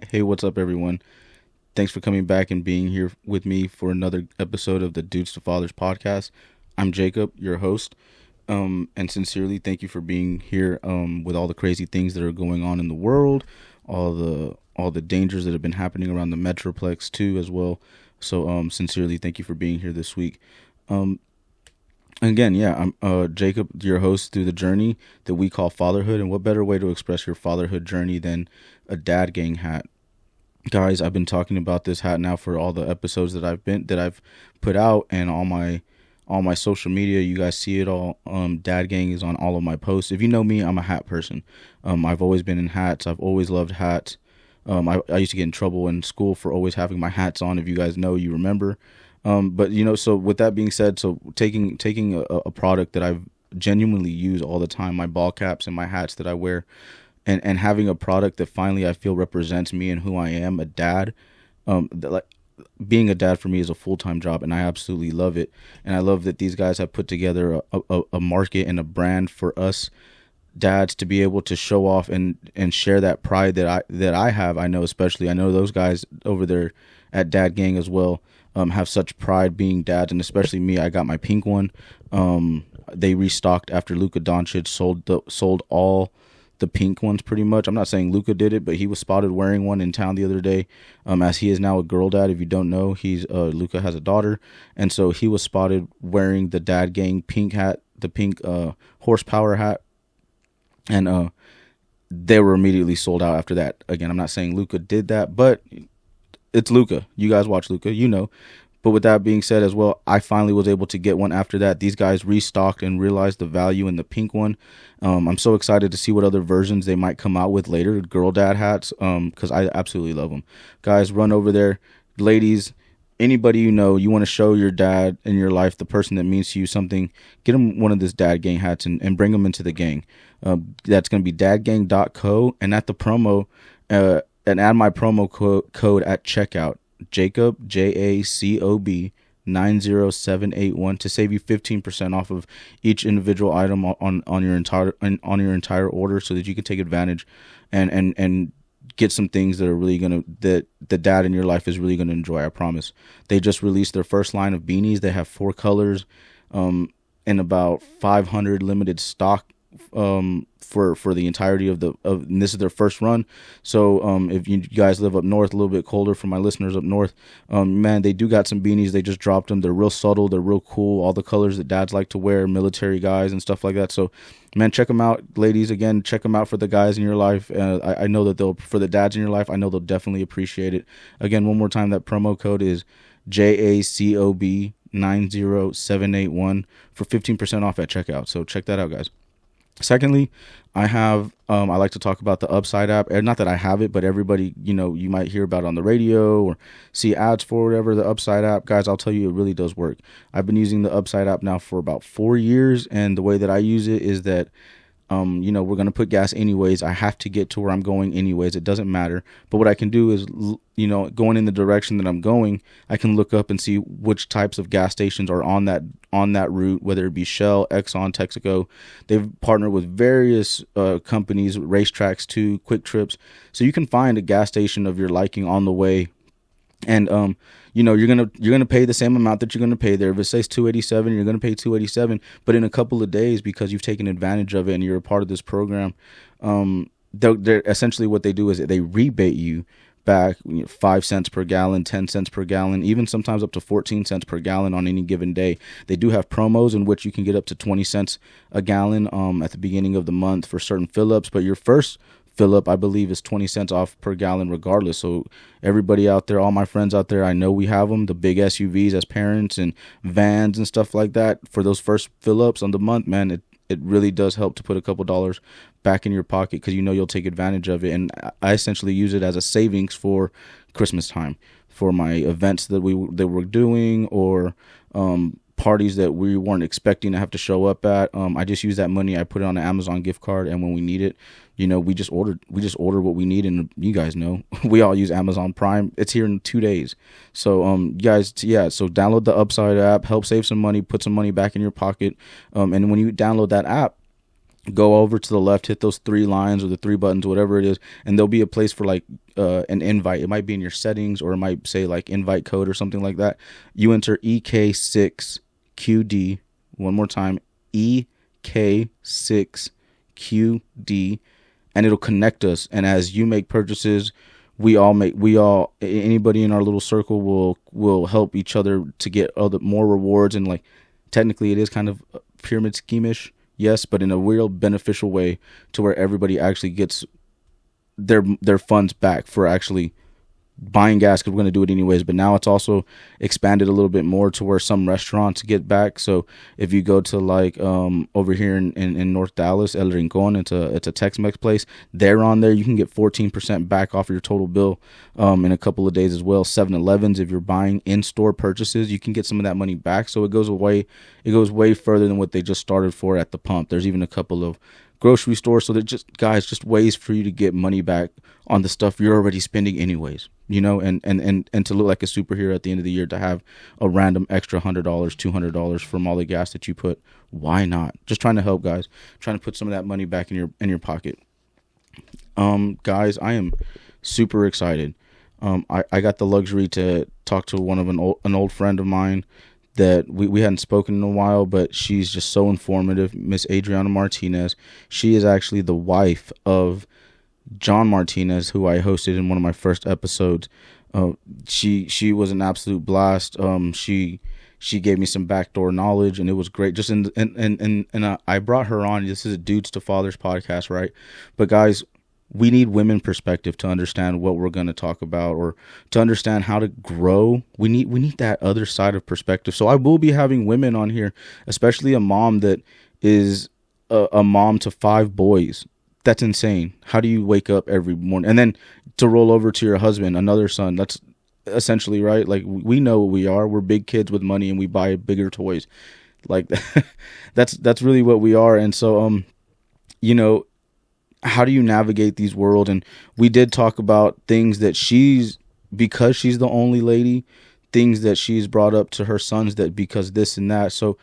Hey, what's up, everyone? Thanks for coming back and being here with me for another episode of the Dudes to Fathers podcast. I'm Jacob, your host, and sincerely thank you for being here. With all the crazy things that are going on in the world, all the dangers that have been happening around the Metroplex too, as well. So, sincerely thank you for being here this week. Um, Again, yeah, I'm Jacob, your host through the journey that we call fatherhood. And what better way to express your fatherhood journey than a dad gang hat? Guys, I've been talking about this hat now for all the episodes that I've put out, and all my social media. You guys see it all. Dad gang is on all of my posts. If you know me, I'm a hat person. I've always been in hats. I've always loved hats. I used to get in trouble in school for always having my hats on. If you guys know, you remember. But so with that being said, so taking a product that I've genuinely used all the time, my ball caps and my hats that I wear, and having a product that finally I feel represents me and who I am, a dad. Like being a dad for me is a full-time job, and I absolutely love it. And I love that these guys have put together a market and a brand for us dads to be able to show off and share that pride that I have. I know those guys over there at Dad Gang as well have such pride being dads, and especially me. I got my pink one. They restocked after Luka Doncic sold all the pink ones pretty much. I'm not saying Luka did it, but he was spotted wearing one in town the other day. As he is now a girl dad. If you don't know, he's Luka has a daughter, and so he was spotted wearing the Dad Gang pink hat, the pink horsepower hat, and they were immediately sold out after that. Again, I'm not saying Luka did that, but it's Luka. You guys watch Luka, you know. But with that being said as well, I finally was able to get one after that. These guys restocked and realized the value in the pink one. I'm so excited to see what other versions they might come out with later, girl dad hats, because I absolutely love them. Guys, run over there. Ladies, anybody you want to show your dad in your life, the person that means to you something, get them one of this Dad Gang hats and bring them into the gang. That's going to be dadgang.co, and at the promo, and add my promo code at checkout, Jacob, JACOB 90781, to save you 15% off of each individual item on your entire order, so that you can take advantage and get some things that are really that the dad in your life is really gonna enjoy. I promise. They just released their first line of beanies. They have 4 colors, and about 500 limited stock for the entirety of and this is their first run. So if you guys live up north, a little bit colder for my listeners up north, man, they do got some beanies. They just dropped them. They're real subtle, they're real cool, all the colors that dads like to wear, military guys and stuff like that. So man, check them out. Ladies, again, check them out for the guys in your life. I know that for the dads in your life, I know they'll definitely appreciate it. Again, one more time, that promo code is JACOB 90781 for 15% off at checkout. So check that out, guys. Secondly, I have I like to talk about the Upside app. Not that I have it, but everybody, you might hear about it on the radio or see ads for whatever. The Upside app, guys, I'll tell you, it really does work. I've been using the Upside app now for about 4 years, and the way that I use it is that we're going to put gas anyways. I have to get to where I'm going anyways. It doesn't matter. But what I can do is, going in the direction that I'm going, I can look up and see which types of gas stations are on that route, whether it be Shell, Exxon, Texaco. They've partnered with various companies, racetracks too, Quick Trips. So you can find a gas station of your liking on the way. And you're gonna pay the same amount that you're gonna pay there. If it says $287, you're gonna pay $287. But in a couple of days, because you've taken advantage of it and you're a part of this program, they're essentially what they do is they rebate you back 5 cents per gallon, 10 cents per gallon, even sometimes up to 14 cents per gallon on any given day. They do have promos in which you can get up to 20 cents a gallon at the beginning of the month for certain fill-ups, but your first fill up, I believe, is 20 cents off per gallon regardless. So everybody out there, all my friends out there, I know we have them, the big SUVs as parents and vans and stuff like that. For those first fill ups on the month, man, it really does help to put a couple dollars back in your pocket, because you'll take advantage of it. And I essentially use it as a savings for Christmas time, for my events that we're doing, or parties that we weren't expecting to have to show up at. I just use that money, I put it on an Amazon gift card, and when we need it, we just order what we need. And you guys know we all use Amazon Prime. It's here in 2 days. So guys, so download the Upside app, help save some money, put some money back in your pocket. And when you download that app, go over to the left, hit those 3 lines or the 3 buttons, whatever it is, and there'll be a place for like an invite. It might be in your settings, or it might say like invite code or something like that. You enter EK6QD. One more time, EK6QD, and it'll connect us. And as you make purchases, anybody in our little circle will help each other to get more rewards. And like, technically it is kind of pyramid scheme-ish, yes, but in a real beneficial way, to where everybody actually gets their funds back for actually buying gas, because we're going to do it anyways. But now it's also expanded a little bit more to where some restaurants get back. So if you go to like over here in North Dallas, El Rincon, it's a Tex-Mex place, they're on there. You can get 14% back off your total bill in a couple of days as well. 7-Elevens, if you're buying in-store purchases, you can get some of that money back. So it goes way further than what they just started for at the pump. There's even a couple of grocery stores. So they're just ways for you to get money back on the stuff you're already spending anyways, and to look like a superhero at the end of the year, to have a random extra $100, $200 from all the gas that you put. Why not? Just trying to help, guys, trying to put some of that money back in your pocket. Guys, I am super excited. I got the luxury to talk to an old friend of mine that we hadn't spoken in a while, but she's just so informative, Miss Adriana Martinez. She is actually the wife of John Martinez, who I hosted in one of my first episodes. She was an absolute blast. She gave me some backdoor knowledge, and it was great. Just I brought her on. This is a Dudes to Fathers podcast, right? But guys, we need women perspective to understand what we're going to talk about, or to understand how to grow. We need that other side of perspective. So I will be having women on here, especially a mom that is a mom to 5 boys. That's insane. How do you wake up every morning and then to roll over to your husband, another son? That's essentially right. Like, we know what we are. We're big kids with money, and we buy bigger toys. Like that's really what we are. And so how do you navigate these worlds? And we did talk about things that because she's the only lady, things that she's brought up to her sons, that because this and that. So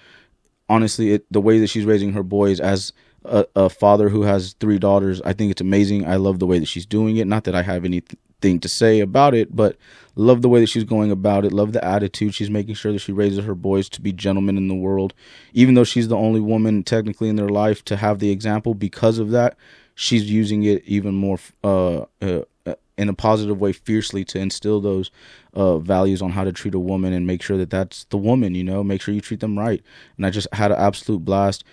honestly, the way that she's raising her boys, as a father who has 3 daughters, I think it's amazing. I love the way that she's doing it. Not that I have anything to say about it, but love the way that she's going about it. Love the attitude. She's making sure that she raises her boys to be gentlemen in the world, even though she's the only woman technically in their life to have the example. Because of that, she's using it even more in a positive way, fiercely, to instill those values on how to treat a woman, and make sure that that's the woman, make sure you treat them right. And I just had an absolute blast.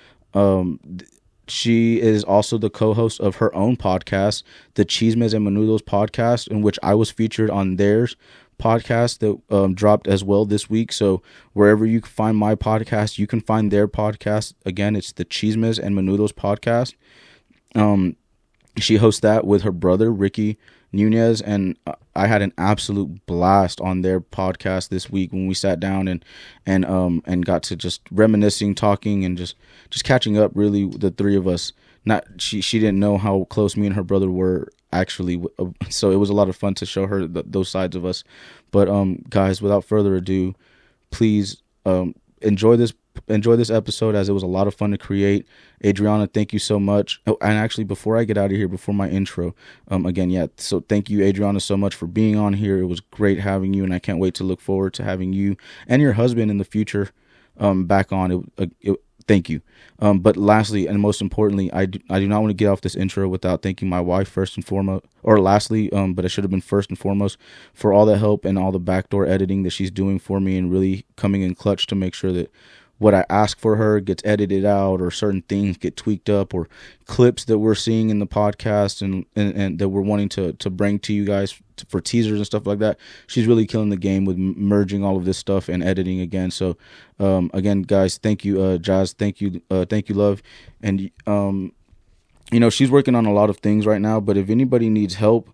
She is also the co-host of her own podcast, the Chismes and Menudos podcast, in which I was featured on theirs podcast that dropped as well this week. So wherever you can find my podcast, you can find their podcast. Again, it's the Chismes and Menudos podcast. She hosts that with her brother, Ricky Nunez, and I had an absolute blast on their podcast this week when we sat down and got to just reminiscing, talking, and just catching up. Really, the 3 of us. She didn't know how close me and her brother were actually, so it was a lot of fun to show her those sides of us. But guys, without further ado, please enjoy this episode, as it was a lot of fun to create. Adriana, thank you so much. Oh, and actually, before I get out of here, before my intro, so thank you, Adriana, so much for being on here. It was great having you, and I can't wait to look forward to having you and your husband in the future back on. Thank you. But lastly, and most importantly, I do not want to get off this intro without thanking my wife first and foremost, or lastly, but it should have been first and foremost, for all the help and all the backdoor editing that she's doing for me, and really coming in clutch to make sure that what I ask for her gets edited out, or certain things get tweaked up, or clips that we're seeing in the podcast and that we're wanting to bring to you guys for teasers and stuff like that. She's really killing the game with merging all of this stuff and editing again. So again, guys, thank you, Jazz. Thank you, love. And she's working on a lot of things right now, but if anybody needs help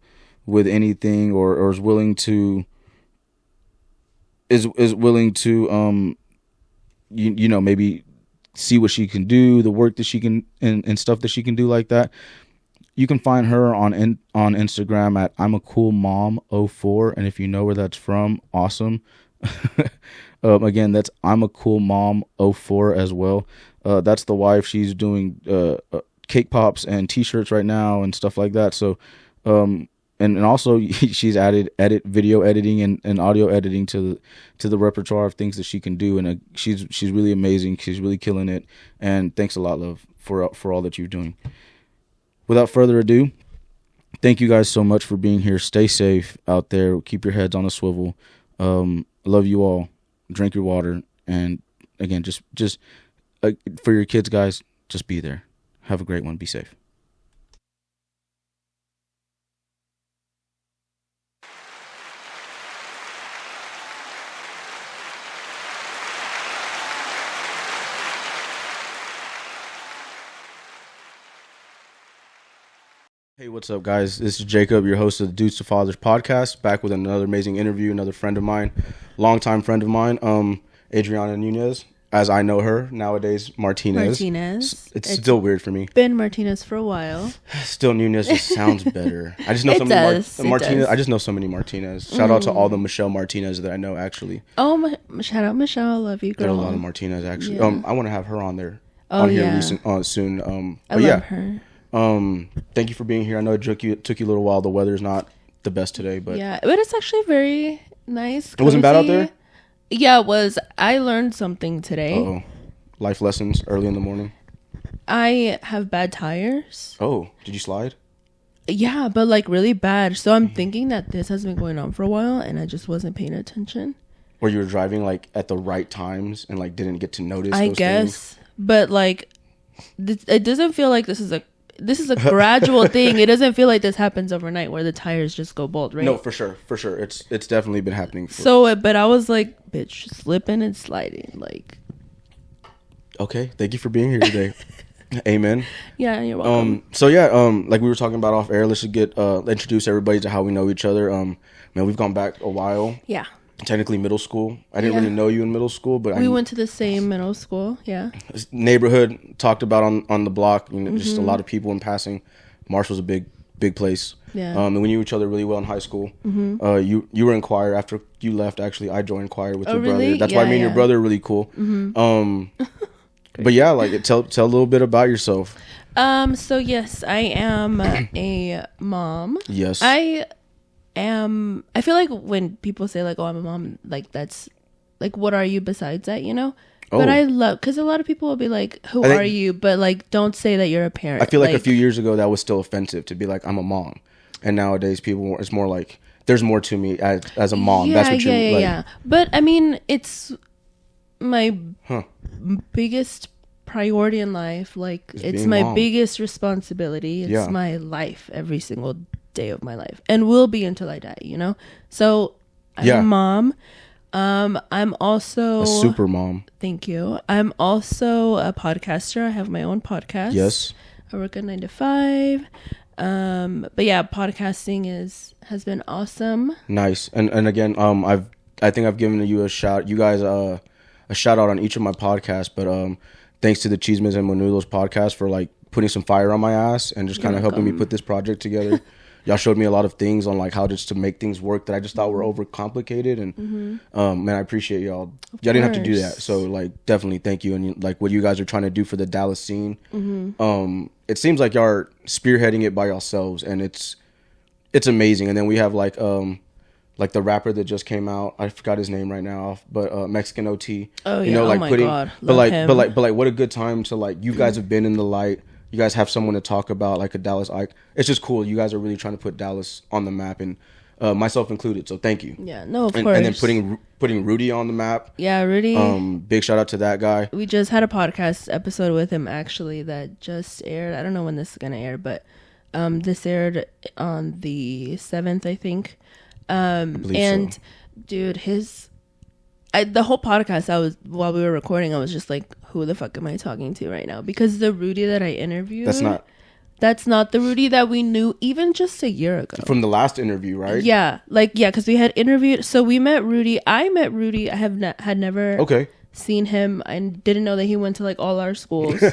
with anything, or is willing to maybe see what she can do, the work that she can, and stuff that she can do like that, you can find her on Instagram at I'm a cool mom 04. And if you know where that's from, awesome. Again, that's I'm a cool mom 04 as well. That's the wife. She's doing cake pops and T-shirts right now and stuff like that. So, and also she's added video editing and audio editing to the repertoire of things that she can do, and she's really amazing. She's really killing it. And thanks a lot, love, for all that you're doing. Without further ado, thank you guys so much for being here. Stay safe out there. Keep your heads on a swivel. Love you all. Drink your water, and again, just for your kids, guys, just be there. Have a great one. Be safe. Hey, what's up, guys? This is Jacob, your host of the Dudes to Fathers podcast, back with another amazing interview, another friend of mine, longtime friend of mine, Adri Martinez, as I know her nowadays, Martinez. It's still weird for me. Been Martinez for a while. Still Nunez just sounds better. I just know so many Martinez. I just know so many Martinez. Shout out to all the Michelle Martinez that I know, actually. Oh, shout out Michelle. I love you, girl. There are a lot of Martinez, actually. Yeah. I want to have her on there. Soon. I love her. Thank you for being here. I know it took you a little while. The weather's not the best today, but it's actually very nice. It wasn't bad out there? Yeah, it was. I learned something today. Uh-oh. Life lessons early in the morning. I have bad tires. Oh, did you slide? Yeah, but like really bad. So I'm thinking that this has been going on for a while and I just wasn't paying attention. Or you were driving like at the right times and like didn't get to notice I those guess. things? But like it doesn't feel like this is a gradual thing. It doesn't feel like this happens overnight where the tires just go bald, right? No, for sure. It's definitely been happening. But I was like, bitch, slipping and sliding. Like, okay, thank you for being here today. Amen. Yeah, you're welcome. Like we were talking about off air, let's just introduce everybody to how we know each other. Man, we've gone back a while. Yeah. Technically middle school. I didn't really know you in middle school, but we went to the same middle school. Yeah. Neighborhood talked about on the block. Just a lot of people in passing. Marshall's a big place. Yeah. And we knew each other really well in high school. You were in choir after you left. Actually, I joined choir with your brother. That's why me and your brother are really cool. But yeah, like tell a little bit about yourself. So yes, I am a mom. Yes. I feel like when people say like, oh, I'm a mom, like that's like, what are you besides that, you know? But I love, because a lot of people will be like, who are you? But like, don't say that you're a parent. I feel like a few years ago that was still offensive to be like, I'm a mom. And nowadays it's more like, there's more to me as a mom. Yeah, that's what you're like. Yeah. But I mean, it's my biggest priority in life. Like, it's my biggest responsibility. It's my life every single day of my life, and will be until I die, you know? So I'm a mom. I'm also a super mom. Thank you. I'm also a podcaster. I have my own podcast. Yes. I work a 9 to 5. But yeah, podcasting has been awesome. Nice. And again, I think I've given you guys a shout out on each of my podcasts, but thanks to the Chismes and Menudos podcast for like putting some fire on my ass and just kind of helping me put this project together. Y'all showed me a lot of things on like how just to make things work that I just thought were overcomplicated, and man, I appreciate y'all. Y'all didn't have to do that, so like definitely thank you. And like what you guys are trying to do for the Dallas scene, it seems like y'all are spearheading it by yourselves, and it's amazing. And then we have like the rapper that just came out, I forgot his name right now, but Mexican OT. Oh yeah, oh my God, but like what a good time to like you guys have been in the light. You guys have someone to talk about, like a Dallas icon. It's just cool. You guys are really trying to put Dallas on the map, and myself included. So thank you. Yeah, no, of course. And then putting Rudy on the map. Yeah, Rudy. Big shout out to that guy. We just had a podcast episode with him actually that just aired. I don't know when this is gonna air, but this aired on the 7th, I think. I believe so. Dude, the whole podcast, while we were recording, I was just like, who the fuck am I talking to right now? Because the Rudy that I interviewed, that's not the Rudy that we knew even just a year ago. From the last interview, right? Yeah, because we had interviewed. So we met Rudy. I met Rudy. I had never seen him. I didn't know that he went to like all our schools.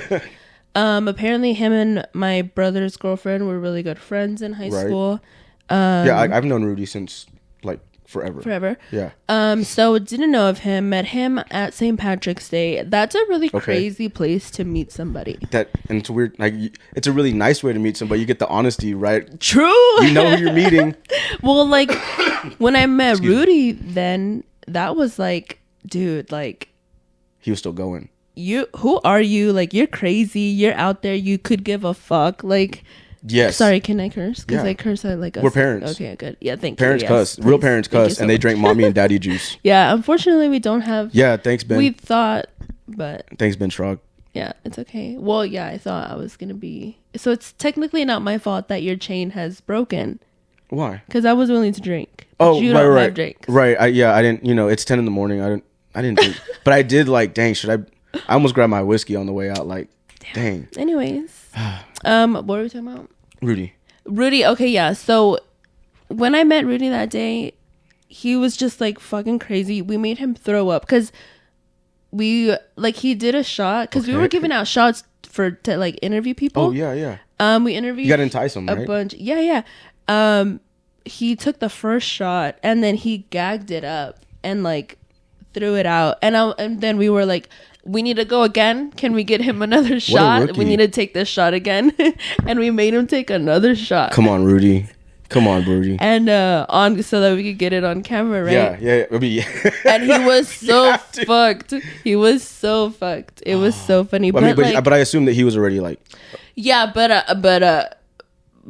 Apparently, him and my brother's girlfriend were really good friends in high school. I've known Rudy since like forever. Yeah. So didn't know of him. Met him at St. Patrick's Day. That's a really crazy place to meet somebody. And it's weird. Like, it's a really nice way to meet somebody. You get the honesty, right? True. You know who you're meeting. Well, like when I met Rudy, then that was like, dude, like he was still going. Who are you? Like, you're crazy. You're out there. You could give a fuck. Like, yes. Sorry, can I curse? Because I curse at like us. We're parents. Okay, good. Yeah, thank parents you. Cuss. Real parents cuss, and they drink mommy and daddy juice. Yeah, unfortunately, we don't have. Yeah, thanks, Ben. We thought, but thanks, Ben Schrog. Yeah, it's okay. Well, yeah, I thought I was gonna be. So it's technically not my fault that your chain has broken. Why? Because I was willing to drink. Oh, you right, don't right, have drinks. Right. I didn't. It's 10 a.m. I didn't drink, but I did. Like, dang, should I? I almost grabbed my whiskey on the way out. Like, dang. Anyways, what were we talking about? Rudy. Okay, yeah. So when I met Rudy that day, he was just like fucking crazy. We made him throw up because he did a shot because we were giving out shots to like interview people. Oh yeah. We interviewed. You got to entice him, right? A bunch. Yeah. He took the first shot and then he gagged it up and like threw it out, and then we were like, we need to go again. Can we get him another shot? We need to take this shot again. And we made him take another shot. Come on, Rudy. And so that we could get it on camera, right? Yeah. And he was so fucked. It was so funny. Well, but I assume that he was already like. Yeah, but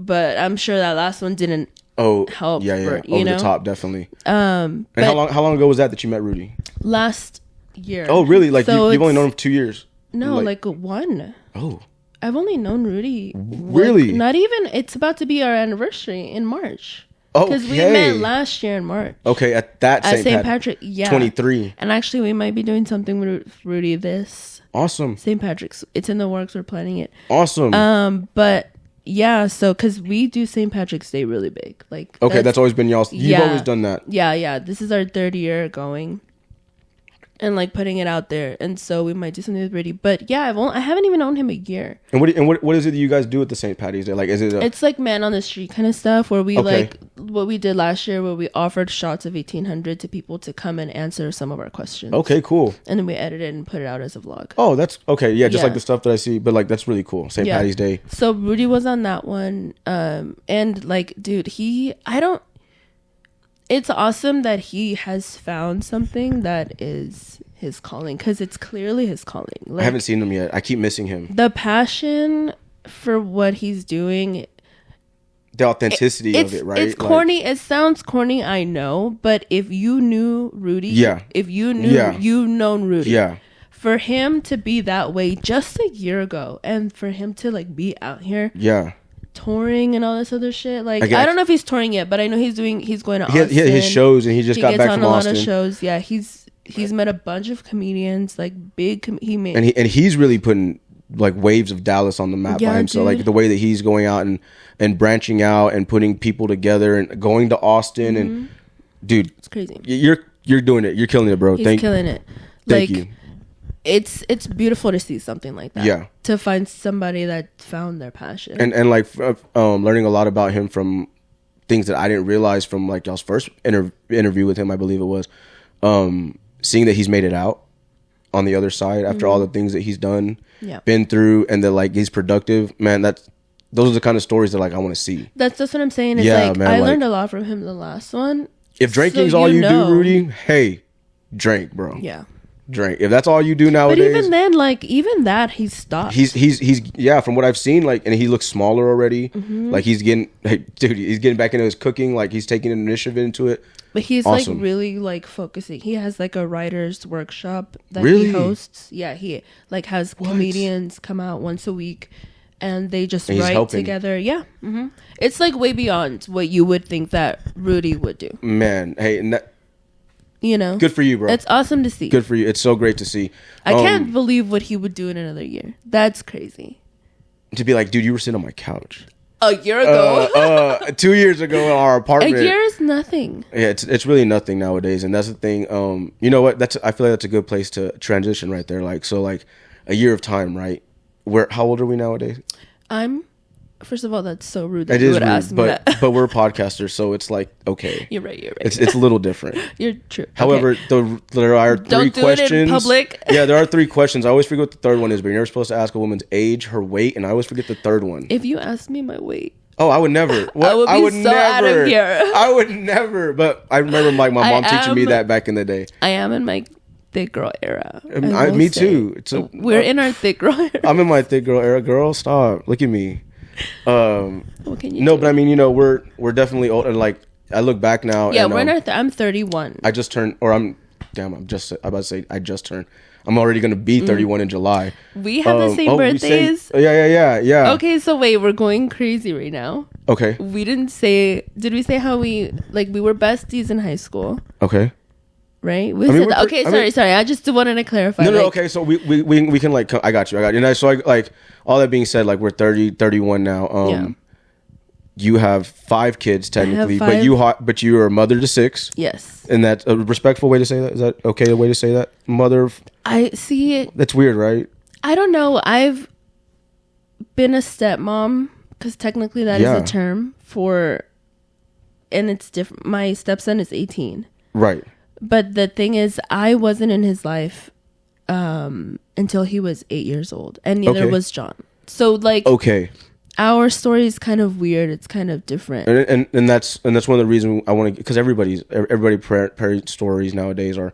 I'm sure that last one didn't. Help. Yeah. Over the top, definitely. And how long ago was that you met Rudy? Last year. Oh, really? Like, so you've only known him for 2 years? No, like one. Oh. I've only known Rudy. Really? Not even. It's about to be our anniversary in March. Oh, because we met last year in March. Okay, at St. Patrick. Yeah, 23. And actually, we might be doing something with Rudy this. Awesome. St. Patrick's. It's in the works. We're planning it. Awesome. But yeah, so because we do St. Patrick's Day really big, like. Okay, that's always been y'all's. You've always done that. Yeah. This is our 3rd year going. And like putting it out there, and so we might do something with Rudy. But yeah, I haven't even known him a year. And what is it that you guys do at the St. Patty's Day? Like, is it? It's like man on the street kind of stuff where we like what we did last year, where we offered shots of 1800 to people to come and answer some of our questions. Okay, cool. And then we edit it and put it out as a vlog. Oh, that's okay. Yeah, just like the stuff that I see, but like that's really cool. St. Patty's Day. So Rudy was on that one, and like, dude, it's awesome that he has found something that is his calling, because it's clearly his calling. Like, I haven't seen him yet. I keep missing him. The passion for what he's doing, the authenticity of it, right? It's corny. It sounds corny, I know, but if you knew Rudy, if you knew you've known Rudy, for him to be that way just a year ago, and for him to like be out here, touring and all this other shit. Like, I don't know if he's touring yet, but I know he's going to Austin. He had his shows, and he just got back from Austin. He gets on a lot of shows. Yeah, he's met a bunch of comedians, like big. And he's really putting like waves of Dallas on the map by himself. Like the way that he's going out and branching out and putting people together and going to Austin and dude, it's crazy. You're doing it. You're killing it, bro. He's killing it. Thank you. It's beautiful to see something like that. Yeah. To find somebody that found their passion. And like learning a lot about him from things that I didn't realize from like y'all's first interview with him, I believe it was. Seeing that he's made it out on the other side after all the things that he's done, been through, and that like he's productive, man, those are the kind of stories that like I want to see. That's what I'm saying. It's like, man, I learned a lot from him the last one. If drinking's all you do, Rudy, hey, drink, bro. Yeah. Drink. If that's all you do nowadays. But even then, like, even that, he's stopped. He's from what I've seen, like, and he looks smaller already. Like, he's getting back into his cooking. Like, he's taking an initiative into it. But he's awesome. Like really like focusing. He has like a writer's workshop that he hosts. Yeah, he like has comedians come out once a week, and they just write together. Yeah, it's like way beyond what you would think that Rudy would do. Man, hey, and that. Good for you, bro. It's awesome to see. Good for you. It's so great to see. I can't believe what he would do in another year. That's crazy. To be like, dude, you were sitting on my couch a year ago. 2 years ago in our apartment. A year is nothing. Yeah, it's really nothing nowadays, and that's the thing. You know what? I feel like that's a good place to transition right there. Like, so like a year of time, right? How old are we nowadays? I'm First of all, that's so rude that you would ask me that. But we're podcasters, so it's like, okay. You're right. It's a little different. You're true. However, there are three questions. It in public. Yeah, there are 3 questions. I always forget what the third one is, but you're never supposed to ask a woman's age, her weight, and I always forget the third one. If you ask me my weight. Oh, I would never. What? I would never. Out of here. I would never. But I remember my mom teaching me that back in the day. I am in my thick girl era. Me too. We're in our thick girl era. I'm in my thick girl era. Girl, stop. Look at me. What can you no, do? but I mean, we're definitely old. And like, I look back now. Yeah, and, we're in our. I'm 31. I just turned, or I'm about to say I just turned. I'm already gonna be 31 in July. We have the same birthdays. Yeah. Okay, so wait, we're going crazy right now. Okay. We didn't say. Did we say how we were besties in high school? Okay. Right. We said that. Okay. Sorry. I just wanted to clarify. No. Okay. So we can like. I got you. And so I like all that being said, like we're 31 now. Yeah. You have 5 kids technically, but you are a mother to 6. Yes. And that's a respectful way to say that. Is that okay? A way to say that? Mother. I see it. That's weird, right? I don't know. I've been a stepmom because technically that is a term for, and it's different. My stepson is 18. Right. But the thing is, I wasn't in his life until he was 8 years old, and neither was John. So like, our story is kind of weird. It's kind of different, and that's one of the reasons I want to, because everybody parent stories nowadays are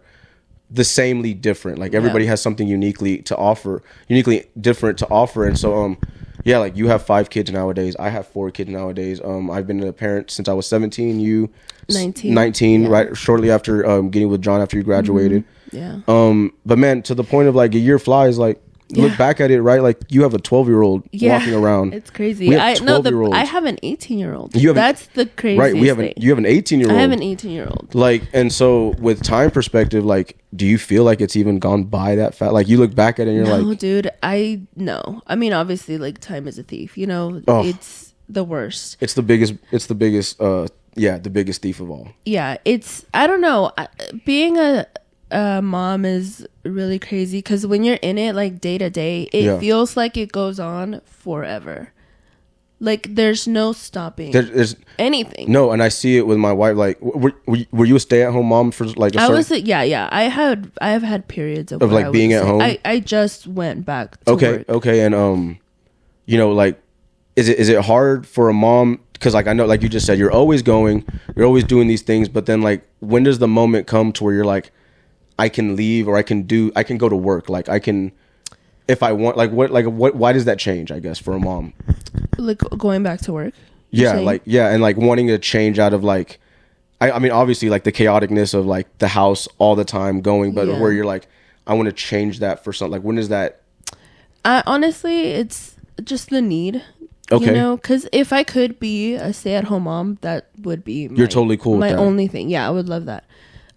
the samely different. Like everybody has something uniquely different to offer, and so yeah, like you have 5 kids nowadays. I have 4 kids nowadays. I've been a parent since I was 17. You 19, right? Shortly after getting with John after you graduated. Mm-hmm. Yeah. But man, to the point of like a year flies. Like look back at it, right? Like you have a 12-year-old walking around. It's crazy. I have an 18-year-old. That's the craziest right. thing. You have an 18-year-old. I have an 18-year-old. Like, and so with time perspective, like, do you feel like it's even gone by that fast? Like you look back at it and you're like, no, dude. No. I mean, obviously, like time is a thief. You know, it's the worst. It's the biggest. The biggest thief of all. Yeah, I don't know. Being a mom is really crazy because when you're in it, like day to day, it feels like it goes on forever. Like there's no stopping. There's anything. No, and I see it with my wife. Like, were you a stay-at-home mom for like? I have had periods of like being at home. I just went back to work. Okay, and like, is it hard for a mom? Because like I know, like you just said, you're always doing these things, but then like, when does the moment come to where you're like, I can leave or I can go to work, like I can, if I want, why does that change? I guess for a mom, like going back to work. And like wanting to change out of like, I mean obviously like the chaoticness of like the house all the time going, but where you're like, I want to change that for something. Like when is that? Honestly, it's just the need. Okay. You know, because if I could be a stay-at-home mom, that would be you're totally cool. My only thing, I would love that.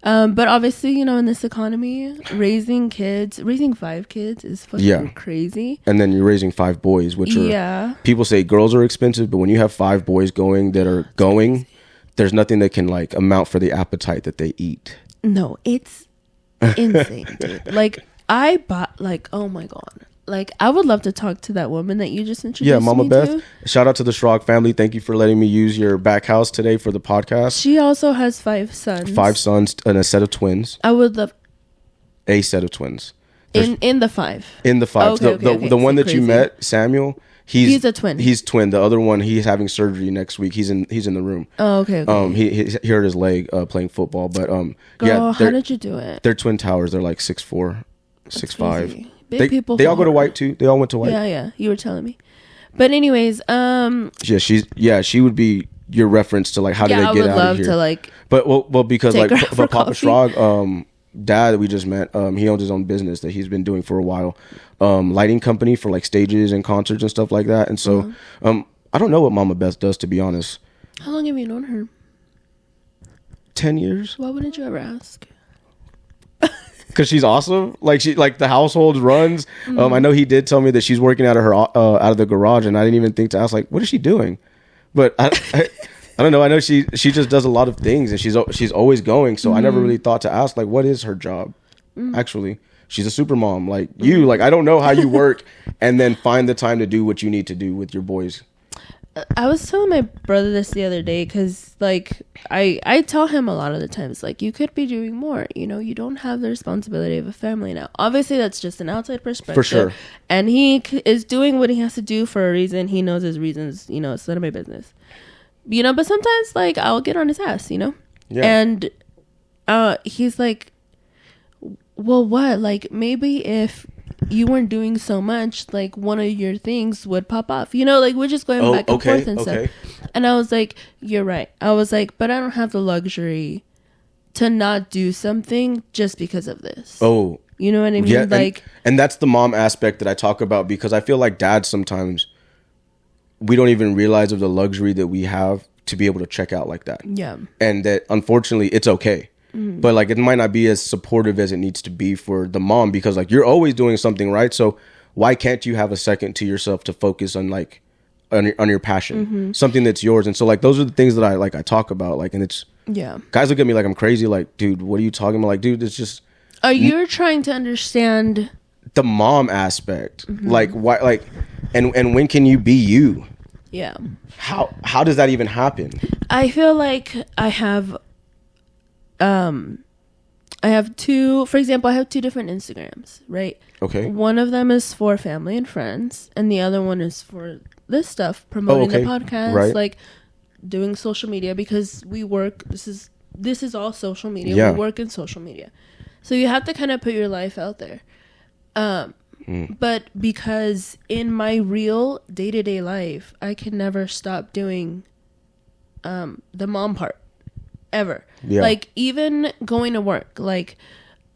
But obviously, you know, in this economy, raising 5 kids is fucking crazy. And then you're raising 5 boys, which are people say girls are expensive, but when you have 5 boys there's nothing that can like amount for the appetite that they eat. No, it's insane, dude. Like I bought oh my god. Like, I would love to talk to that woman that you just introduced Mama me Beth. to. Shout out to the Schrog family. Thank you for letting me use your back house today for the podcast. She also has 5 sons. 5 sons and a set of twins. I would love a set of twins. In the 5. In the 5. The one that you met, Samuel, he's a twin. He's twin. The other one, he's having surgery next week. He's in the room. Oh, okay. He hurt his leg playing football, but Girl, how did you do it? They're twin towers. They're like 6'4", 6'5". Big people. They all go to White too. They all went to White. Yeah. You were telling me. But anyways, she would be your reference to like how did they get out of here. I would love to like. But because like but Papa Schrog, dad that we just met, he owns his own business that he's been doing for a while, lighting company for like stages and concerts and stuff like that. And so, I don't know what Mama Beth does, to be honest. How long have you known her? 10 years. Why wouldn't you ever ask? Because she's awesome. Like the household runs. I know he did tell me that she's working out of the garage, and I didn't even think to ask like, what is she doing? But I don't know. I know she just does a lot of things, and she's always going. So I never really thought to ask like, what is her job? Actually, she's a super mom. Like you. Like I don't know how you work and then find the time to do what you need to do with your boys. I was telling my brother this the other day because, like, I tell him a lot of the times, like, you could be doing more. You know, you don't have the responsibility of a family now. Obviously, that's just an outside perspective. For sure. And he is doing what he has to do for a reason. He knows his reasons. You know, it's none of my business. You know, but sometimes, like, I'll get on his ass, you know? Yeah. And he's like, well, what? Like, maybe if you weren't doing so much, like, one of your things would pop off, you know, like, we're just going back and forth and stuff. And I was like, you're right. I was like, but I don't have the luxury to not do something just because of this. Oh, you know what I mean? Yeah, like, and that's the mom aspect that I talk about, because I feel like dads sometimes, we don't even realize of the luxury that we have to be able to check out like that. Yeah. And that, unfortunately, it's okay. Mm-hmm. But, like, it might not be as supportive as it needs to be for the mom, because, like, you're always doing something right. So why can't you have a second to yourself to focus on, like, on your passion, something that's yours? And so, like, those are the things that I talk about, like, and it's, guys look at me like I'm crazy, like, dude, what are you talking about? Like, dude, it's just, are you trying to understand the mom aspect, like, why, like, and when can you be you? Yeah. How does that even happen? I feel like I have two, for example, I have two different Instagrams, right? Okay. One of them is for family and friends, and the other one is for this stuff, promoting the podcast, right, like doing social media, because we work, this is all social media. Yeah. We work in social media. So you have to kind of put your life out there. But because in my real day-to-day life, I can never stop doing the mom part ever. Yeah. Like, even going to work, like,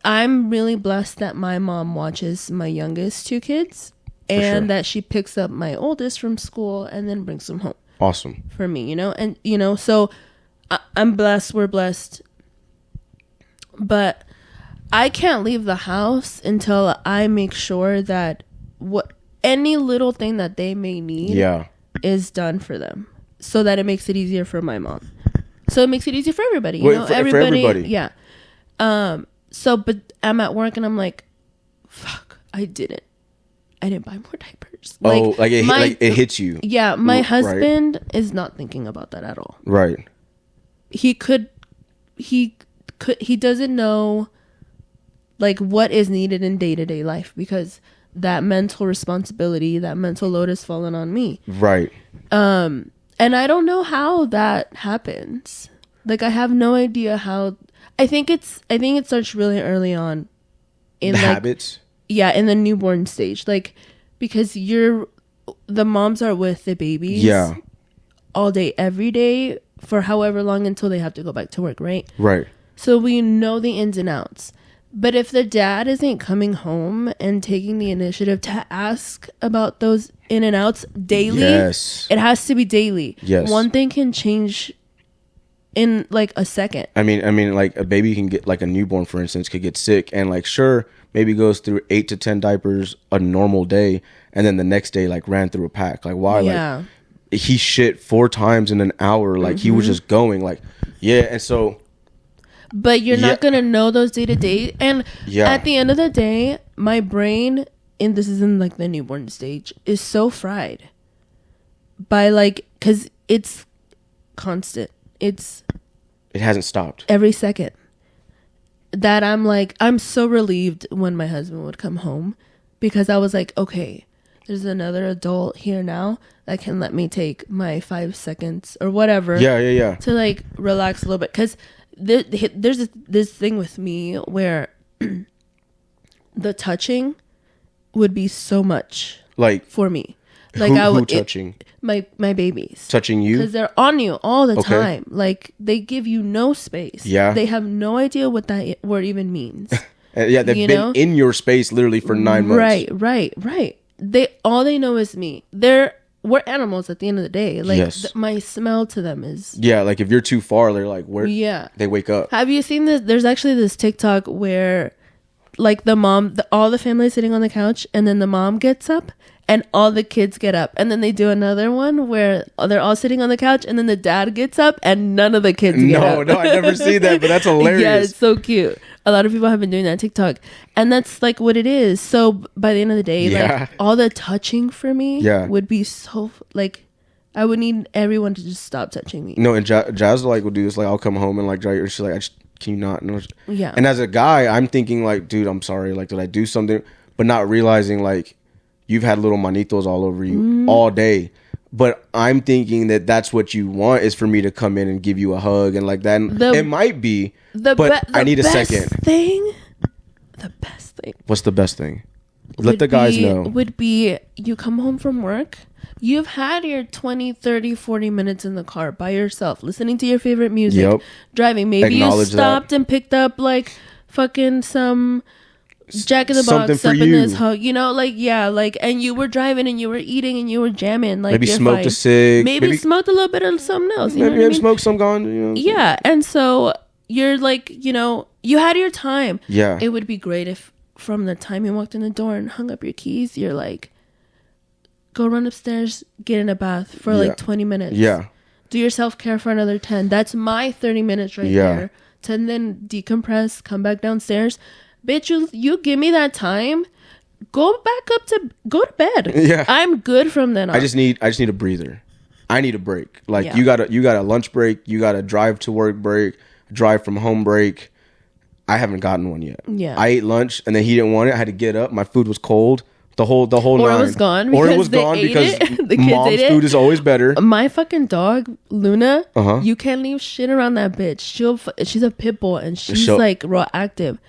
I'm really blessed that my mom watches my youngest two kids, and that she picks up my oldest from school and then brings them home. Awesome. For me, you know? And, you know, so I'm blessed. We're blessed. But I can't leave the house until I make sure that any little thing that they may need is done for them, so that it makes it easier for my mom. So it makes it easier for everybody, you know? For everybody. Yeah. So, but I'm at work and I'm like, fuck, I didn't buy more diapers. Oh, like it hits you. Yeah. My husband is not thinking about that at all. Right. He doesn't know, like, what is needed in day-to-day life, because that mental responsibility, that mental load has fallen on me. Right. And I don't know how that happens. Like, I have no idea how. I think it starts really early on in the habits. Yeah, in the newborn stage, like, because the moms are with the babies all day, every day, for however long, until they have to go back to work, right? Right. So we know the ins and outs. But if the dad isn't coming home and taking the initiative to ask about those in and outs daily, it has to be daily. Yes. One thing can change in, like, a second. I mean, like, a baby can get, like, a newborn, for instance, could get sick, and, like, sure, maybe goes through 8 to 10 diapers a normal day, and then the next day, like, ran through a pack. Like, why? Yeah. Like, he shit 4 times in an hour. Like, he was just going, like, and so. But you're not going to know those day to day. And at the end of the day, my brain, and this is in, like, the newborn stage, is so fried by, like, because it's constant. It hasn't stopped. Every second. That I'm like, I'm so relieved when my husband would come home, because I was like, okay, there's another adult here now that can let me take my 5 seconds or whatever. Yeah. To, like, relax a little bit. Because there's this thing with me where the touching would be so much, like, for me. Like, who touching? My babies. Touching you? Because they're on you all the time. Like, they give you no space. Yeah. They have no idea what that word even means. They've been in your space literally for 9 months. Right. All they know is me. We're animals at the end of the day. Like, my smell to them is. Yeah, like, if you're too far, they're like, where? Yeah. They wake up. Have you seen this? There's actually this TikTok where, like, the mom, all the family is sitting on the couch, and then the mom gets up, and all the kids get up. And then they do another one where they're all sitting on the couch, and then the dad gets up, and none of the kids get up. No, I never see that, but that's hilarious. Yeah, it's so cute. A lot of people have been doing that TikTok. And that's, like, what it is. So by the end of the day, like, all the touching for me would be so, like, I would need everyone to just stop touching me. No, and Jazz like will do this. Like, I'll come home and like dry. Or she's like, can you not? Yeah. And as a guy, I'm thinking like, dude, I'm sorry. Like, did I do something? But not realizing like you've had little manitos all over you all day. But I'm thinking that that's what you want is for me to come in and give you a hug and like that. And it might be, but I need a second. The best thing. What's the best thing? Let the guys know. Would be you come home from work. You've had your 20, 30, 40 minutes in the car by yourself, listening to your favorite music, driving. Maybe you stopped and picked up like fucking some Jack in the Box up in this hug, you know, like, yeah, like, and you were driving and you were eating and you were jamming, like, maybe smoked a cig, maybe smoked a little bit of something else, you maybe smoked some gone, you know. Yeah, and so you're like, you know, you had your time. Yeah, it would be great if from the time you walked in the door and hung up your keys, you're like, go run upstairs, get in a bath for like 20 minutes. Yeah, do your self-care for another 10. That's my 30 minutes right there. To then decompress, come back downstairs. Bitch, you give me that time. Go to bed. Yeah, I'm good from then on. I just need a breather. I need a break. Like you got a lunch break. You got a drive to work break. Drive from home break. I haven't gotten one yet. Yeah, I ate lunch and then he didn't want it. I had to get up. My food was cold. The whole or nine. It was gone. Or it was gone because the mom's food is always better. My fucking dog Luna. You can't leave shit around that bitch. She's a pit bull and she's like raw active.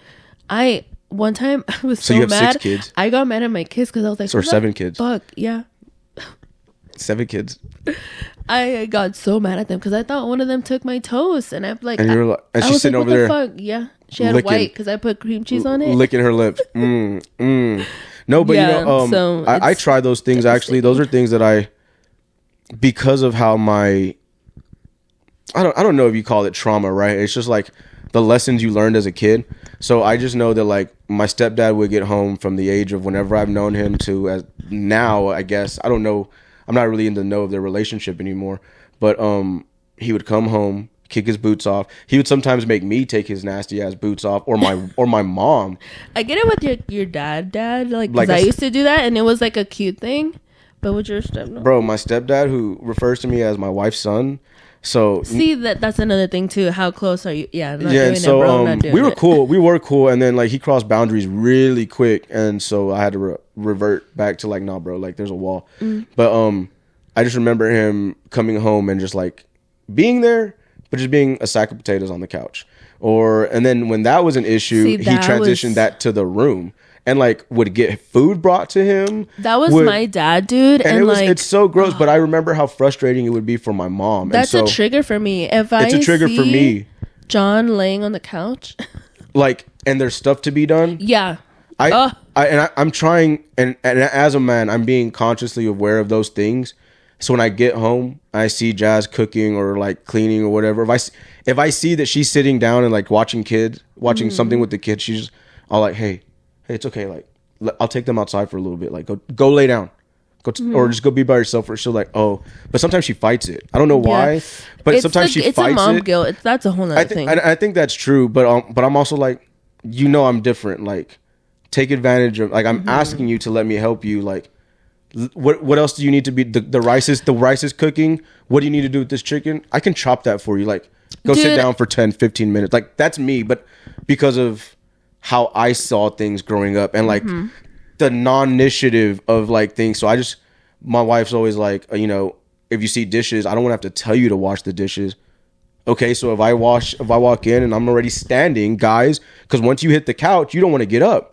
One time I was so you have mad. 6 kids? I got mad at my kids because I was like, or 7 kids. Fuck yeah. 7 kids. I got so mad at them because I thought one of them took my toast, and I'm like, and you're like, and she's sitting over there. Fuck? Yeah, she had white because I put cream cheese on it, licking her lips. No, but you know, so I try those things. Actually, those are things that because of how I don't know if you call it trauma, right? It's just like the lessons you learned as a kid. So I just know that like my stepdad would get home from the age of whenever I've known him to as now, I guess. I don't know. I'm not really in the know of their relationship anymore. But he would come home, kick his boots off. He would sometimes make me take his nasty ass boots off, or my your mom. I get it with your dad, like, because I used to do that, and it was like a cute thing. But with your stepdad, bro, my stepdad, who refers to me as my wife's son. So see, that's another thing too. How close are you? Yeah, we were cool. We were cool, and then like he crossed boundaries really quick, and so I had to revert back to like, nah, bro, like there's a wall. But I just remember him coming home and just like being there, but just being a sack of potatoes on the couch. And then when that was an issue, he transitioned that to the room. And like would get food brought to him. That was my dad, dude. And it's so gross. But I remember how frustrating it would be for my mom. That's a trigger for me. It's a trigger for me. John laying on the couch, like, and there's stuff to be done. Yeah. I'm trying, and as a man, I'm being consciously aware of those things. So when I get home, I see Jazz cooking or like cleaning or whatever. If I see that she's sitting down and like watching something with the kids, I'll like, hey, it's okay. Like, I'll take them outside for a little bit. Like, go lay down, or just go be by yourself. Or she'll like, oh, but sometimes she fights it. I don't know why, but sometimes she fights it. It's a mom guilt. That's a whole nother thing. I think that's true, but I'm also like, I'm different. Like, take advantage of. Like, I'm asking you to let me help you. Like, what else do you need to be? The rice is cooking. What do you need to do with this chicken? I can chop that for you. Like, go sit down for 10, 15 minutes. Like, that's me, but because of how I saw things growing up and like the non-initiative of like things. So my wife's always like, if you see dishes, I don't want to have to tell you to wash the dishes. Okay. So if I walk in and I'm already standing, guys, because once you hit the couch, you don't want to get up.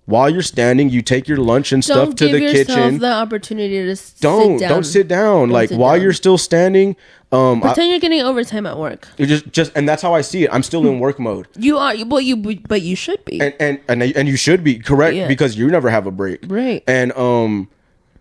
While you're standing, you take your lunch and stuff to the kitchen. Don't give yourself the opportunity to sit down. Don't sit down. Like while you're still standing. Pretend you're getting overtime at work. And that's how I see it. I'm still in work mode. You are, but you should be. And you should be correct because you never have a break. Right. And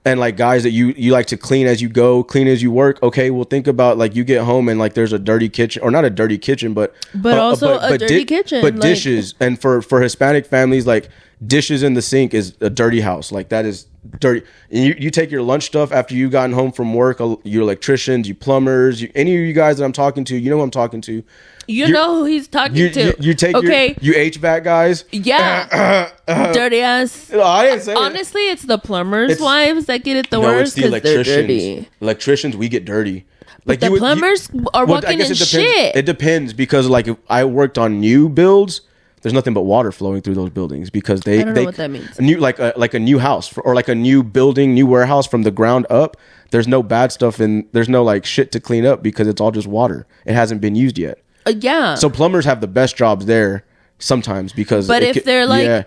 like guys that you like to clean as you go, clean as you work. Okay, well think about like you get home and like there's a dirty kitchen, or not a dirty kitchen, but also a dirty kitchen, but dishes. And for Hispanic families, like dishes in the sink is a dirty house. Like that is dirty. And you take your lunch stuff after you've gotten home from work, your electricians, you plumbers, any of you guys that I'm talking to, you know who I'm talking to. You know who he's talking to. You take you HVAC guys. Yeah. Dirty ass. No, I didn't say honestly, it's the plumbers' wives that get it the worst because they're dirty. Electricians, we get dirty. Like the plumbers are walking in shit. It depends because like if I worked on new builds, there's nothing but water flowing through those buildings because I don't know what that means. A new like a new house or like a new building, new warehouse from the ground up. There's no bad stuff and there's no like shit to clean up because it's all just water. It hasn't been used yet. Yeah. So plumbers have the best jobs there sometimes because. But if they're like,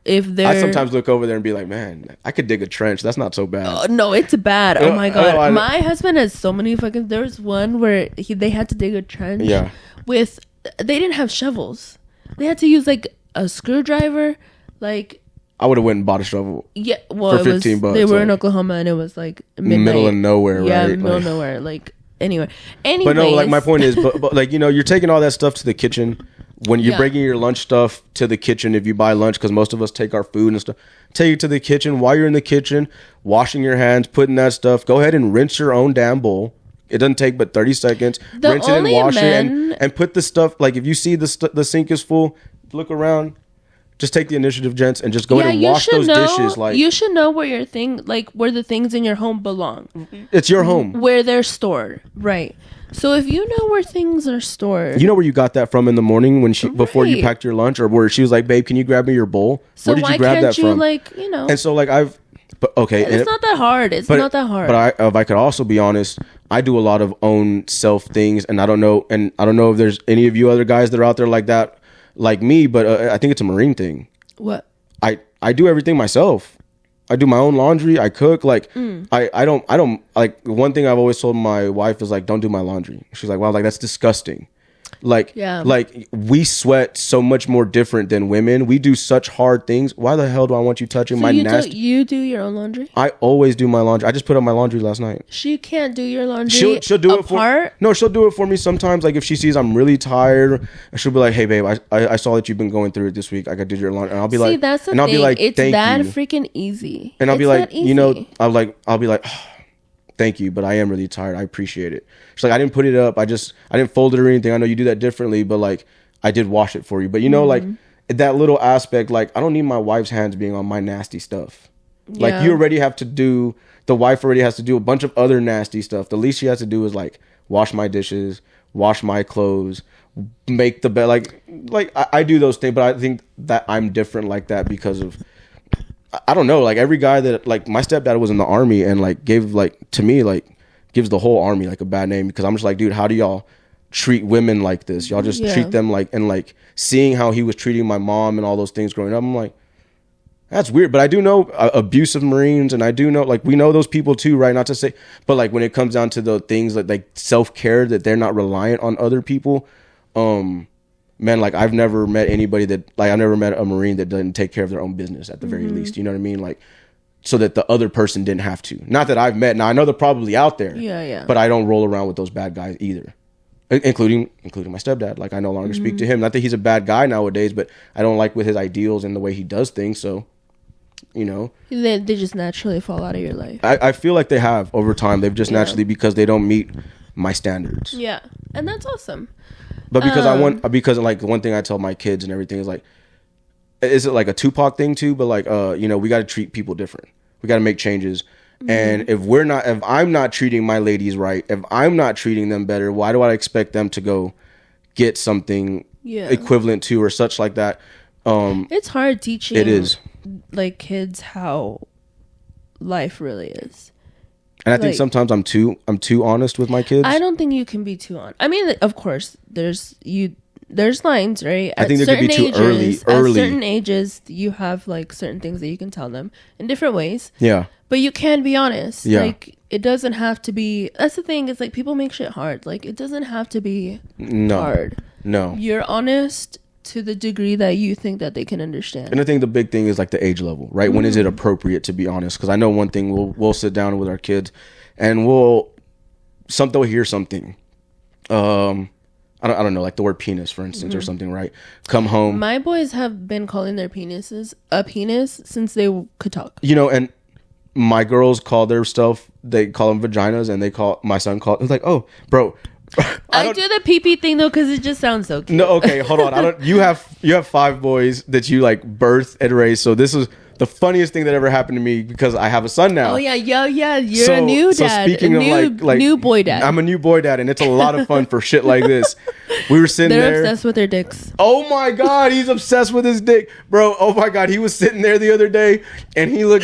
I sometimes look over there and be like, man, I could dig a trench. That's not so bad. No, it's bad. Oh my god, my husband has so many fucking. There was one where they had to dig a trench. Yeah. They didn't have shovels. They had to use like a screwdriver. Like I would have went and bought a shovel. Yeah, well, for $15. They were in Oklahoma and it was like midnight. Middle of nowhere, right? Yeah, middle of nowhere. Like anyway. But no, like my point is, but like you know, you're taking all that stuff to the kitchen. When you're bringing your lunch stuff to the kitchen, if you buy lunch, because most of us take our food and stuff, take it to the kitchen. While you're in the kitchen, washing your hands, putting that stuff, go ahead and rinse your own damn bowl. It doesn't take but 30 seconds. Rinse it and wash it and put the stuff, like if you see the sink is full, look around. Just take the initiative, gents, and just go ahead and wash those dishes. Like you should know where where the things in your home belong. It's your home. Where they're stored. Right. So if you know where things are stored, you know where you got that from in the morning when before you packed your lunch, or where she was like, "Babe, can you grab me your bowl?" So where did you grab that from? And so like it's not that hard. It's not that hard. But if I could also be honest, I do a lot of own self things, and I don't know if there's any of you other guys that are out there like that, like me. But I think it's a Marine thing. What? I do everything myself. I do my own laundry. I cook. Like I don't like one thing I've always told my wife is like, don't do my laundry. She's like, wow, like that's disgusting. Like we sweat so much more different than women. We do such hard things. Why the hell do I want you touching my nasty? You do your own laundry? I always do my laundry. I just put up my laundry last night. She can't do your laundry. She'll do it for. No, she'll do it for me sometimes. Like if she sees I'm really tired, she'll be like, "Hey, babe, I saw that you've been going through it this week. I got to do your laundry." And I'll be like, that's the thing. I'll be like, it's that freaking easy. And I'll be like, you know, I'll be like. Oh, thank you, but I am really tired. I appreciate it. She's like, I didn't put it up. I didn't fold it or anything. I know you do that differently, but like, I did wash it for you. But you know, like that little aspect, like I don't need my wife's hands being on my nasty stuff. Yeah. Like the wife already has to do a bunch of other nasty stuff. The least she has to do is like wash my dishes, wash my clothes, make the bed. Like I do those things, but I think that I'm different like that because of, I don't know, like every guy that, like my stepdad was in the army and like gave like to me like gives the whole army like a bad name because I'm just like, dude, how do y'all treat women like this? Y'all just treat them like, and like seeing how he was treating my mom and all those things growing up, I'm like, that's weird. But I do know abusive Marines, and I do know like we know those people too, right? Not to say, but like when it comes down to the things like self-care, that they're not reliant on other people, man, like I've never met anybody that, like I've never met a Marine that doesn't take care of their own business at the very least. You know what I mean? Like, so that the other person didn't have to. Not that I've met. Now I know they're probably out there. Yeah. But I don't roll around with those bad guys either, including my stepdad. Like I no longer speak to him. Not that he's a bad guy nowadays, but I don't like with his ideals and the way he does things. So, you know, they just naturally fall out of your life. I feel like they have over time. They've just naturally, because they don't meet my standards. Yeah, and that's awesome. But because like one thing I tell my kids and everything is like, is it like a Tupac thing too? But like, you know, we got to treat people different. We got to make changes. And if I'm not treating my ladies right, if I'm not treating them better, why do I expect them to go get something equivalent to or such like that? It's hard teaching. It is. Like kids how life really is. And I think sometimes I'm too honest with my kids. I don't think you can be too honest. I mean, of course, there's lines, right? I think there could be too early. At certain ages, you have like certain things that you can tell them in different ways. Yeah. But you can be honest. Yeah. Like it doesn't have to be. That's the thing. It's like people make shit hard. Like it doesn't have to be hard. No. You're honest to the degree that you think that they can understand. And I think the big thing is like the age level, right? When is it appropriate to be honest? Because I know one thing, we'll sit down with our kids and we'll hear something. I I don't know, like the word penis, for instance, or something, right? Come home. My boys have been calling their penises a penis since they could talk. You know, and my girls call their stuff, they call them vaginas, and my son it's like, oh, bro. I do the pee-pee thing though because it just sounds so cute. No, okay, hold on. You have 5 boys that you like birth and raise. So this is the funniest thing that ever happened to me because I have a son now. Oh yeah, you're a new dad. So speaking of like new boy dad, I'm a new boy dad, and it's a lot of fun for shit like this. We were sitting there. They're obsessed with their dicks. Oh my god, he's obsessed with his dick, bro. Oh my god, he was sitting there the other day, and he was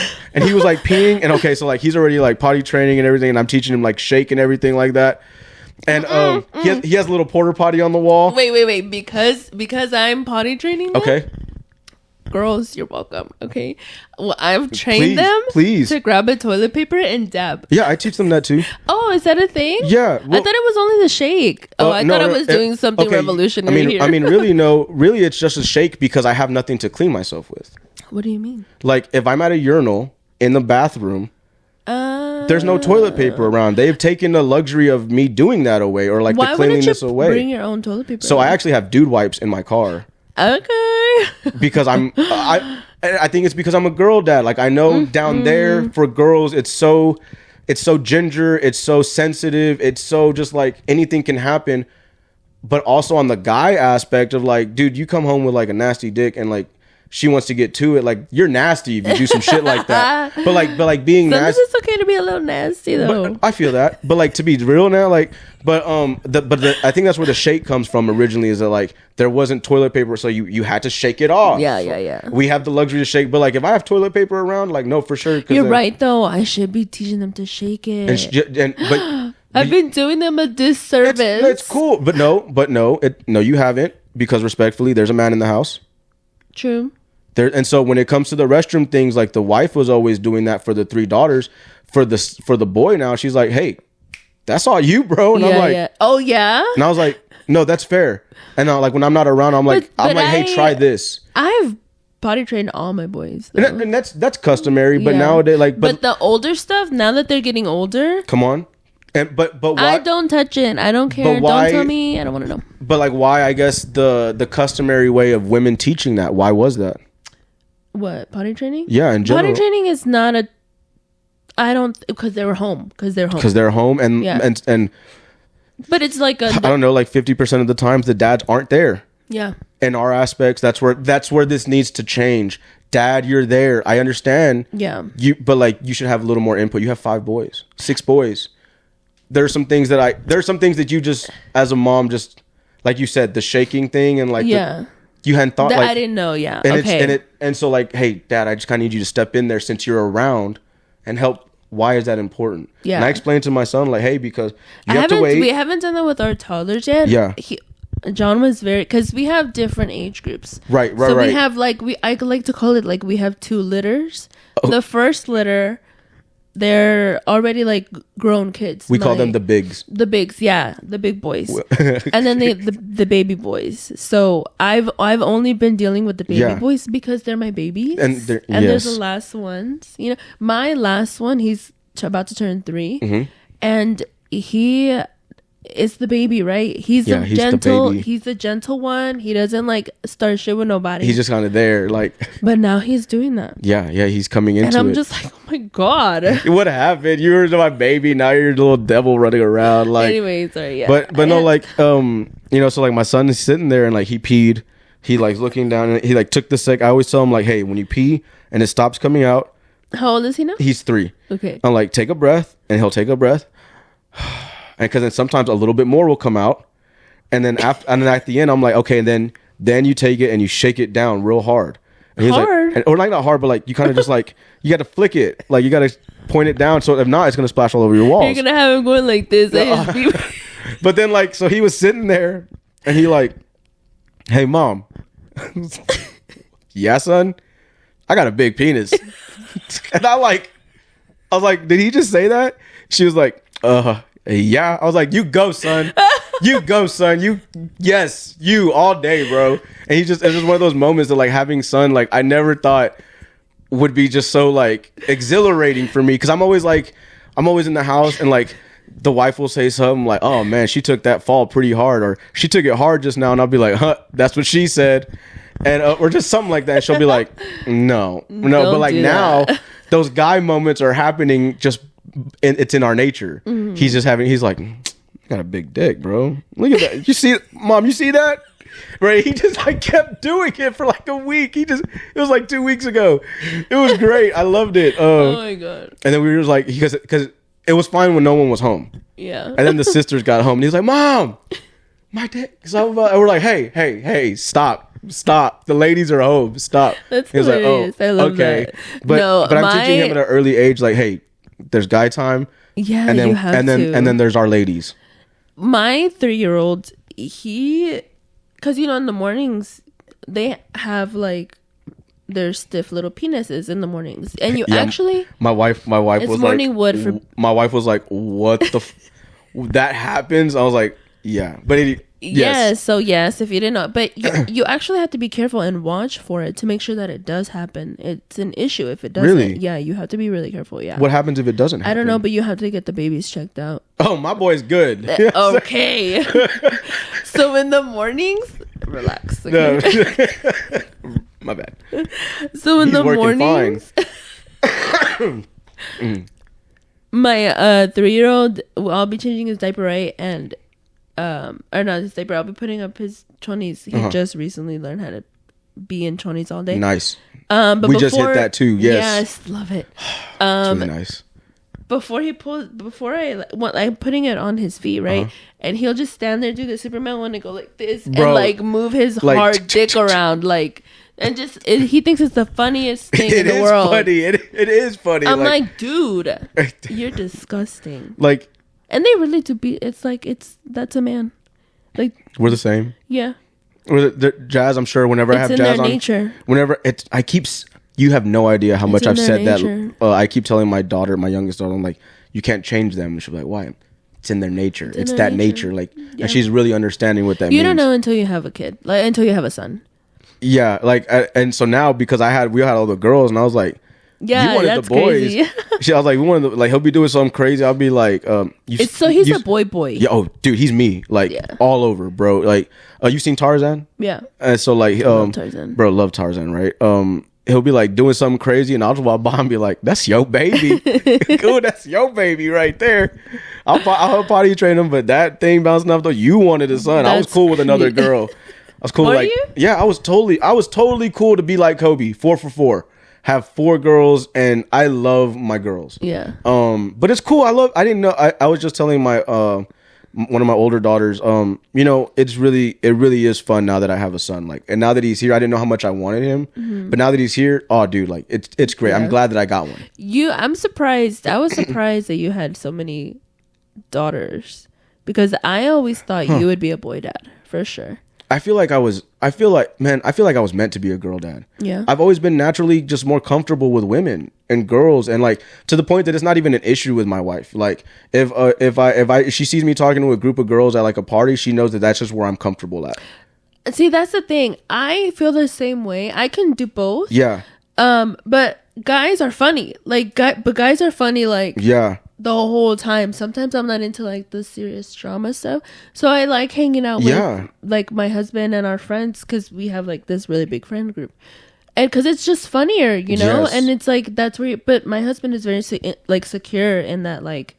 like peeing, and okay, so like he's already like potty training and everything, and I'm teaching him like shake and everything like that. And he has a little porta potty on the wall. Wait, because I'm potty training them? Okay. Girls, you're welcome. Okay. Well, I've trained them to grab a toilet paper and dab. Yeah, I teach them that too. Oh, is that a thing? Yeah. Well, I thought it was only the shake. Oh, I thought I was doing something revolutionary here. I mean, really, no. Really, it's just a shake because I have nothing to clean myself with. What do you mean? Like, if I'm at a urinal in the bathroom, there's no toilet paper around. They've taken the luxury of me doing that away, or like the cleanliness away. Bring your own toilet paper. So I actually have dude wipes in my car. Okay. Because I think it's because I'm a girl dad. Like I know down there for girls, it's so ginger, it's so sensitive, it's so just like anything can happen. But also on the guy aspect of like, dude, you come home with like a nasty dick and like she wants to get to it, like you're nasty if you do some shit like that. But like being sometimes nasty, it's okay to be a little nasty though. But I feel that. But like to be real now, like I think that's where the shake comes from originally, is that like there wasn't toilet paper, so you had to shake it off. Yeah. We have the luxury to shake, but like if I have toilet paper around, like no, for sure. You're right though. I should be teaching them to shake it. But I've been doing them a disservice. It's cool, but no, you haven't, because respectfully, there's a man in the house. True. And so when it comes to the restroom things, like the wife was always doing that for the 3 daughters. For the boy now, she's like, hey, that's all you, bro. And I'm like, oh yeah. And I was like, no, that's fair. And now, like when I'm not around, I'm like, hey, try this. I've potty trained all my boys, and that's customary. But nowadays, like, but the older stuff, now that they're getting older, come on. And but why? I don't touch it. I don't care. Don't tell me. I don't want to know. But like, why? I guess the customary way of women teaching that. Why was that? What, potty training? Yeah, in general. Potty training is not a. I don't, because they're home. Because they're home, and. But it's like I don't know, like 50% of the times the dads aren't there. Yeah. In our aspects, that's where this needs to change. Dad, you're there. I understand. Yeah. But like you should have a little more input. You have 5 boys, 6 boys. There's some things that you just, as a mom, just like you said, the shaking thing and like you hadn't thought that, like, I didn't know. Yeah. And okay. And so like, hey, Dad, I just kind of need you to step in there since you're around and help. Why is that important? Yeah. And I explained to my son, like, hey, because you have to wait. We haven't done that with our toddlers yet. Yeah. John was because we have different age groups. Right. So we have like I like to call it like we have 2 litters. Oh. The first litter, they're already like grown kids. We call them the bigs. The bigs, yeah, the big boys. And then the baby boys. So I've only been dealing with the baby boys because they're my babies. And there's the last ones. You know, my last one, he's about to turn 3, and he is the baby, right? He's gentle. He's the gentle one. He doesn't like start shit with nobody. He's just kind of there, like. But now he's doing that. Yeah, he's coming into it. And I'm just like, oh my god, what happened? You were my baby. Now you're a little devil running around. Like. Anyway, sorry. Yeah. But no, like you know, so like my son is sitting there and like he peed. He like looking down and he like took the sec. I always tell him like, hey, when you pee and it stops coming out. How old is he now? He's 3. Okay. I'm like, take a breath, and he'll take a breath. And because then sometimes a little bit more will come out, and then at the end I'm like, okay, and then you take it and you shake it down real hard. And he's hard, like, or like not hard, but like you kind of just like you got to flick it, like you got to point it down. So if not, it's gonna splash all over your walls. You're gonna have him going like this. But then like so he was sitting there, and he like, hey mom, yeah son, I got a big penis. And I was like, did he just say that? She was like, yeah. I was like, you go, son. You go, son. You all day, bro. And it was just one of those moments that like having son, like I never thought would be just so like exhilarating for me. Cause I'm always in the house and like the wife will say something like, "Oh man, she took that fall pretty hard," or "She took it hard just now," and I'll be like, "Huh, that's what she said," and or just something like that. And she'll be like, "No." But like now, those guy moments are happening. It's in our nature. Mm-hmm. He's like, "Got a big dick, bro. Look at that. You see it, Mom? You see that?" Right? He just like kept doing it for like a week. It was like 2 weeks ago. It was great. I loved it. Oh my god! And then we were just like, because it was fine when no one was home. Yeah. And then the sisters got home and he's like, "Mom, my dick." And we're like, hey, stop. The ladies are home. Stop. That's hilarious. Like, oh, I love that. But I'm teaching him at an early age, like, hey, there's guy time. Yeah, and then, you have and then, to. And then there's our ladies. My 3-year-old, because in the mornings they have like their stiff little penises in the mornings, and actually, my wife was morning like, wood for. My wife was like, "What the that happens?" I was like, "Yeah," but yes. So yes, if you didn't know, but you actually have to be careful and watch for it to make sure that it does happen. It's an issue if it doesn't. Really? Yeah, you have to be really careful. Yeah. What happens if it doesn't happen? I don't know, but you have to get the babies checked out. Oh, my boy's good. Okay. So in the mornings, relax. Okay? No. My bad. So in the mornings, my 3-year-old, I'll be changing his diaper, right? And or not his diaper, I'll be putting up his chonies. He just recently learned how to be in chonies all day. Nice. But we just hit that too. Yes, love it. It's really nice. Before I'm putting it on his feet, right? And he'll just stand there, do the Superman one, and go like this, and like move his hard dick around, like, and just he thinks it's the funniest thing in the world. Funny. It is funny. I'm like, dude, you're disgusting. Like, and they really do be. It's like that's a man. Like we're the same. Yeah. Jazz, I'm sure. Whenever I have Jazz on, nature. You have no idea how much I've said nature. That. I keep telling my daughter, my youngest daughter, I'm like, you can't change them. And she'll be like, why? It's in their nature. It's that nature. Like, yeah. And she's really understanding what that means. You don't know until you have a kid, like until you have a son. Yeah, like, and so now because we had all the girls, and I was like, yeah, you wanted that's the boys. Crazy. I was like, we wanted like he'll be doing something crazy. I'll be like, he's a boy. Yeah, oh, dude, he's me, like all over, bro. Like, you seen Tarzan? Yeah. And so like, love Tarzan. Bro, love Tarzan, right? He'll be like doing something crazy, and I'll just walk by and be like, "That's your baby, cool. That's your baby right there." I'll help potty train him, but that thing bouncing off though, you wanted a son. I was cool with another girl. I was cool. Were like, you? Yeah, I was totally cool to be like Kobe, 4 for 4, have 4 girls, and I love my girls. Yeah. But it's cool. I didn't know. I was just telling my one of my older daughters, it really is fun now that I have a son. Like, and now that he's here, I didn't know how much I wanted him, but now that he's here, oh, dude, like it's great. Yeah. I'm glad that I got one. I'm surprised. I was surprised that you had so many daughters because I always thought you would be a boy dad for sure. I feel like I was meant to be a girl dad. Yeah. I've always been naturally just more comfortable with women and girls, and like to the point that it's not even an issue with my wife. Like if she sees me talking to a group of girls at like a party, she knows that that's just where I'm comfortable at. See, that's the thing. I feel the same way. I can do both. Yeah. But guys are funny. But guys are funny like yeah. the whole time. Sometimes I'm not into like the serious drama stuff, so I like hanging out with like my husband and our friends because we have like this really big friend group, and because it's just funnier, Yes. And it's like that's where but my husband is very like secure in that, like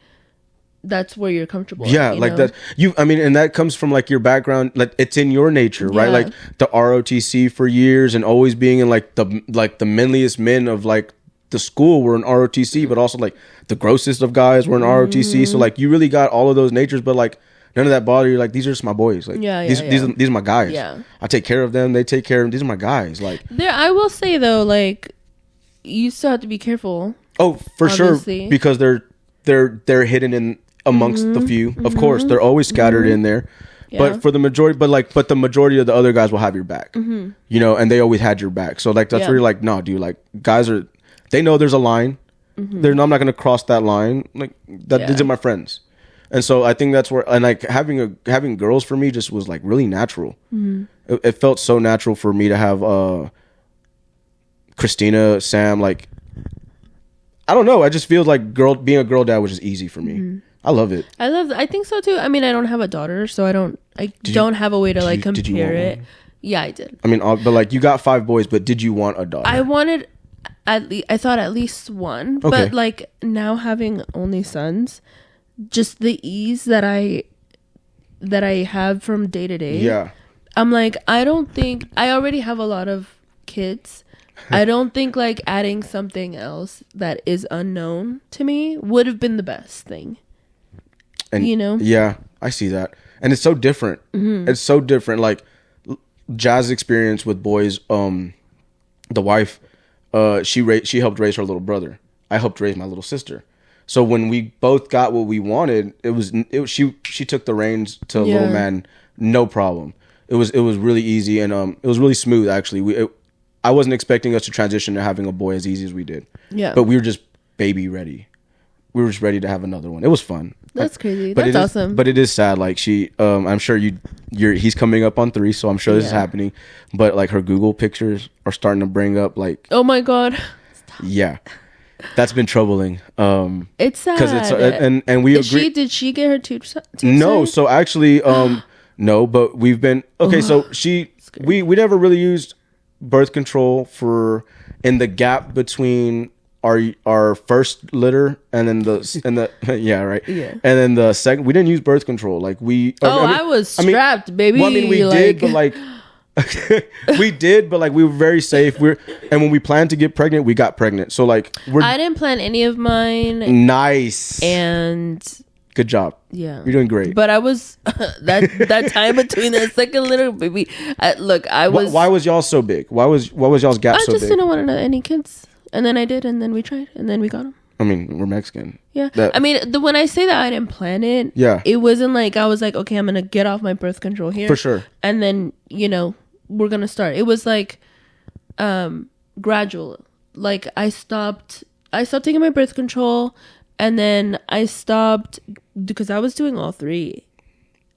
that's where you're comfortable. Yeah, like that. And that comes from like your background. Like it's in your nature, right? Yeah. Like the ROTC for years, and always being in like the manliest men of like the school were in ROTC, but also like the grossest of guys were in ROTC. So like you really got all of those natures, but like none of that bother you. Like these are just my boys. Like these are my guys. Yeah, I take care of them. They take care of them. These are my guys. Like I will say though, like you still have to be careful. Oh, for obviously. Sure, because they're hidden in amongst the few. Of course, they're always scattered in there. Yeah. But for the majority, but the majority of the other guys will have your back. And they always had your back. So like that's where you're like, no, dude. Like guys they know there's a line. I'm not going to cross that line. Like that. These are my friends. And so I think that's where, and like having girls for me just was like really natural. It felt so natural for me to have Christina, Sam. Like I don't know. I just feel like being a girl dad was just easy for me. I love it. I think so too. I mean, I don't have a daughter, so I don't have a way to like compare it. Yeah, I did. I mean, but like you got 5 boys, but did you want a daughter? I wanted I thought at least one, but like now having only sons, just the ease that I have from day to day. Yeah. I'm like, I don't think I already have a lot of kids. I don't think like adding something else that is unknown to me would have been the best thing. And yeah, I see that. And it's so different. Mm-hmm. It's so different. Like Jazz's experience with boys, the wife, she helped raise her little brother. I helped raise my little sister. So when we both got what we wanted, she took the reins to little man, no problem. It was really easy, and it was really smooth actually. I wasn't expecting us to transition to having a boy as easy as we did. Yeah. But we were just baby ready. We were just ready to have another one. It was fun. That's crazy. That's awesome. But it is sad. Like I'm sure he's coming up on 3, so I'm sure this is happening. But like her Google pictures are starting to bring up like. Oh my God. Stop. Yeah. That's been troubling. It's sad. Because it's and we agree. Did she get her tube? No. So actually, no. But we've been okay. So we never really used birth control in the gap between our first litter and then the yeah, right. Yeah. And then the second, we didn't use birth control. Like I was strapped, baby. Well, I mean, we did, but like we did, but like we were very safe. And when we planned to get pregnant, we got pregnant. So like I didn't plan any of mine. Nice. And good job. Yeah, you're doing great. But I was that time between the second litter, baby. I was. Why was y'all so big? Why was y'all's gap so big? I just didn't want to know any kids, and then I did, and then we tried, and then we got them. I mean, we're Mexican. Yeah. I mean, when I say that I didn't plan it, it wasn't like I was like, okay, I'm gonna get off my birth control here for sure, and then we're gonna start. It was like gradual. Like I stopped taking my birth control. And then I stopped because I was doing all 3.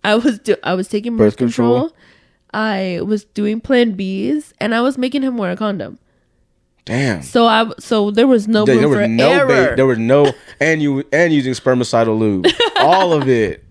I was taking birth control. I was doing Plan Bs, and I was making him wear a condom. Damn. So there was no room for error. There was no and using spermicidal lube, all of it.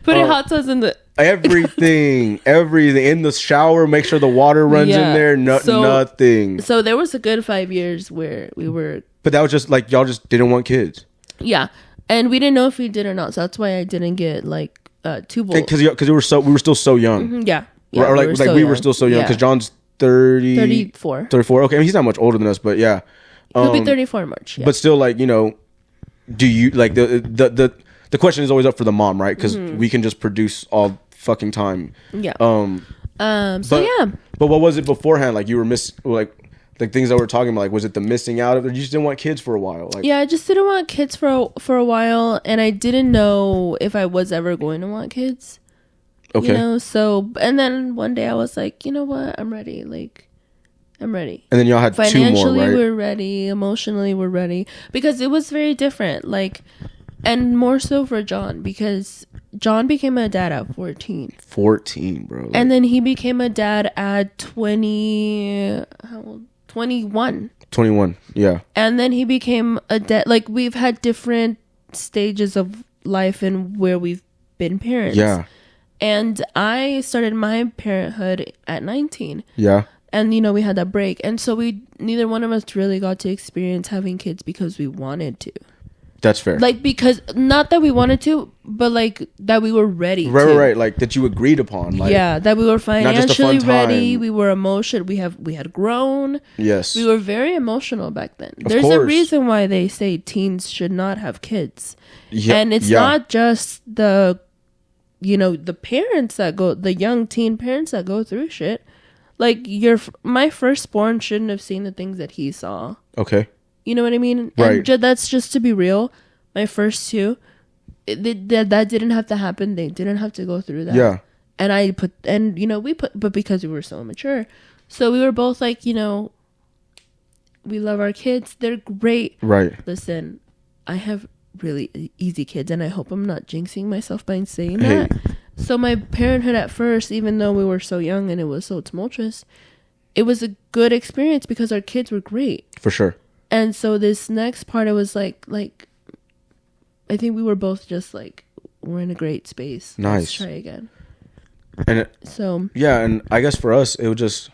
Putting hot sauce in the everything in the shower. Make sure the water runs in there. Nothing. So there was a good 5 years where we were. But that was just like y'all just didn't want kids. Yeah, and we didn't know if we did or not, so that's why I didn't get like 2 boys. Because we were still so young. Mm-hmm, yeah, or like we were still so young. Because John's 34. 34. Okay, I mean, he's not much older than us, but yeah, he'll be 34 in March. Yeah. But still, like do you like the question is always up for the mom, right? Because we can just produce all fucking time. Yeah. But what was it beforehand? Like you were like things that we're talking about, like was it the missing out of it? You just didn't want kids for a while. Like I just didn't want kids for a while, and I didn't know if I was ever going to want kids. Okay. So and then one day I was like, you know what, I'm ready. Like I'm ready. And then y'all had 2 more, right? Financially we're ready. Emotionally we're ready, because it was very different. Like, and more so for John, because John became a dad at 14. 14, bro. Like, and then he became a dad at 20. How old? 21, yeah. And then he became a dad. Like, we've had different stages of life and where we've been parents. Yeah. And I started my parenthood at 19. Yeah. And we had that break, and so neither one of us really got to experience having kids because we wanted to. That's fair. Like, because not that we wanted to, but like that we were ready. Right. Like that you agreed upon. Like, that we were financially ready. We were emotional. We had grown. Yes. We were very emotional back then. There's a reason why they say teens should not have kids. Yeah. And it's not just the parents that go, the young teen parents that go through shit. Like my firstborn shouldn't have seen the things that he saw. Okay. You know what I mean? Right. And that's just to be real. My first 2, that didn't have to happen. They didn't have to go through that. Yeah. And but because we were so immature, so we were both like, we love our kids. They're great. Right. Listen, I have really easy kids, and I hope I'm not jinxing myself by saying that. So my parenthood at first, even though we were so young and it was so tumultuous, it was a good experience because our kids were great. For sure. And so this next part, it was like I think we were both just like, we're in a great space. Nice. Let's try again. And so yeah, and I guess for us it was just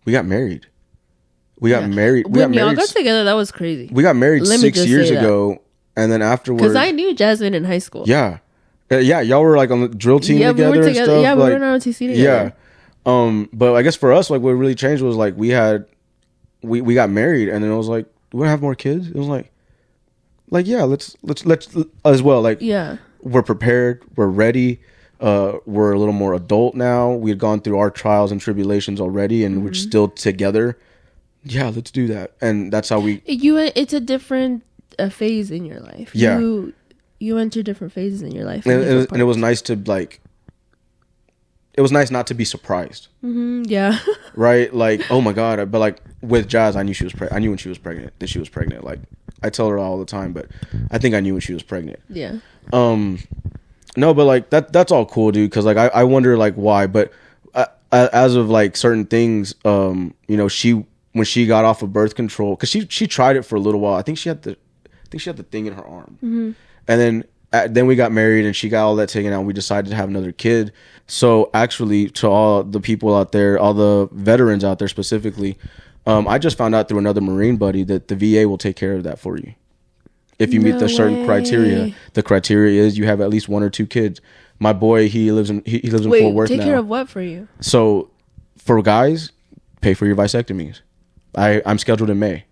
we got married. We got married. When y'all got together, that was crazy. We got married 6 years ago, and then afterwards, because I knew Jasmine in high school. Yeah, yeah, y'all were like on the drill team together. We were and stuff. Yeah, we like, were on ROTC together. Yeah, but I guess for us, like what really changed was like we got married, and then it was like we want to have more kids. It was like yeah, let's as well. Like we're prepared, we're ready. We're a little more adult now. We had gone through our trials and tribulations already, and we're still together. Yeah, let's do that. And that's how we. It's a different phase in your life. Yeah, you enter different phases in your life, and it was nice to like. It was nice not to be surprised. Yeah. Right, like oh my god, but like with Jazz, I knew she was pregnant. I knew when she was pregnant that she was pregnant. Like I tell her all the time, but I think I knew when she was pregnant. Yeah. No, but like that's all cool, dude. Because like I wonder like why, but as of like certain things, you know, when she got off of birth control, because she tried it for a little while. I think she had the thing in her arm, and then we got married and she got all that taken out. And we decided to have another kid. So actually, to all the people out there, all the veterans out there specifically, I just found out through another Marine buddy that the VA will take care of that for you. If you meet the certain criteria, the criteria is you have at least 1 or 2 kids. My boy, he lives in Fort Worth now. Take care of what for you? So, for guys, pay for your vasectomies. I'm scheduled in May.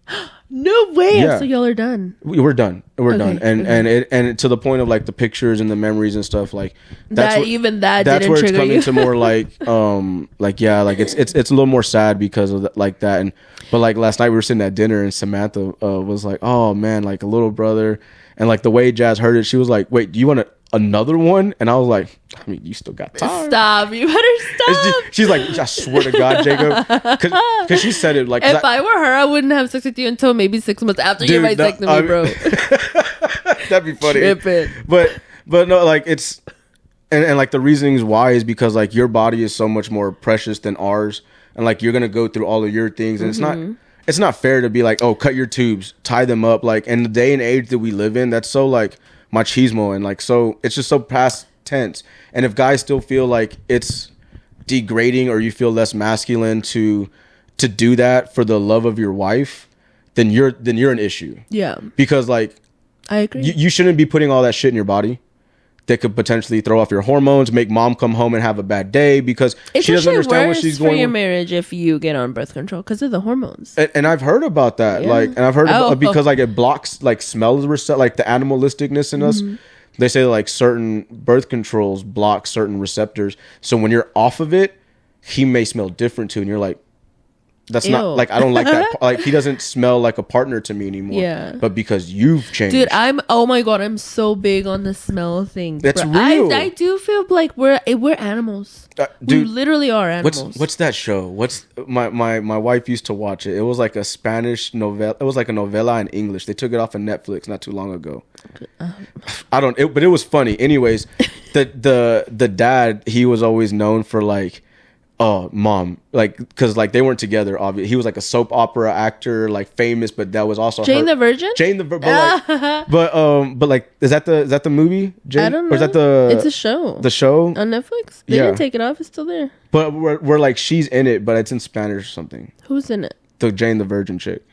No way! Yeah. So y'all are done. We're done. We're done. And to the point of like the pictures and the memories and stuff like that's where it's coming to more like it's a little more sad because of like that. And but like last night we were sitting at dinner and Samantha was like, oh man, like a little brother, and like the way Jazz heard it, she was like, wait, do you want another one? And I was like, I mean, you still got time. Stop, you better stop. She's like, I swear to God, Jacob, because she said it like, if I were her, I wouldn't have sex with you until maybe 6 months after your vasectomy, bro. That'd be funny. Tripping. But no, like it's and like the reasonings why is because like your body is so much more precious than ours, and like you're gonna go through all of your things, and it's not fair to be like, oh, cut your tubes, tie them up. Like in the day and age that we live in, that's so like machismo, and like so it's just so past tense. And if guys still feel like it's degrading or you feel less masculine to do that for the love of your wife, then you're an issue. Yeah, because like I agree, you shouldn't be putting all that shit in your body that could potentially throw off your hormones, make mom come home and have a bad day because she doesn't understand what she's going for your marriage if you get on birth control because of the hormones. And I've heard about that, like, and I've heard because like it blocks like smells, like the animalisticness in us. They say like certain birth controls block certain receptors, so when you're off of it, he may smell different too, and you're like, that's Ew. not like I don't like that. Like he doesn't smell like a partner to me anymore. Yeah. But because you've changed, dude, oh my god, I'm so big on the smell thing. That's real. I do feel like we're animals. Dude, we literally are animals. What's that show? What's my wife used to watch it. It was like a Spanish novella. It was like a novella in English. They took it off of Netflix not too long ago. But it was funny. Anyways, the dad, he was always known for like, oh, mom, like, because like they weren't together. Obviously, he was like a soap opera actor, like famous, but that was also Jane the Virgin. But like, is that the movie? Jane? I don't know. Or is that it's a show? The show on Netflix. They didn't take it off. It's still there. But we're like, she's in it, but it's in Spanish or something. Who's in it? The Jane the Virgin chick.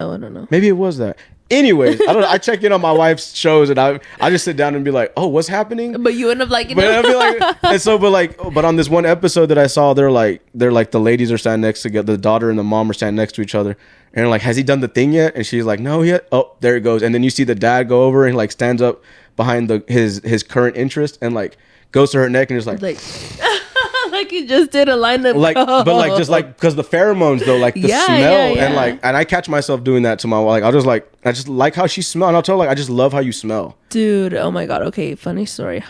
Oh, I don't know. Maybe it was that. Anyways, I don't know. I check in on my wife's shows and I just sit down and be like, oh, what's happening? But you end up liking it. I'd be like, and so, but on this one episode that I saw, they're like the ladies are standing next together, the daughter and the mom are standing next to each other, and they're like, has he done the thing yet? And she's like, no, yet. Oh, there it goes. And then you see the dad go over and like stands up behind his current interest and like goes to her neck and is like like you just did a line of like, but like just like because the pheromones though, like the smell and like, and I catch myself doing that to my wife. Like I just like how she smells, and I'll tell her like I just love how you smell, dude. Oh my god. Okay, funny story.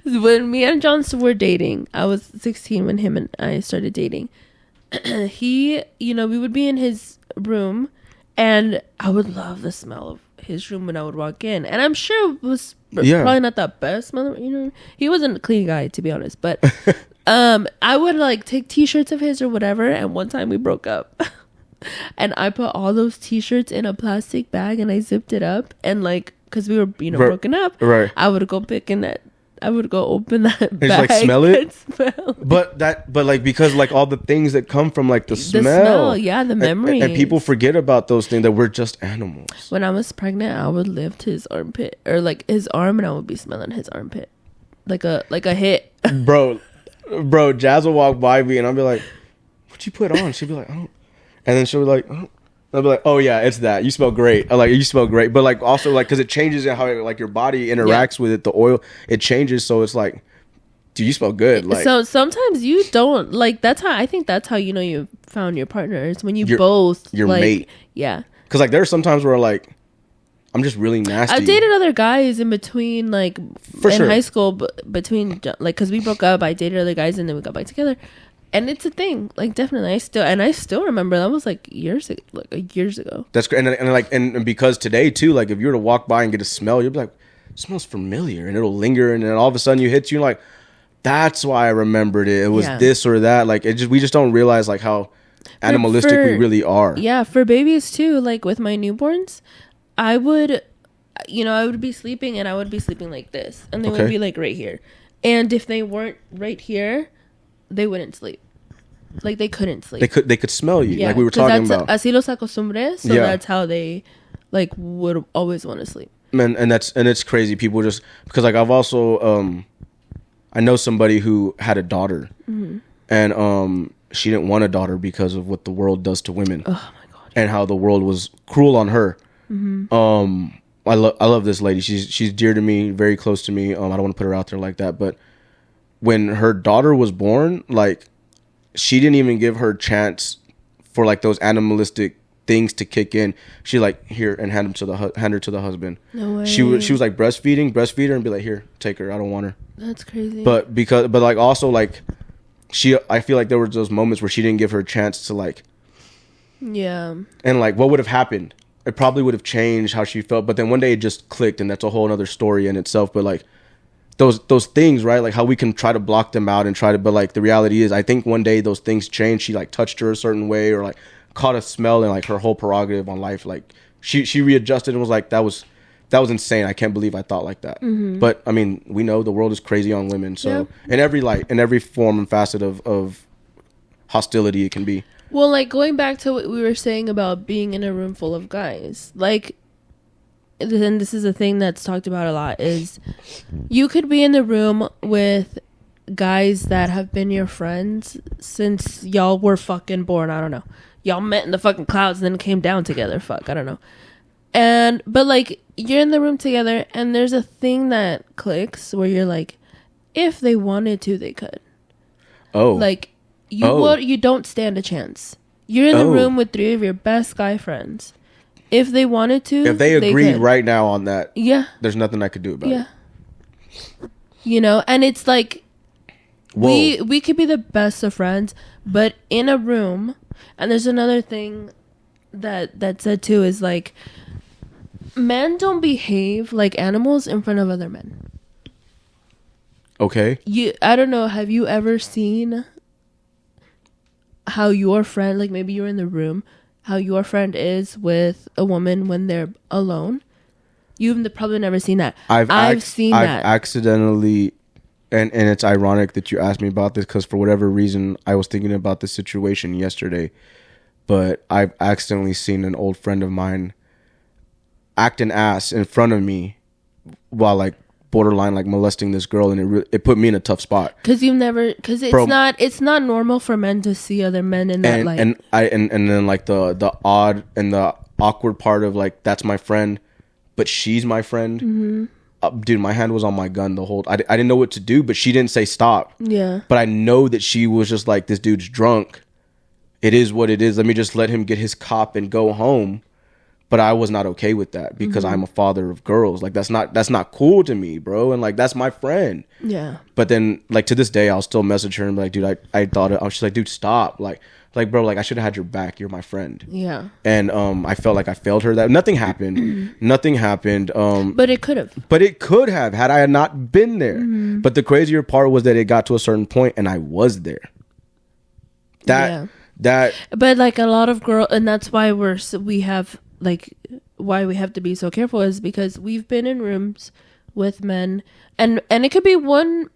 When me and John were dating, I was 16 when him and I started dating. He, we would be in his room, and I would love the smell of his room when I would walk in, and I'm sure it was probably not the best smell. He wasn't a clean guy, to be honest, but I would like take t-shirts of his or whatever, and one time we broke up. And I put all those t-shirts in a plastic bag and I zipped it up, and like, because we were, broken up, right? I would go open that and bag, just like smell it. and smell it. But like, because like all the things that come from like the smell, yeah, the memory, and people forget about those things, that we're just animals. When I was pregnant, I would lift his armpit, or like his arm, and I would be smelling his armpit like a hit. bro, Jazz will walk by me and I'll be like, "What you put on?" She'll be like, "Oh," and then she'll be like, "Oh." I'll be like, "Oh yeah, it's that. You smell great." I'm like, "You smell great," but like also like, because it changes in how like your body interacts with it. The oil, it changes, so it's like, dude, you smell good. Like, so sometimes you don't like. That's how I think that's how you know you found your partner, is when you your both like, mate. Yeah, because like there's sometimes where like I'm just really nasty. I've dated other guys in between, like for sure. high school, between like, because we broke up. I dated other guys and then we got back together. And it's a thing, like, definitely. I still remember that was like years ago. That's great, and because today too, like, if you were to walk by and get a smell, you'll be like, it smells familiar, and it'll linger, and then all of a sudden you hit you, like, that's why I remembered it. It was this or that. Like, we just don't realize like how animalistic we really are. Yeah, for babies too. Like with my newborns, I would be sleeping, and I would be sleeping like this, and they would be like right here, and if they weren't right here, they wouldn't sleep. Like, they couldn't sleep. They could smell you, like we were talking about. Así los acostumbré, so that's how they like would always want to sleep. And it's crazy. People just, because like I've also I know somebody who had a daughter, and she didn't want a daughter because of what the world does to women. Oh my god! And how the world was cruel on her. I love this lady. She's dear to me, very close to me. I don't want to put her out there like that, but when her daughter was born, like, she didn't even give her chance for like those animalistic things to kick in. She like, here, and hand her to the husband. No way. She was like breastfeed her and be like, here, take her. I don't want her. That's crazy. But like also like I feel like there were those moments where she didn't give her a chance to like. Yeah. And like, what would have happened? It probably would have changed how she felt. But then one day it just clicked, and that's a whole other story in itself. But like, those things, right? Like how we can try to block them out and but like the reality is, I think one day those things changed. She like touched her a certain way, or like caught a smell, and like her whole prerogative on life, like she readjusted and was like, that was insane. I can't believe I thought like that. But I mean, we know the world is crazy on women. So in every form and facet of hostility it can be. Well, like going back to what we were saying about being in a room full of guys, like, and this is a thing that's talked about a lot, is you could be in the room with guys that have been your friends since y'all were fucking born. I don't know. Y'all met in the fucking clouds and then came down together. Fuck, I don't know. But like, you're in the room together and there's a thing that clicks where you're like, if they wanted to, they could. Oh. Like, you don't stand a chance. You're in the room with 3 of your best guy friends. If they wanted to, if they agreed right now on that, there's nothing I could do about it. You know, and it's like, we could be the best of friends, but in a room, and there's another thing that said too, is like, men don't behave like animals in front of other men. Okay. I don't know, have you ever seen how your friend, like maybe you're in the room, how your friend is with a woman when they're alone? You've probably never seen that. I've seen that. I've accidentally, and it's ironic that you asked me about this, because for whatever reason I was thinking about this situation yesterday, but I've accidentally seen an old friend of mine act an ass in front of me while like borderline like molesting this girl, and it put me in a tough spot. Because it's not normal for men to see other men in that light. And then like the odd and the awkward part of like, that's my friend, but she's my friend. Dude, my hand was on my gun the whole. I didn't know what to do, but she didn't say stop. Yeah. But I know that she was just like, this dude's drunk. It is what it is. Let me just let him get his cop and go home. But I was not okay with that, because I'm a father of girls. Like, that's not cool to me, bro. And like, that's my friend. Yeah. But then like, to this day, I'll still message her and be like, dude, I thought it. I was just like, dude, stop. Like, bro, like, I should have had your back. You're my friend. Yeah. And I felt like I failed her. That nothing happened. Nothing happened. But it could have. But it could have, had I not been there. But the crazier part was that it got to a certain point and I was there. That, but like a lot of girls, and that's why we have to be so careful, is because we've been in rooms with men, and it could be one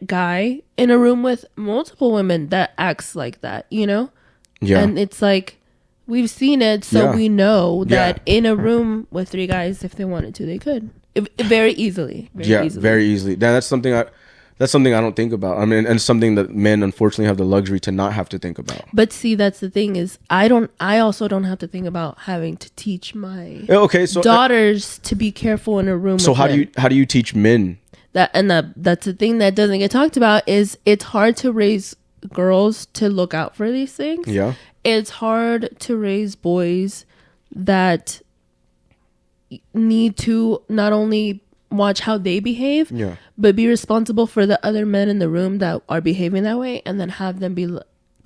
guy in a room with multiple women that acts like that, you know? Yeah. And it's like, we've seen it, so we know that in a room with 3 guys, if they wanted to, they could very easily. Very easily. That's something I don't think about. I mean, and something that men unfortunately have the luxury to not have to think about. But see, that's the thing, is I also don't have to think about having to teach my daughters to be careful in a room. So how do you teach men? That's the thing that doesn't get talked about, is it's hard to raise girls to look out for these things. Yeah. It's hard to raise boys that need to not only watch how they behave, but be responsible for the other men in the room that are behaving that way, and then have them be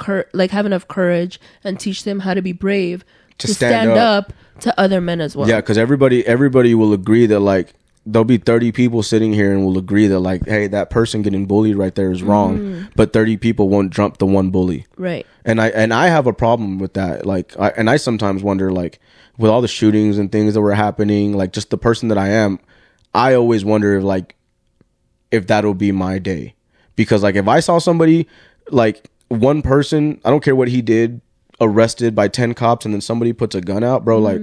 have enough courage and teach them how to be brave to stand up to other men as well. Yeah, because everybody will agree that like there'll be 30 people sitting here and will agree that like, hey, that person getting bullied right there is wrong, but 30 people won't jump the one bully. Right. And I have a problem with that. Like, I sometimes wonder, like, with all the shootings and things that were happening, like just the person that I am, I always wonder if that'll be my day. Because like if I saw somebody, like one person, I don't care what he did, arrested by 10 cops, and then somebody puts a gun out, bro, like,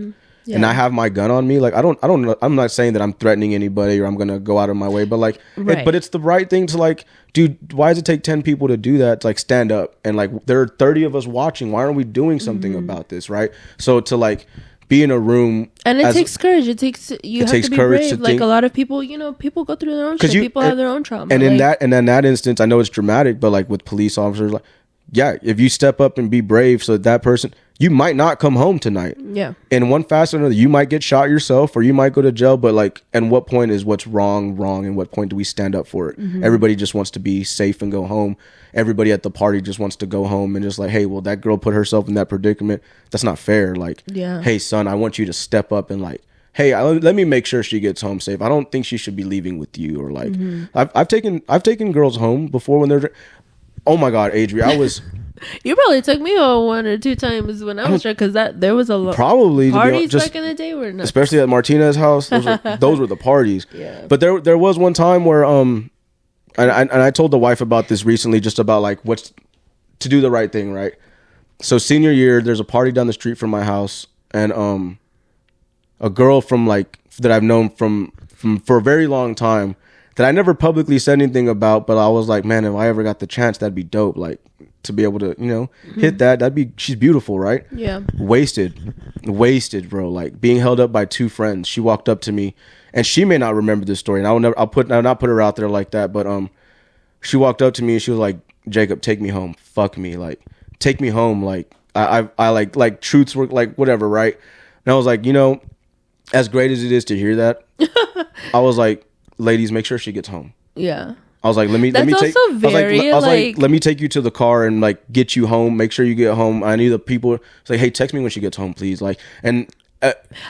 and I have my gun on me, like I don't know, I'm not saying that I'm threatening anybody or I'm gonna go out of my way, but like but it's the right thing to like, dude, why does it take 10 people to do that? To like stand up, and like there are 30 of us watching, why aren't we doing something about this, right? So to like be in a room, and it takes courage, you have to be brave, like a lot of people, you know, people go through their own shit, people have their own trauma, and in that instance, I know it's dramatic, but like with police officers, like, yeah, if you step up and be brave, so that person, you might not come home tonight. Yeah. In one facet or another, you might get shot yourself, or you might go to jail. But like, and what point is what's wrong, and what point do we stand up for it? Everybody just wants to be safe and go home. Everybody at the party just wants to go home and just like, hey, well, that girl put herself in that predicament. That's not fair. Like, hey, son, I want you to step up and like, hey, let me make sure she gets home safe. I don't think she should be leaving with you. Or like, I've taken girls home before when they're. Oh my God, Adri, I was. You probably took me 1 or 2 times when I was drunk, because there was a lot probably parties back in the day were nuts. Especially at Martinez's house. Those were the parties. Yeah. But there was one time where and I told the wife about this recently, just about like what's to do the right thing, right? So senior year, there's a party down the street from my house, and a girl from like that I've known from for a very long time, that I never publicly said anything about, but I was like, man, if I ever got the chance, that'd be dope. Like to be able to, you know, hit that. She's beautiful, right? Yeah. Wasted, bro. Like being held up by 2 friends. She walked up to me, and she may not remember this story, and I'll not put her out there like that. But she walked up to me and she was like, Jacob, take me home. Fuck me, like take me home. Like I like truths were like whatever, right? And I was like, you know, as great as it is to hear that, I was like, ladies, make sure she gets home. Yeah. I was like, let me take let me take you to the car and like get you home. Make sure you get home. I need the people. It's like, hey, text me when she gets home, please. Like, and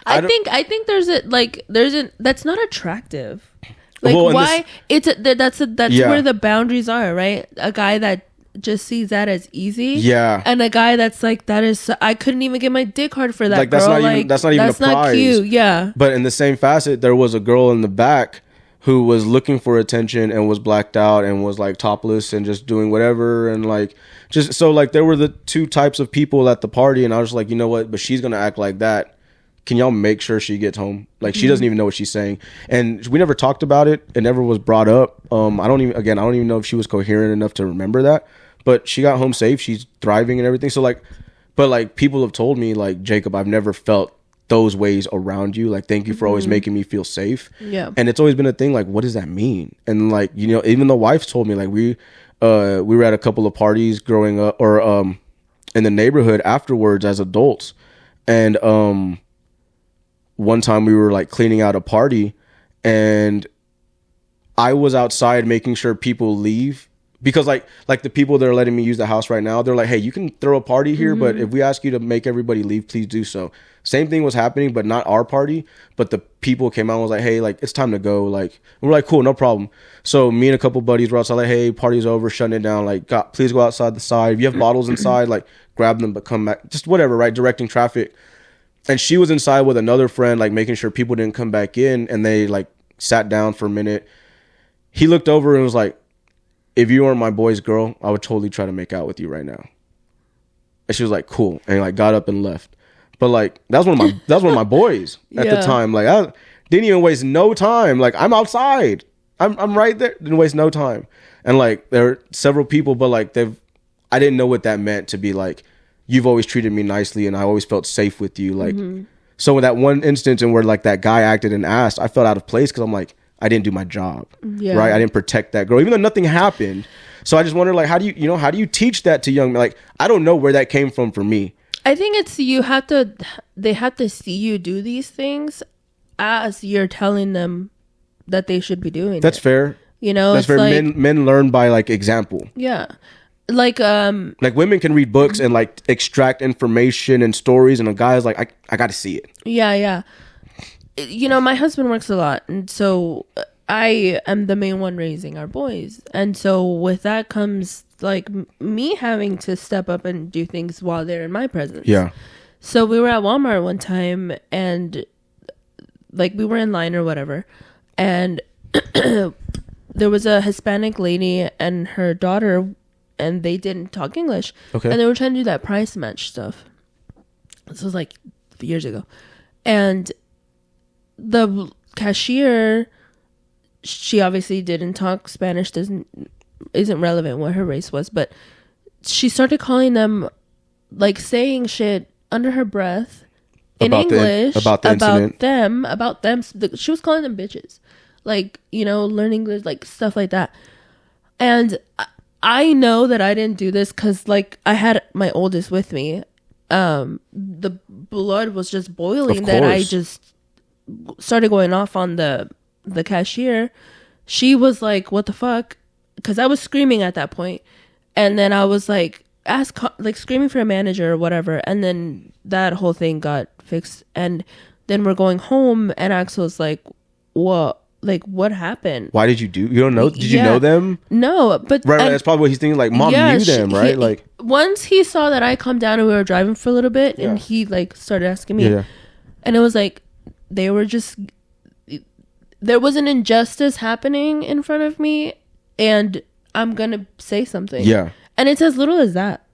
I think that's not attractive. Like, well, why? That's where the boundaries are, right? A guy that just sees that as easy, and a guy that's like, that is, I couldn't even get my dick hard for that. Like, that's girl. That's not even a prize. Not cute. Yeah. But in the same facet, there was a girl in the back who was looking for attention and was blacked out and was like topless and just doing whatever, and like just so like there were the 2 types of people at the party, and I was like, you know what? But she's gonna act like that. Can y'all make sure she gets home? Like she doesn't even know what she's saying, and we never talked about it. It never was brought up. I don't even know if she was coherent enough to remember that. But she got home safe. She's thriving and everything. So like, but like people have told me like, Jacob, I've never felt those ways around you. Like, thank you for always making me feel safe. Yeah. And it's always been a thing. Like, what does that mean? And like, you know, even the wife told me like we were at a couple of parties growing up, or in the neighborhood afterwards as adults, and one time we were like cleaning out a party, and I was outside making sure people leave because like the people that are letting me use the house right now, they're like, hey, you can throw a party here, but if we ask you to make everybody leave, please do so. Same thing was happening, but not our party. But the people came out and was like, hey, like, it's time to go. Like, we're like, cool, no problem. So me and a couple buddies were outside, like, hey, party's over, shutting it down. Like, please go outside the side. If you have bottles inside, like, grab them, but come back. Just whatever, right? Directing traffic. And she was inside with another friend, like, making sure people didn't come back in. And they, like, sat down for a minute. He looked over and was like, if you weren't my boy's girl, I would totally try to make out with you right now. And she was like, cool. And, like, got up and left. But like that was one of my boys at the time. Like I didn't even waste no time. Like I'm outside. I'm right there. Didn't waste no time. And like there are several people, but like I didn't know what that meant to be like, you've always treated me nicely and I always felt safe with you. Like so in that one instance and where like that guy acted and asked, I felt out of place because I'm like, I didn't do my job. Yeah. Right. I didn't protect that girl, even though nothing happened. So I just wonder like how do you teach that to young men? Like I don't know where that came from for me. I think it's they have to see you do these things as you're telling them that they should be doing That's fair. You know, that's fair. Like, men learn by like example. Yeah. Like women can read books and like extract information and stories, and a guy's like, I got to see it. Yeah. You know, my husband works a lot, and so I am the main one raising our boys. And so with that comes like me having to step up and do things while they're in my presence. Yeah. So we were at Walmart one time and like we were in line or whatever. And there was a Hispanic lady and her daughter and they didn't talk English. Okay. And they were trying to do that price match stuff. This was like years ago. And the cashier, she obviously didn't talk Spanish, isn't relevant what her race was, but she started calling them, like saying shit under her breath in English about them. She was calling them bitches, like, you know, learn English, like stuff like that. And I know that I didn't do this because like I had my oldest with me. The blood was just boiling that I just started going off on the cashier. She was like, what the fuck? Because I was screaming at that point. And then I was like, screaming for a manager or whatever. And then that whole thing got fixed. And then we're going home and Axel's like, what happened? Why did you don't know? Did you know them? No, but right. That's probably what he's thinking. Like, mom knew them, right? Like, once he saw that I calmed down and we were driving for a little bit, and he like started asking me, and it was like there was an injustice happening in front of me, and I'm gonna say something. Yeah, and it's as little as that.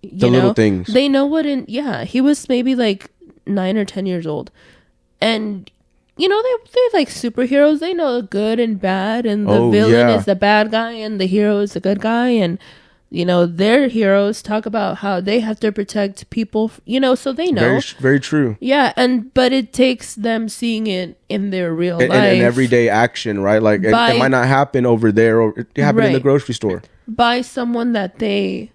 The little things. They know what. He was maybe like 9 or 10 years old, and. You know, they're like superheroes. They know good and bad, and the villain is the bad guy, and the hero is the good guy. And, you know, their heroes talk about how they have to protect people, you know, so they know. Very, very true. Yeah, but it takes them seeing it in their real life. And everyday action, right? Like, it might not happen over there, or it happened in the grocery store. By someone that they,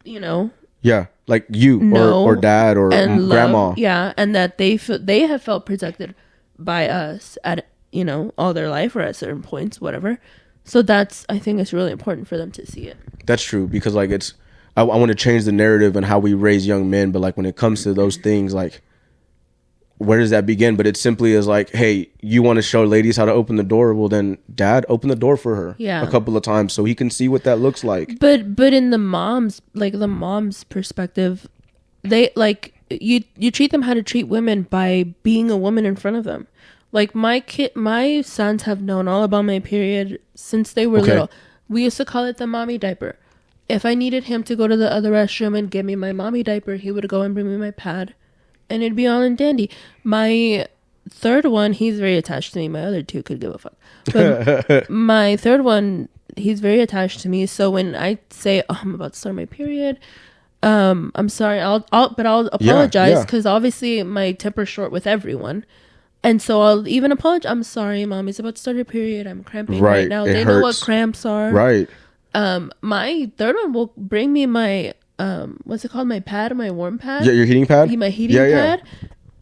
you know. Yeah. Like you or dad or grandma. Love, yeah, and that they have felt protected by us at, you know, all their life or at certain points, whatever. So I think it's really important for them to see it. That's true, because like I want to change the narrative and how we raise young men, but like when it comes to those things, like where does that begin? But it simply is like, hey, you want to show ladies how to open the door? Well, then dad, open the door for her a couple of times so he can see what that looks like. But in the mom's perspective, they like you treat them how to treat women by being a woman in front of them. Like my sons have known all about my period since they were little. We used to call it the mommy diaper. If I needed him to go to the other restroom and give me my mommy diaper, he would go and bring me my pad. And it'd be all in dandy. My third one, he's very attached to me. My other two could give a fuck. But my third one, he's very attached to me. So when I say, "Oh, I'm about to start my period," I'm sorry. I'll apologize because obviously my temper's short with everyone, and so I'll even apologize. I'm sorry, Mommy's about to start her period. I'm cramping right now. They know what cramps are. Right. My third one will bring me my. What's it called? My pad, my warm pad. Yeah, your heating pad. My heating pad.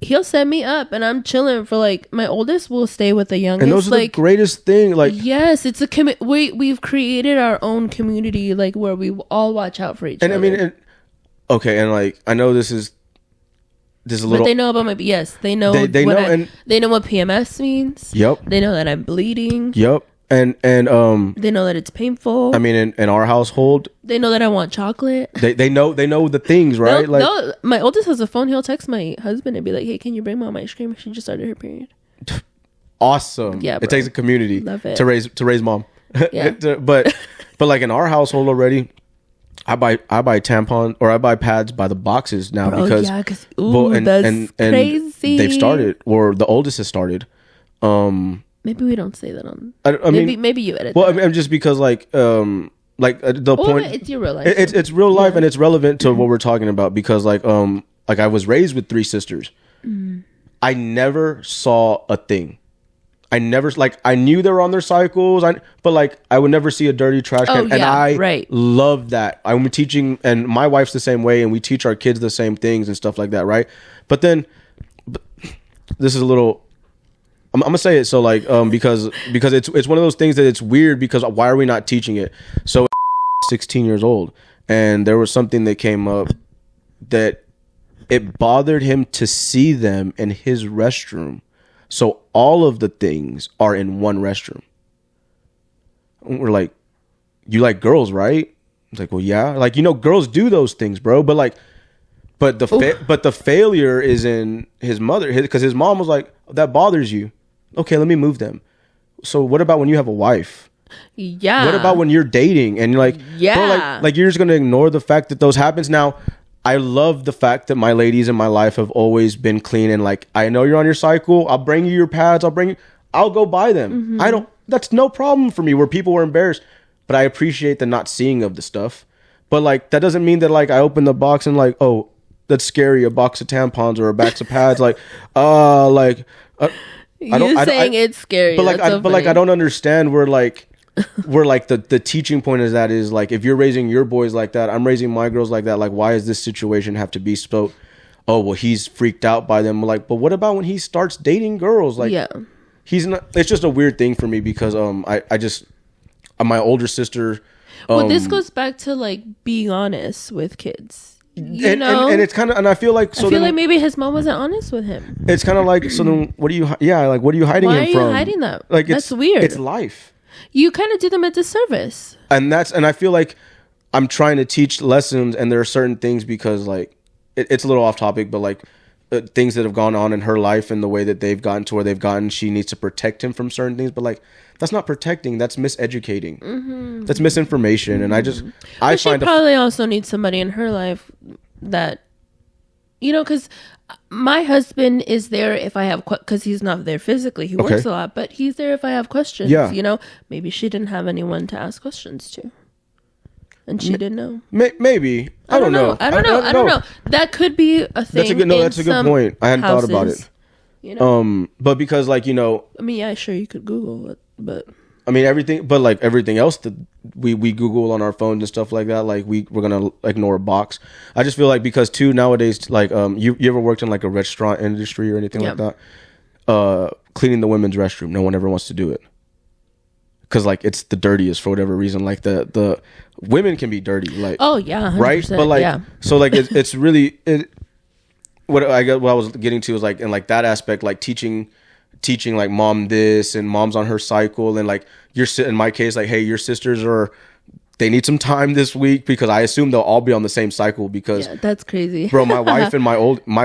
he'll set me up and I'm chilling for like, my oldest will stay with the youngest. And those are like, the greatest thing. Like, yes, it's a we've created our own community, like where we all watch out for each other. And I mean, okay, and like I know this is a little. But they know about they know they know they know what PMS means. Yep. They know that I'm bleeding. Yep. And they know that it's painful. I mean, in our household, they know that I want chocolate. They know the things, right? My oldest has a phone. He'll text my husband and be like, "Hey, can you bring mom ice cream? She just started her period." Awesome. Yeah, bro. It takes a community to raise mom. Yeah. but like in our household already, I buy tampon or I buy pads by the boxes now because that's crazy. They've started, or the oldest has started. Maybe we don't say that on. I mean, maybe you edit. Well, that. I mean, just because like the point. It's your real life. It's real life, and it's relevant to what we're talking about because like I was raised with 3 sisters. I never saw a thing. I never I knew they were on their cycles, but like I would never see a dirty trash can, and I love that. I'm teaching, and my wife's the same way, and we teach our kids the same things and stuff like that, right? But then, this is a little. I'm gonna say it so like because it's one of those things that it's weird because why are we not teaching it? So 16 years old, and there was something that came up that it bothered him to see them in his restroom. So all of the things are in one restroom. And we're like, you like girls, right? It's like, well, yeah. Like, girls do those things, bro. But the failure is in his mother, because his mom was like, that bothers you. Okay, let me move them. So what about when you have a wife? Yeah. What about when you're dating and you're like, yeah, bro, like you're just gonna ignore the fact that those happens? Now, I love the fact that my ladies in my life have always been clean and like, I know you're on your cycle. I'll bring you your pads. I'll go buy them. That's no problem for me where people were embarrassed, but I appreciate the not seeing of the stuff. But like, that doesn't mean that like I open the box and like, oh, that's scary. A box of tampons or a box of pads. Like, it's scary. But like, I don't understand where the teaching point is that is like, if you're raising your boys like that, I'm raising my girls like that. Like, why does this situation have to be so? Oh, well, he's freaked out by them. Like, but what about when he starts dating girls? Like, yeah, he's not. It's just a weird thing for me because I just my older sister. Well, this goes back to like being honest with kids. And it's kind of, and I feel like like maybe his mom wasn't honest with him. It's kind of like, so then what are you? Yeah, like what are you hiding him from? Why are you hiding that? Like that's weird. It's life. You kind of do them a disservice. And I feel like I'm trying to teach lessons, and there are certain things because like it's a little off topic, but like things that have gone on in her life and the way that they've gotten to where they've gotten, she needs to protect him from certain things, but like that's not protecting, that's miseducating. That's misinformation. And I find probably also needs somebody in her life that, because my husband is there if I have, because he's not there physically, he works a lot, but he's there if I have questions. Maybe she didn't have anyone to ask questions to, and she didn't know. Maybe I don't know. I don't know. That could be a thing. That's a good point. I hadn't thought about it. But because like I mean, yeah, sure, you could Google it, but I mean everything, but like everything else that we Google on our phones and stuff like that, like we're gonna ignore a box. I just feel like because too nowadays, like you ever worked in like a restaurant industry or anything like that? Cleaning the women's restroom, no one ever wants to do it because like it's the dirtiest for whatever reason. Like the women can be dirty, like 100%, right, but like so like it's really what I was getting to is like in like that aspect, like teaching like mom this and mom's on her cycle, and like in my case, like, hey, your sisters they need some time this week because I assume they'll all be on the same cycle because that's crazy, bro. My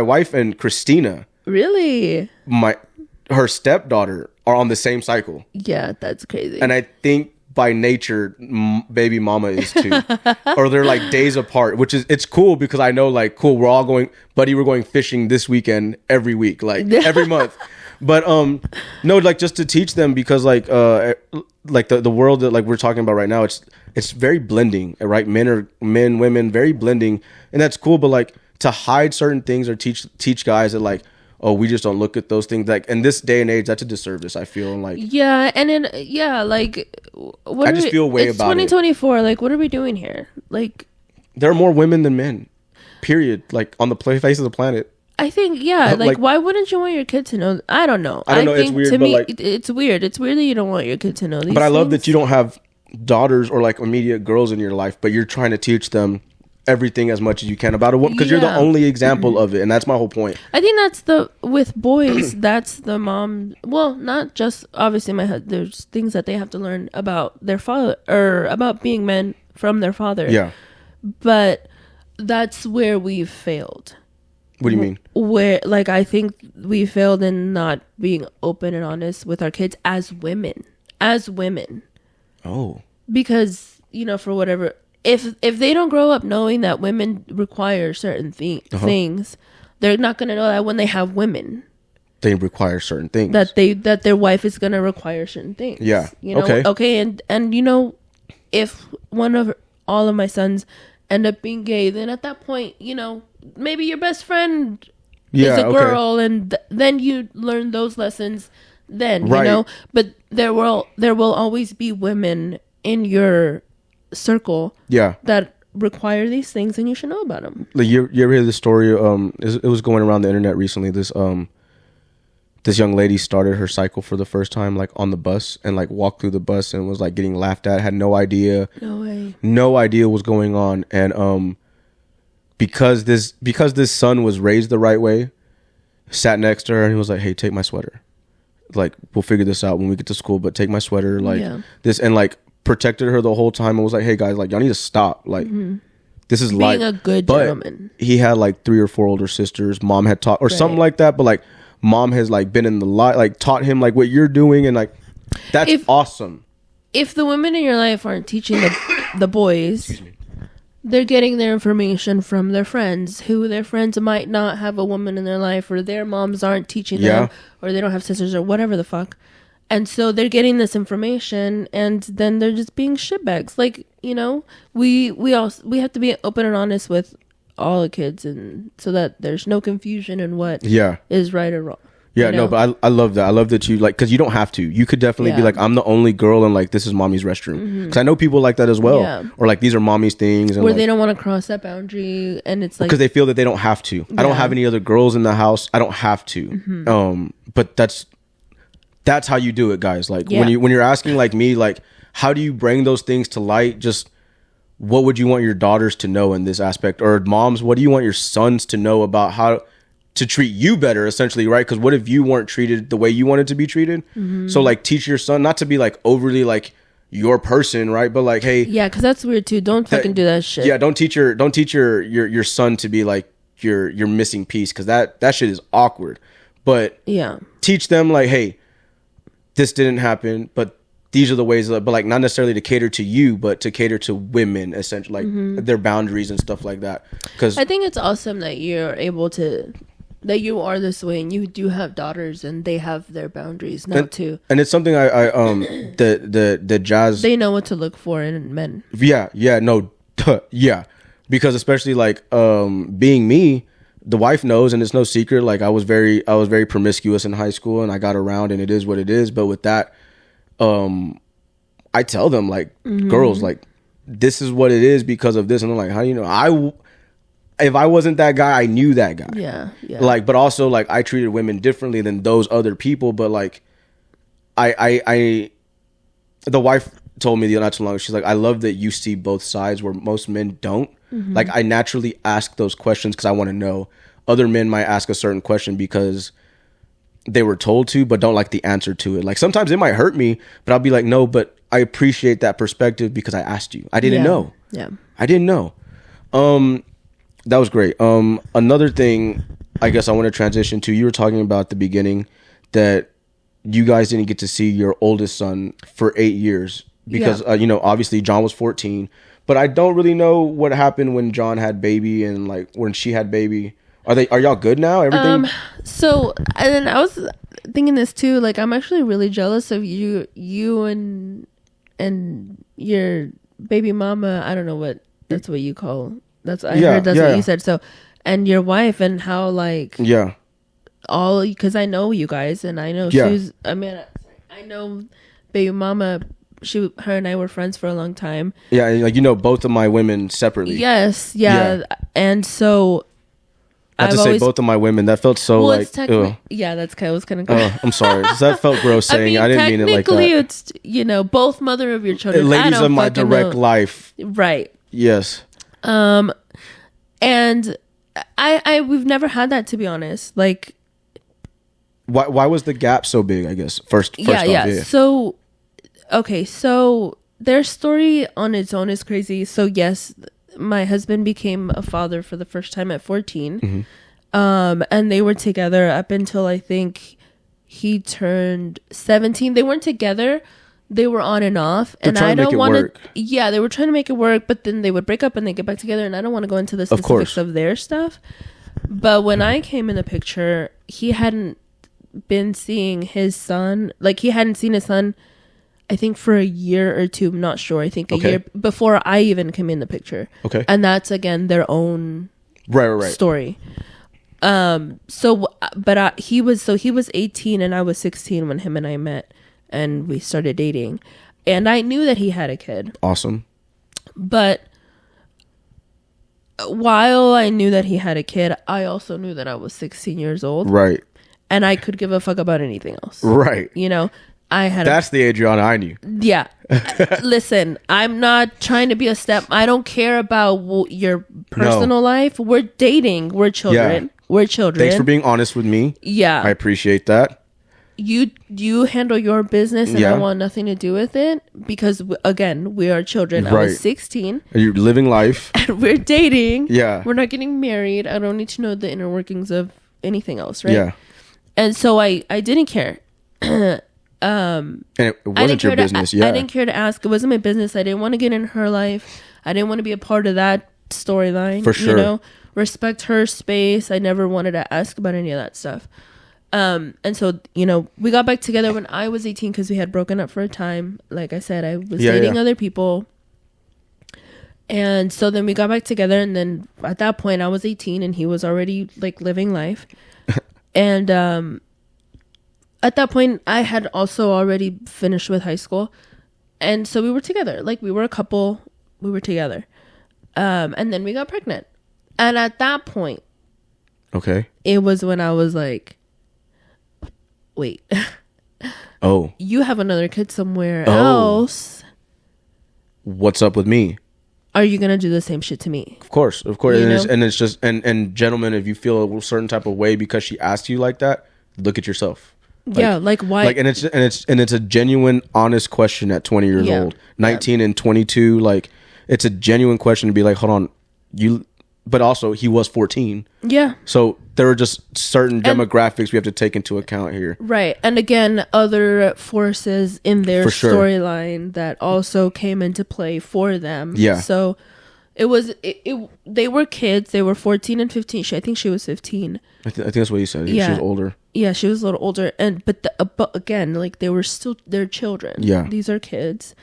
wife and Christina, really, her stepdaughter are on the same cycle. Yeah, that's crazy. And I think by nature, baby mama is too, or they're like days apart, which is, it's cool because I know like, cool, we're all going, buddy, we're going fishing this weekend every week, like every month. But no, like just to teach them because like the world that like we're talking about right now, it's very blending, right? Men, women, very blending, and that's cool. But like to hide certain things or teach guys that like, oh, we just don't look at those things. Like in this day and age, that's a disservice, I feel. And like, yeah, and then like what I just feel way it's about 2024. Like, what are we doing here? Like, there are more women than men. Period. Like on the face of the planet. I think, like why wouldn't you want your kid to know? I don't know. I don't know. It's weird. To me, like, it's weird. It's weird that you don't want your kid to know these. But I love things. that you don't have daughters or like immediate girls in your life, but you're trying to teach them everything as much as you can about it because you're the only example of it, and that's my whole point. I think that's with boys. That's the mom. Well, not just obviously there's things that they have to learn about their father or about being men from their father. Yeah, but that's where we've failed. What do you mean? Where, like, I think we failed in not being open and honest with our kids as women. Oh, because for whatever. If they don't grow up knowing that women require certain things, they're not going to know that when they have women. They require certain things. That their wife is going to require certain things. Yeah. Okay, and if all of my sons end up being gay, then at that point, maybe your best friend is a girl, and then you learn those lessons then, But there will always be women in your circle that require these things, and you should know about them. Like you ever hear the story? It was going around the internet recently. This young lady started her cycle for the first time like on the bus and like walked through the bus and was like getting laughed at, had no idea what's going on, and because this son was raised the right way, sat next to her and he was like, "Hey, take my sweater. Like, we'll figure this out when we get to school, but take my sweater." Like this, and like protected her the whole time and was like, "Hey guys, like y'all need to stop. Like this is being a good gentleman." He had like 3 or 4 older sisters. Mom had taught or something like that, but like mom has like been in the light, like taught him like what you're doing, and like that's awesome. If the women in your life aren't teaching the boys, they're getting their information from their friends, who their friends might not have a woman in their life, or their moms aren't teaching them, or they don't have sisters, or whatever the fuck. And so they're getting this information, and then they're just being shitbags. Like, we have to be open and honest with all the kids, and so that there's no confusion in what is right or wrong. Yeah, no, but I love that. I love that you like, because you don't have to. You could definitely be like, I'm the only girl, and like this is mommy's restroom. Because I know people like that as well, or like these are mommy's things, and where like, they don't want to cross that boundary, and it's like because they feel that they don't have to. I don't have any other girls in the house. I don't have to. But that's how you do it, guys. Like when you're asking like me, like how do you bring those things to light? Just what would you want your daughters to know in this aspect, or moms, what do you want your sons to know about how to treat you better, essentially, right? Because what if you weren't treated the way you wanted to be treated? So like teach your son not to be like overly like your person, right? But like, hey, because that's weird too. Don't fucking do that shit. Yeah, don't teach your son to be like your missing piece, because that shit is awkward. But teach them like, hey, this didn't happen, but these are the ways but like not necessarily to cater to you, but to cater to women, essentially, like their boundaries and stuff like that. Because I think it's awesome that you're able to, that you are this way, and you do have daughters and they have their boundaries now too. And it's something the jazz, they know what to look for in men. Because especially like being me, the wife knows, and it's no secret. Like I was very promiscuous in high school, and I got around, and it is what it is. But with that, I tell them like, girls, like this is what it is because of this, and they're like, how do you know? If I wasn't that guy, I knew that guy. Yeah. Like, but also like I treated women differently than those other people. But like, the wife told me not too long ago, she's like, I love that you see both sides where most men don't. Like I naturally ask those questions because I want to know. Other men might ask a certain question because they were told to, but don't like the answer to it. Like sometimes it might hurt me, but I'll be like, no, but I appreciate that perspective because I asked you. I didn't know. Yeah. I didn't know. That was great. Another thing I guess I want to transition to, you were talking about at the beginning that you guys didn't get to see your oldest son for 8 years because, obviously John was 14, but I don't really know what happened when John had baby and like when she had baby. Are y'all good now? Everything? So, and then I was thinking this too, like I'm actually really jealous of you and your baby mama. I don't know what that's what you call. What you said. So, and your wife, and how like all, because I know you guys, and I know I know baby mama. Her and I were friends for a long time. Yeah, like both of my women separately. Yes, and so Not to say both of my women. That felt so well, like. Yeah, that's kind of was kind of. Gross. I'm sorry. That felt gross saying. I didn't mean it like that. Technically, it's both mother of your children. Ladies of my direct life. Right. Yes. And we've never had that, to be honest. Like, why was the gap so big? I guess first off, yeah. So, okay, so their story on its own is crazy. So yes, my husband became a father for the first time at 14. Mm-hmm. And they were together up until I think he turned 17. They weren't together. They were on and off. And I don't want to. Yeah, they were trying to make it work, but then they would break up and they get back together. And I don't want to go into the specifics of their stuff. But when I came in the picture, he hadn't been seeing his son. Like, he hadn't seen his son, I think, for a year or two. I'm not sure. I think a year before I even came in the picture. Okay. And that's, again, their own story. He was 18 and I was 16 when him and I met and we started dating. And I knew that he had a kid. Awesome. But while I knew that he had a kid, I also knew that I was 16 years old. Right. And I could give a fuck about anything else. Right. That's the Adriana I knew. Yeah. Listen, I'm not trying to be a step. I don't care about your personal life. We're dating. We're children. Yeah. We're children. Thanks for being honest with me. Yeah. I appreciate that. You handle your business and I want nothing to do with it because, again, we are children. Right. I was 16. You're living life. And we're dating. Yeah. We're not getting married. I don't need to know the inner workings of anything else, right? Yeah. And so I didn't care. And it wasn't your business. I didn't care to ask. It wasn't my business. I didn't want to get in her life. I didn't want to be a part of that storyline. For sure. Respect her space. I never wanted to ask about any of that stuff. And so, we got back together when I was 18 because we had broken up for a time. Like I said, I was dating other people. And so then we got back together. And then at that point, I was 18 and he was already like living life. And at that point, I had also already finished with high school. And so we were together. Like, we were a couple. We were together. And then we got pregnant. And at that point, it was when I was like, wait. Oh. You have another kid somewhere else. What's up with me? Are you going to do the same shit to me? Of course. And it's just, and gentlemen, if you feel a certain type of way because she asked you like that, look at yourself. Like why? Like, and it's a genuine, honest question at 20 years old, 19 and 22. Like, it's a genuine question to be like, hold on, but also he was 14. Yeah. So there are just certain demographics we have to take into account here. Right. And again, other forces in their storyline that also came into play for them. Yeah. So it was, they were kids. They were 14 and 15. I think she was 15. I think that's what you said. Yeah. She was older. Yeah, she was a little older. But again, like, they're children. Yeah. These are kids.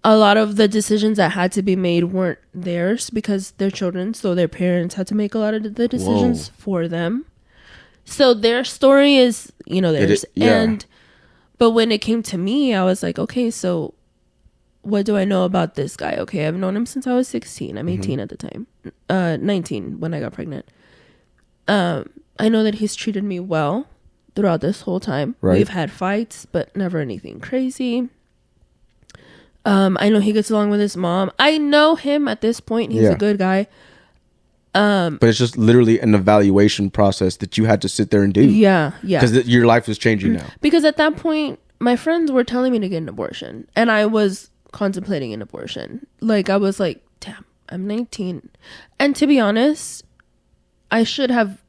A lot of the decisions that had to be made weren't theirs because they're children. So their parents had to make a lot of the decisions for them. So their story is, theirs. But when it came to me, I was like, okay, so what do I know about this guy? Okay, I've known him since I was 16. I'm 18 at the time. 19 when I got pregnant. I know that he's treated me well throughout this whole time. Right. We've had fights, but never anything crazy. I know he gets along with his mom. I know him at this point. He's a good guy. But it's just literally an evaluation process that you had to sit there and do. Yeah. Because your life is changing now. Because at that point, my friends were telling me to get an abortion. And I was contemplating an abortion. Like, I was like, damn, I'm 19. And to be honest, I should have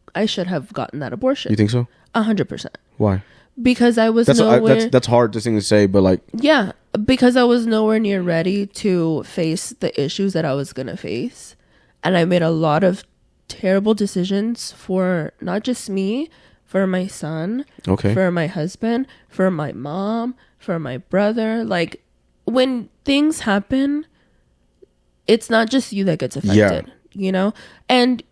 gotten that abortion. You think so? 100%. Why? Because I was that's hard to say, but like, yeah, because I was nowhere near ready to face the issues that I was gonna face, and I made a lot of terrible decisions for not just me, for my son, for my husband, for my mom, for my brother. Like, when things happen, it's not just you that gets affected, and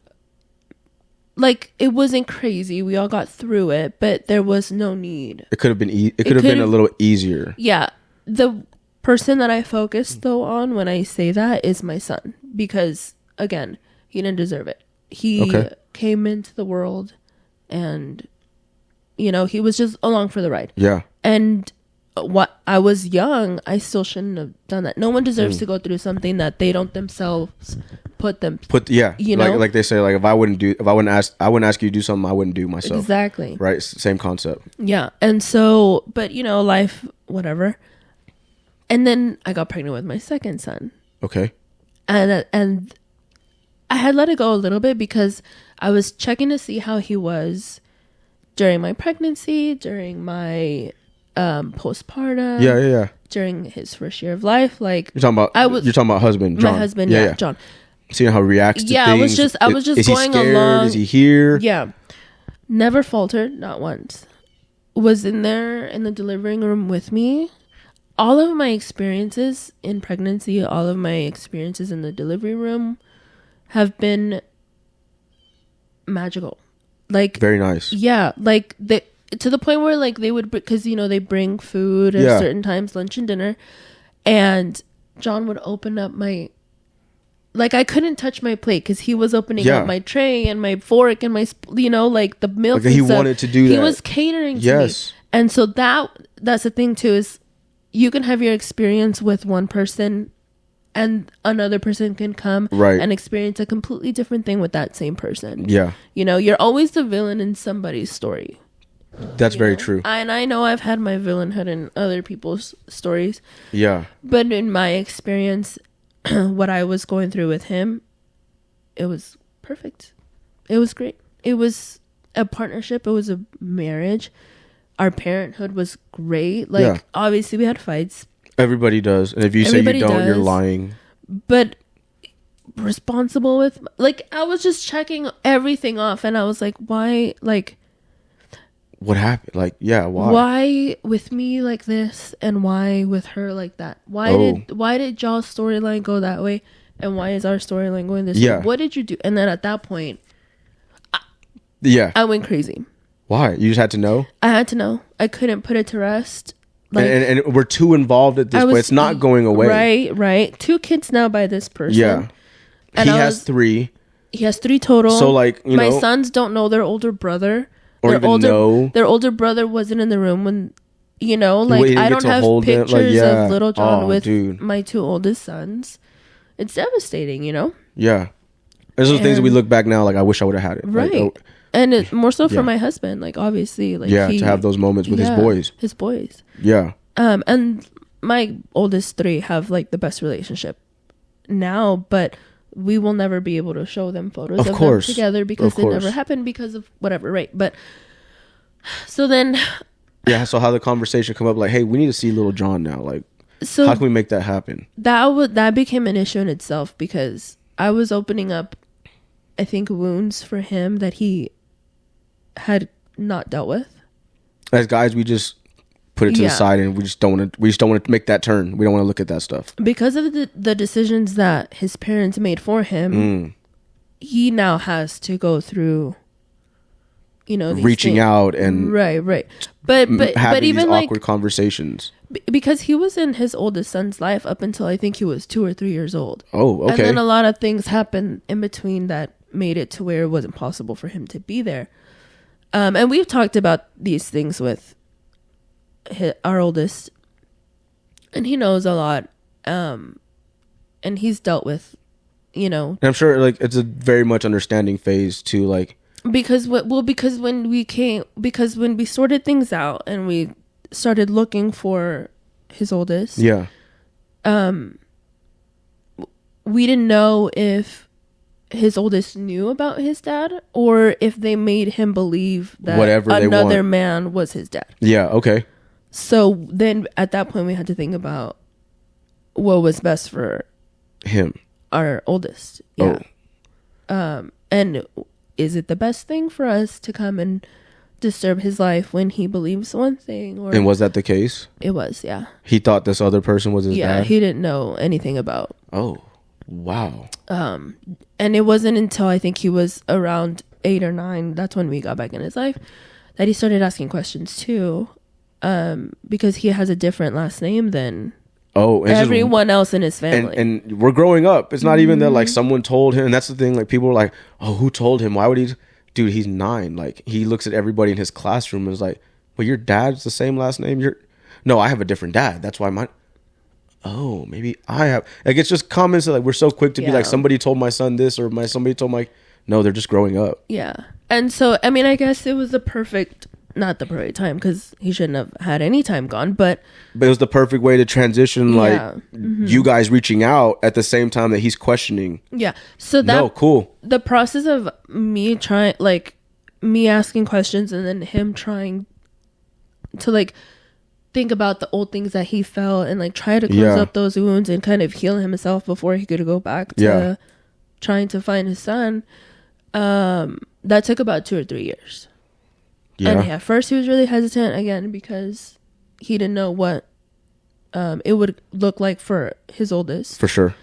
like, it wasn't crazy. We all got through it, but there was no need. It could have been. It could have been a little easier. Yeah, the person that I focus though on when I say that is my son, because again, he didn't deserve it. He came into the world, and he was just along for the ride. Yeah. And what I was young, I still shouldn't have done that. No one deserves to go through something that they don't themselves put like they say, like, I wouldn't ask you to do something I wouldn't do myself. Exactly. Right. Same concept. Yeah. And so, but life, whatever. And then I got pregnant with my second son. Okay. And I had let it go a little bit because I was checking to see how he was during my pregnancy, during my postpartum. Yeah. During his first year of life. Like, you're talking about husband, John. My husband, yeah, John. Seeing how he reacts to things. I was just is going he scared? along. Is he here? Yeah. Never faltered, not once. Was in there in the delivering room with me. All of my experiences in pregnancy, all of my experiences in the delivery room have been magical. Like, very nice. Yeah, like to the point where, like, they would, because they bring food at certain times, lunch and dinner, and John would open up my, like, I couldn't touch my plate because he was opening up my tray and my fork and my, like, the milk. Like, he wanted to do that. He was catering to me. And so that's the thing too, is you can have your experience with one person and another person can come and experience a completely different thing with that same person. Yeah. You're always the villain in somebody's story. That's very true. And I know I've had my villainhood in other people's stories. Yeah. But in my experience, what I was going through with him, it was perfect. It was great. It was a partnership. It was a marriage. Our parenthood was great. Like, obviously we had fights. Everybody does. And if you say you don't, you're lying. But responsible with, like, I was just checking everything off and I was like, why, like, what happened? Like, why? Why with me like this and why with her like that? Why did y'all's storyline go that way and why is our storyline going this way? What did you do? And then at that point, I went crazy. Why? You just had to know? I had to know. I couldn't put it to rest. Like, and we're too involved at this point. It's not going away. Right. 2 kids now by this person. Yeah. And he has 3. He has 3 total. So, like, my sons don't know their older brother. Their older brother wasn't in the room when, like, I don't have pictures of little John with my 2 oldest sons. It's devastating, Yeah. There's those things that we look back now, like, I wish I would have had it. Right. Like, and it, more so for my husband, like, obviously, like, to have those moments with his boys. Yeah. And my oldest 3 have, like, the best relationship now, but we will never be able to show them photos of them together because it never happened because of whatever, right? But so then, so how the conversation come up, like, hey, we need to see little John now, like, so how can we make that happen? That became an issue in itself because I was opening up, I think, wounds for him that he had not dealt with. As guys, we just put it to the side and we just don't want to make that turn. We don't want to look at that stuff because of the decisions that his parents made for him. He now has to go through, these reaching things. Out and right, but even these awkward conversations because he was in his oldest son's life up until I think he was 2 or 3 years old. Oh, okay. And then a lot of things happened in between that made it to where it wasn't possible for him to be there. And we've talked about these things with our oldest, and he knows a lot, and he's dealt with, and I'm sure, like, it's a very much understanding phase too, like, because when we sorted things out and we started looking for his oldest, we didn't know if his oldest knew about his dad or if they made him believe that another man was his dad. Yeah, okay. So then at that point we had to think about what was best for him, our oldest. Yeah. And is it the best thing for us to come and disturb his life when he believes one thing? And was that the case? It was, yeah. He thought this other person was his dad? Yeah, he didn't know anything about. Oh, wow. And it wasn't until I think he was around 8 or 9, that's when we got back in his life, that he started asking questions too. Because he has a different last name than everyone else in his family. And we're growing up. It's not even that, like, someone told him. And that's the thing. Like, people were like, oh, who told him? Why would he? dude, he's 9. Like, he looks at everybody in his classroom and is like, well, your dad's the same last name. No, I have a different dad. That's why mine. Oh, maybe I have. Like, it's just comments that, like, we're so quick to be like, somebody told my son this, or somebody told my. No, they're just growing up. Yeah. And so, I mean, I guess it was not the perfect time, because he shouldn't have had any time gone, but it was the perfect way to transition, you guys reaching out at the same time that he's questioning. Yeah. So cool. The process of me asking questions and then him trying to, like, think about the old things that he felt and, like, try to close up those wounds and kind of heal himself before he could go back to trying to find his son. That took about 2 or 3 years. Yeah. And at first he was really hesitant, again, because he didn't know what it would look like for his oldest. For sure.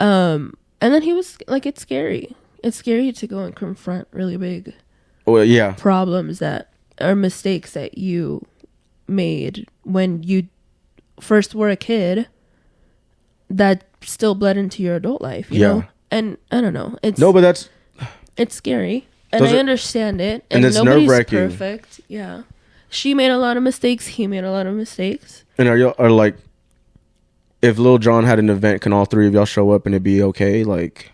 And then he was like, it's scary. It's scary to go and confront really big problems that are mistakes that you made when you first were a kid that still bled into your adult life, you know? And I don't know. It's scary. And I understand it. And it's nobody's nerve-wracking. Perfect. Yeah. She made a lot of mistakes. He made a lot of mistakes. And are like, if Lil Jon had an event, can all 3 of y'all show up and it'd be okay? Like,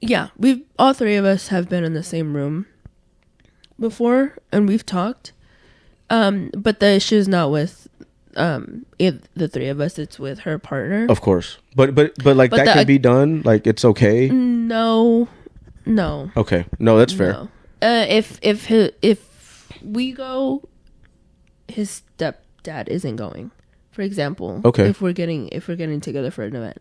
yeah, all 3 of us have been in the same room before, and we've talked. But the issue is not with the 3 of us. It's with her partner. Of course, but like, that can be done. Like, it's okay. No. Okay, no, that's fair. No. If we go, his stepdad isn't going. For example, okay. If we're getting together for an event,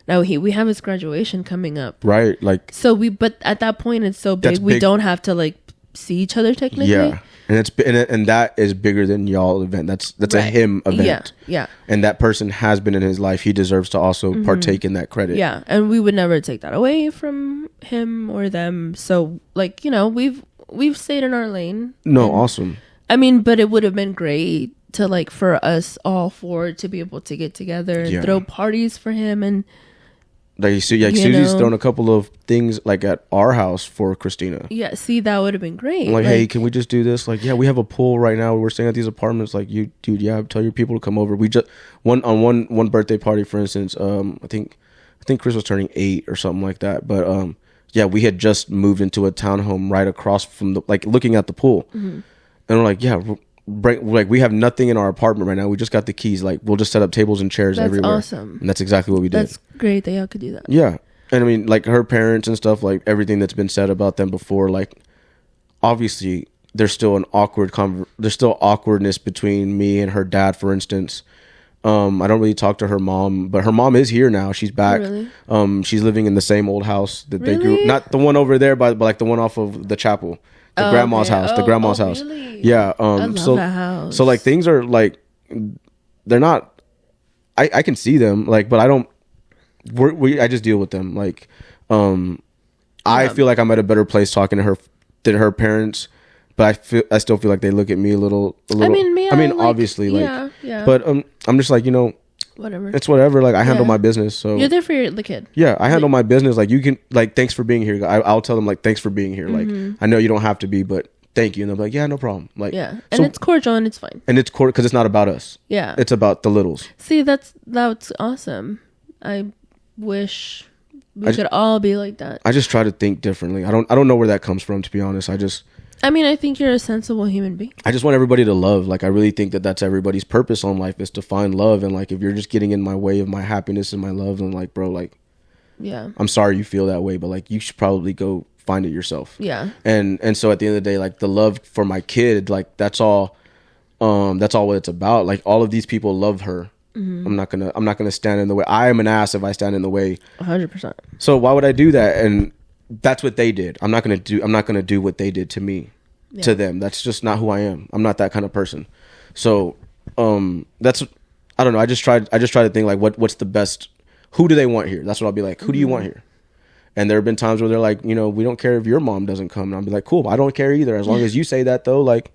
now we have his graduation coming up, right? Like, so but at that point it's so big, we don't have to, like, see each other technically. Yeah, and that is bigger than y'all event. That's right. A him event. Yeah. And that person has been in his life. He deserves to also partake in that credit. Yeah, and we would never take that away from him or them. So, like, you know, we've stayed in our lane. No, awesome. I mean, but it would have been great to, like, for us all 4 to be able to get together and throw parties for him. And like, Susie's thrown a couple of things, like, at our house for Christina. Yeah, see, that would have been great. Like, hey, can we just do this? Like, yeah, we have a pool right now. We're staying at these apartments. Like, tell your people to come over. We just one birthday party, for instance. I think Chris was turning 8 or something like that. But we had just moved into a townhome right across from looking at the pool, and we're like, we have nothing in our apartment right now. We just got the keys. Like, we'll just set up tables and chairs everywhere. That's awesome. And that's exactly what we did. That's great that y'all could do that. Yeah. And I mean, like, her parents and stuff, like, everything that's been said about them before, like, obviously there's still there's still awkwardness between me and her dad, for instance. I don't really talk to her mom, but her mom is here now. She's back. Really? She's living in the same old house that they grew, not the one over there, but like the one off of the chapel. The grandma's house. The grandma's house. Really? Yeah. I love that house. So, like, things are, like, they're not. I can see them, like, but I don't. I just deal with them. Like, I feel like I'm at a better place talking to her than her parents, but I still feel like they look at me a little. I mean, obviously, like, yeah. But I'm just like, whatever. It's whatever. Like, I handle my business. So you're there for the kid. Yeah, I handle my business. Like, you can, like, thanks for being here. I'll tell them, like, thanks for being here. Like, I know you don't have to be, but thank you. And they're like, yeah, no problem. Like, yeah, and it's cordial and it's fine. And it's cordial because it's not about us. Yeah, it's about the littles. See, that's awesome. I wish we could all be like that. I just try to think differently. I don't know where that comes from, to be honest. I think you're a sensible human being. I just want everybody to love. Like, I really think that that's everybody's purpose on life, is to find love. And, like, if you're just getting in my way of my happiness and my love, then, like, bro, like, yeah, I'm sorry you feel that way, but, like, you should probably go find it yourself. Yeah. And so at the end of the day, like, the love for my kid, like, that's all what it's about. Like, all of these people love her. I'm not gonna stand in the way. I am an ass if I stand in the way. 100%. So why would I do that? And that's what they did. I'm not gonna do what they did to me, to them. That's just not who I am. I'm not that kind of person. So that's, I don't know. I just try to think, like, what's the best. Who do they want here? That's what I'll be like. Who do you want here? And there have been times where they're like, we don't care if your mom doesn't come. And I'll be like, cool. I don't care either. As long as you say that, though, like,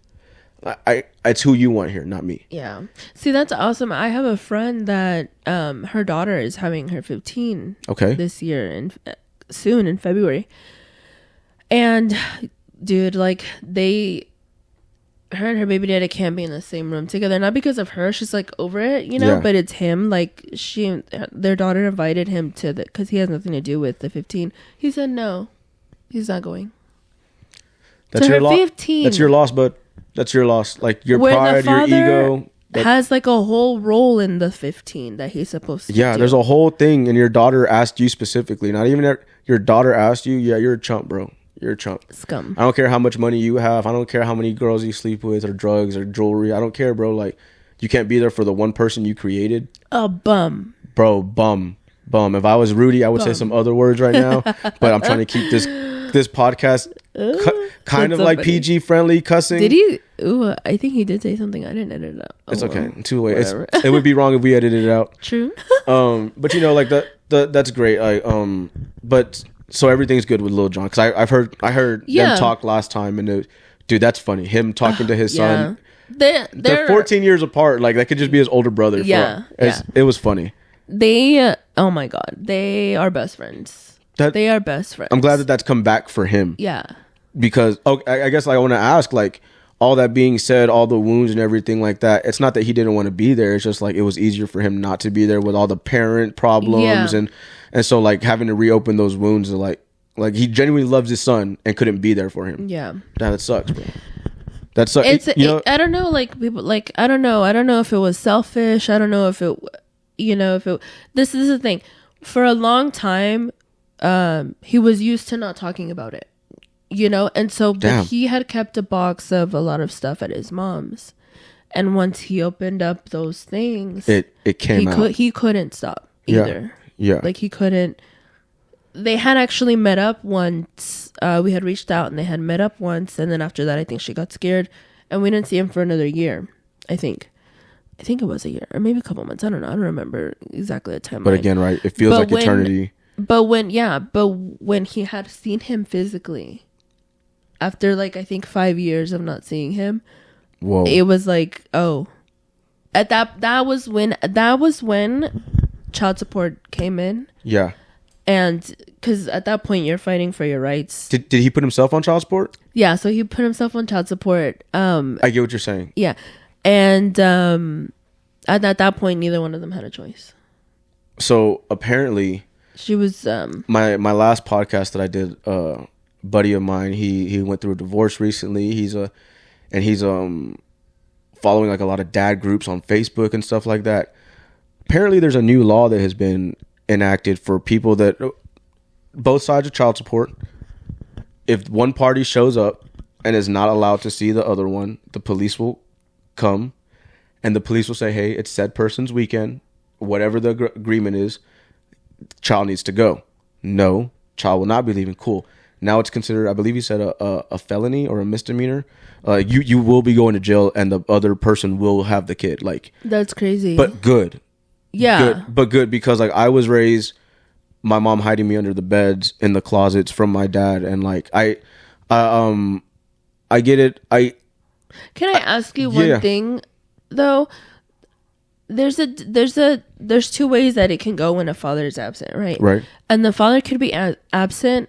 it's who you want here, not me. Yeah. See, that's awesome. I have a friend that her daughter is having her 15 this year, and soon in February. And dude, like her and her baby daddy can't be in the same room together. Not because of her, she's like over it, you know. Yeah. But it's him. Like their daughter invited him to because he has nothing to do with the 15. He said no, he's not going. That's your loss. 15. That's your loss, but that's your loss. Like your pride, your ego has like a whole role in the 15 that he's supposed to. Yeah, do. There's a whole thing, and your daughter asked you specifically. Not even your daughter asked you. Yeah, you're a chump, bro. You're a chump. Scum. I don't care how much money you have. I don't care how many girls you sleep with or drugs or jewelry. I don't care, bro. Like, you can't be there for the one person you created. A bum. Bro, bum. If I was Rudy, I would say some other words right now. But I'm trying to keep this podcast kind of like PG friendly cussing. Did he? Ooh, I think he did say something. I didn't edit it out. It's okay. Two ways. It would be wrong if we edited it out. True. But you know, like that's great. But. So everything's good with Lil Jon because I heard them talk last time and dude, that's funny. Him talking to his son. They're 14 years apart. Like that could just be his older brother. It was funny. Oh my god, they are best friends. They are best friends. I'm glad that's come back for him. Yeah. Because I guess I want to ask, like, all that being said, all the wounds and everything like that. It's not that he didn't want to be there. It's just like it was easier for him not to be there with all the parent problems and so like having to reopen those wounds and like he genuinely loves his son and couldn't be there for him. Yeah. That sucks, bro. That sucks. I don't know, like people like I don't know if it was selfish. I don't know if it this is the thing. For a long time, he was used to not talking about it. You know, and so but he had kept a box of a lot of stuff at his mom's. And once he opened up those things, it came out. He couldn't stop either. Yeah. Like he couldn't. They had actually met up once. We had reached out and they had met up once. And then after that, I think she got scared. And we didn't see him for another year, I think. I think it was a year or maybe a couple months. I don't know. I don't remember exactly the time. But again, right? It feels like eternity. But when he had seen him physically, after like I think 5 years of not seeing him, whoa, it was like, oh, at that was when child support came in. Yeah. And because at that point you're fighting for your rights. Did he put himself on child support? Yeah, so he put himself on child support. I get what you're saying. Yeah. And at that point neither one of them had a choice. So apparently she was my last podcast that I did, buddy of mine, he went through a divorce recently. He's following like a lot of dad groups on Facebook and stuff like that. Apparently there's a new law that has been enacted for people that both sides of child support. If one party shows up and is not allowed to see the other one, the police will come and the police will say, hey, it's said person's weekend, whatever the agreement is, child needs to go. No, child will not be leaving. Cool. Now it's considered, I believe he said a felony or a misdemeanor. You will be going to jail and the other person will have the kid. Like, that's crazy. But good. Yeah. Good because like I was raised, my mom hiding me under the beds in the closets from my dad, and like I get it. Can I ask you one thing though? There's two ways that it can go when a father is absent, right? Right. And the father could be absent,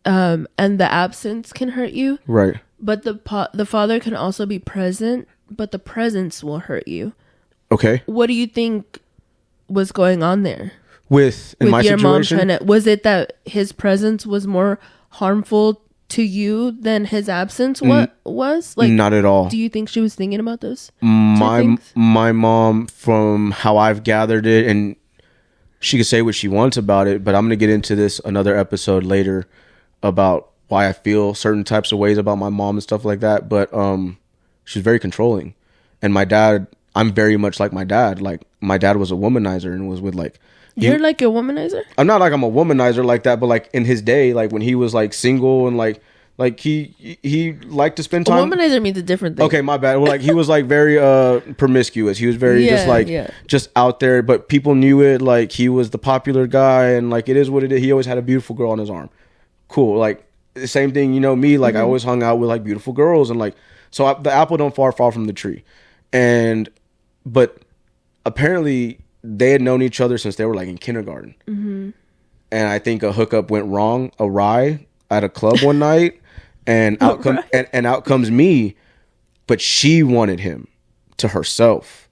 and the absence can hurt you, right? But the father can also be present, but the presence will hurt you. Okay. What do you think was going on there with my your situation? Mom was it that his presence was more harmful to you than his absence was? Like, not at all. Do you think she was thinking about this? My mom, from how I've gathered it, and she could say what she wants about it, but I'm gonna get into this another episode later about why I feel certain types of ways about my mom and stuff like that. But she's very controlling, and my dad, I'm very much like my dad. Like, my dad was a womanizer and was with like... You're like a womanizer? I'm not like I'm a womanizer like that, but like in his day, like when he was like single and like he liked to spend time... A womanizer means a different thing. Okay, my bad. Well, like he was like very promiscuous. He was very just out there, but people knew it. Like he was the popular guy, and like it is what it is. He always had a beautiful girl on his arm. Cool. Like the same thing, you know me, like I always hung out with like beautiful girls, and like so the apple don't fall far from the tree. But apparently they had known each other since they were like in kindergarten. Mm-hmm. And I think a hookup went awry at a club one night. and out comes me, but she wanted him to herself.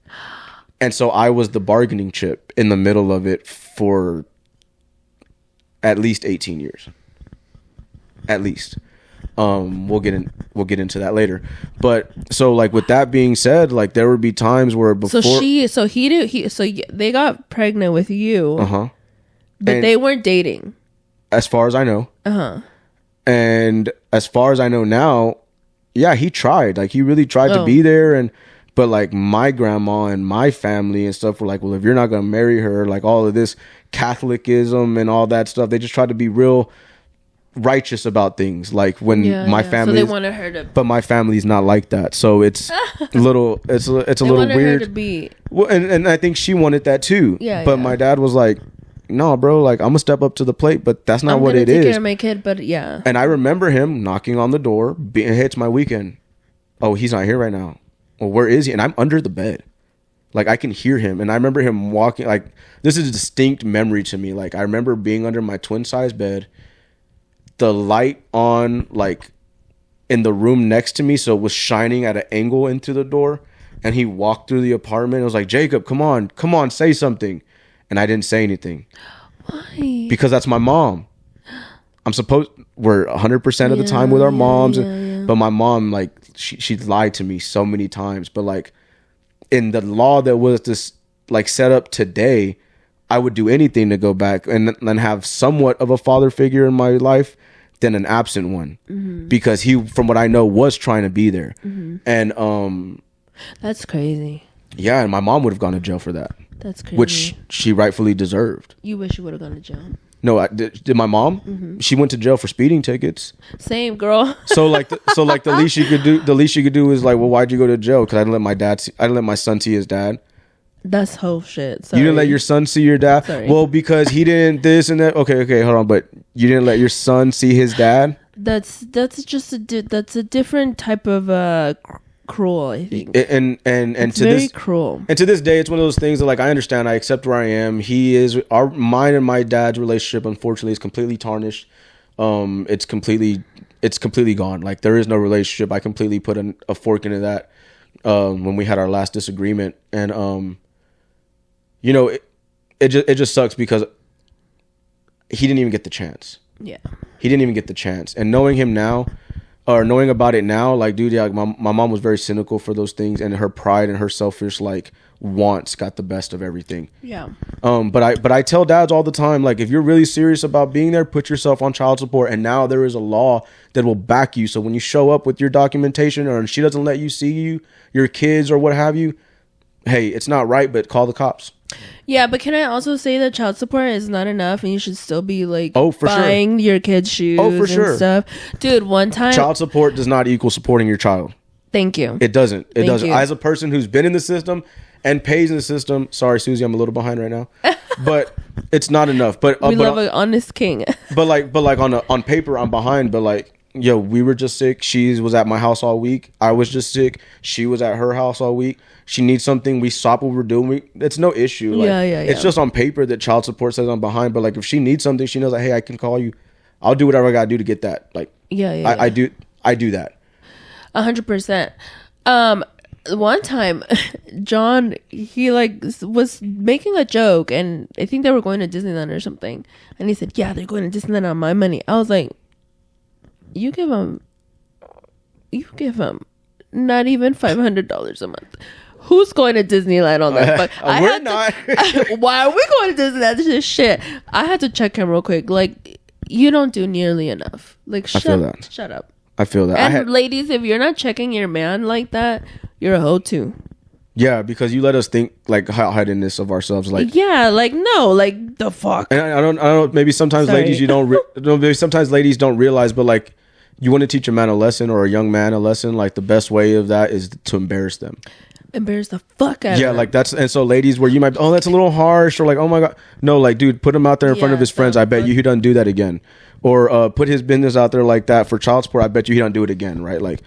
And so I was the bargaining chip in the middle of it for at least 18 years. At least. We'll get into that later. But so like with that being said, like there would be times where before they got pregnant with you. Uh-huh. But they weren't dating. As far as I know. Uh-huh. And as far as I know now, yeah, he tried. Like he really tried to be there, but like my grandma and my family and stuff were like, well, if you're not gonna marry her, like all of this Catholicism and all that stuff, they just tried to be real righteous about things. Like when my family, so they wanted her to, but my family's not like that, so it's a little weird. Her to be, well, and I think she wanted that too. Yeah, but my dad was like, no, bro, like I'm gonna step up to the plate, but that's not what it is. I'm gonna take care of my kid, but yeah. And I remember him knocking on the door, hey, it's my weekend. Oh, he's not here right now. Well, where is he? And I'm under the bed. Like I can hear him. And I remember him walking, like this is a distinct memory to me. Like I remember being under my twin size bed, the light on like in the room next to me, so it was shining at an angle into the door, and he walked through the apartment. It was like, Jacob, come on, say something. And I didn't say anything. Why? Because that's my mom. We're 100% of the time with our moms, but my mom, like she lied to me so many times. But like in the law that was this like set up today, I would do anything to go back and have somewhat of a father figure in my life than an absent one, because he, from what I know, was trying to be there. And that's crazy. Yeah, and my mom would have gone to jail for that. That's crazy. Which she rightfully deserved. You wish you would have gone to jail. No, did my mom? She went to jail for speeding tickets. Same, girl. So the least you could do is like, well, why'd you go to jail? Because I didn't let my son see his dad. That's whole shit. Sorry. You didn't let your son see your dad? Sorry. Well, because he didn't this and that. Okay, hold on. But you didn't let your son see his dad? That's just that's a different type of cruel, I think. And it's to very this cruel. And to this day, it's one of those things that like I understand. I accept where I am. Mine and my dad's relationship, unfortunately, is completely tarnished. It's completely gone. Like there is no relationship. I completely put a fork into that when we had our last disagreement, and it just sucks because he didn't even get the chance. Yeah, he didn't even get the chance. And knowing him now, or knowing about it now, like dude, yeah, like, my mom was very cynical for those things, and her pride and her selfish like wants got the best of everything. Yeah. But I tell dads all the time, like if you're really serious about being there, put yourself on child support. And now there is a law that will back you. So when you show up with your documentation, or she doesn't let you see your kids or what have you, hey, it's not right, but call the cops. Yeah, but can I also say that child support is not enough, and you should still be like buying your kids shoes and stuff. Dude, one time child support does not equal supporting your child. Thank you. It doesn't. It doesn't. As a person who's been in the system and pays in the system, sorry, Susie, I'm a little behind right now, but it's not enough. But we love an honest king. but like on paper, I'm behind. But like, yo, we were just sick. She was at my house all week. I was just sick. She was at her house all week. She needs something. We stop what we're doing. It's no issue. Like, it's just on paper that child support says I'm behind. But like, if she needs something, she knows like, hey, I can call you. I'll do whatever I gotta do to get that. Like, I do that. 100%. One time, John, he like was making a joke, and I think they were going to Disneyland or something, and he said, "Yeah, they're going to Disneyland on my money." I was like, "You give him not even $500 a month." Who's going to Disneyland on that? But we're not. Why are we going to Disneyland? This is shit. I had to check him real quick. Like, you don't do nearly enough. Like, shut up. I feel that. And ladies, if you're not checking your man like that, you're a hoe too. Yeah, because you let us think like hidingness of ourselves. Like, yeah, like no, like the fuck. And I don't. Maybe sometimes ladies maybe sometimes ladies don't realize, but like, you want to teach a man a lesson or a young man a lesson. Like the best way of that is to embarrass them. Embarrass the fuck out of them. Like that's, and so ladies where you might, oh, that's a little harsh, or like, oh my God. No, like dude, put him out there in front of his friends. I bet you he doesn't do that again. Or put his business out there like that for child support. I bet you he don't do it again, right? Like,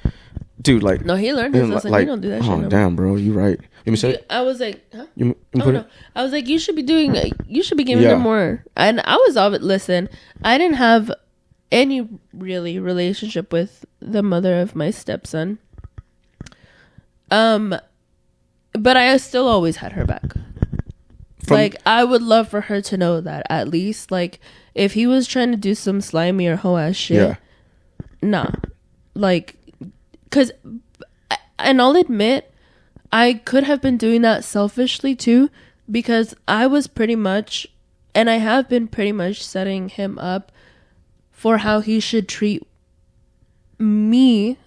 dude, like. No, he learned his lesson. Like, he don't do that shit. Oh, damn, bro. You right. Let me say I was like, huh? No. I was like, you should be giving them more. And I was all, listen, I didn't have any really relationship with the mother of my stepson. But I still always had her back. Like, I would love for her to know that, at least. Like, if he was trying to do some slimy or hoe ass shit, nah. Like, because, and I'll admit, I could have been doing that selfishly too, because I was pretty much, and I have been pretty much setting him up for how he should treat me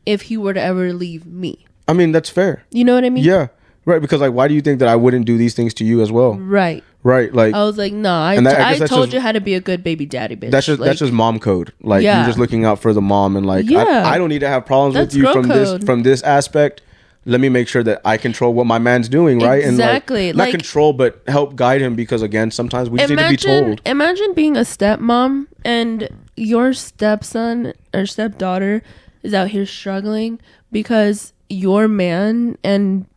if he were to ever leave me. I mean, that's fair. You know what I mean? Yeah. Right, because like, why do you think that I wouldn't do these things to you as well? Right. Like I was like, no, I told you how to be a good baby daddy, bitch. That's just mom code. Like, you're just looking out for the mom, and like, I don't need to have problems with you from this aspect. Let me make sure that I control what my man's doing, right? Exactly. And like, not control, but help guide him, because again, sometimes we just need to be told. Imagine being a stepmom and your stepson or stepdaughter is out here struggling because your man and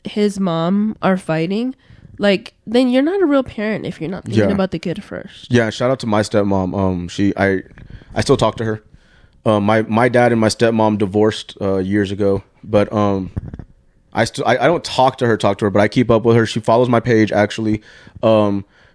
his mom are fighting. Like, then you're not a real parent if you're not thinking about the kid first. Yeah, shout out to my stepmom. I still talk to her. My dad and my stepmom divorced years ago, but I don't talk to her, but I keep up with her. She follows my page actually.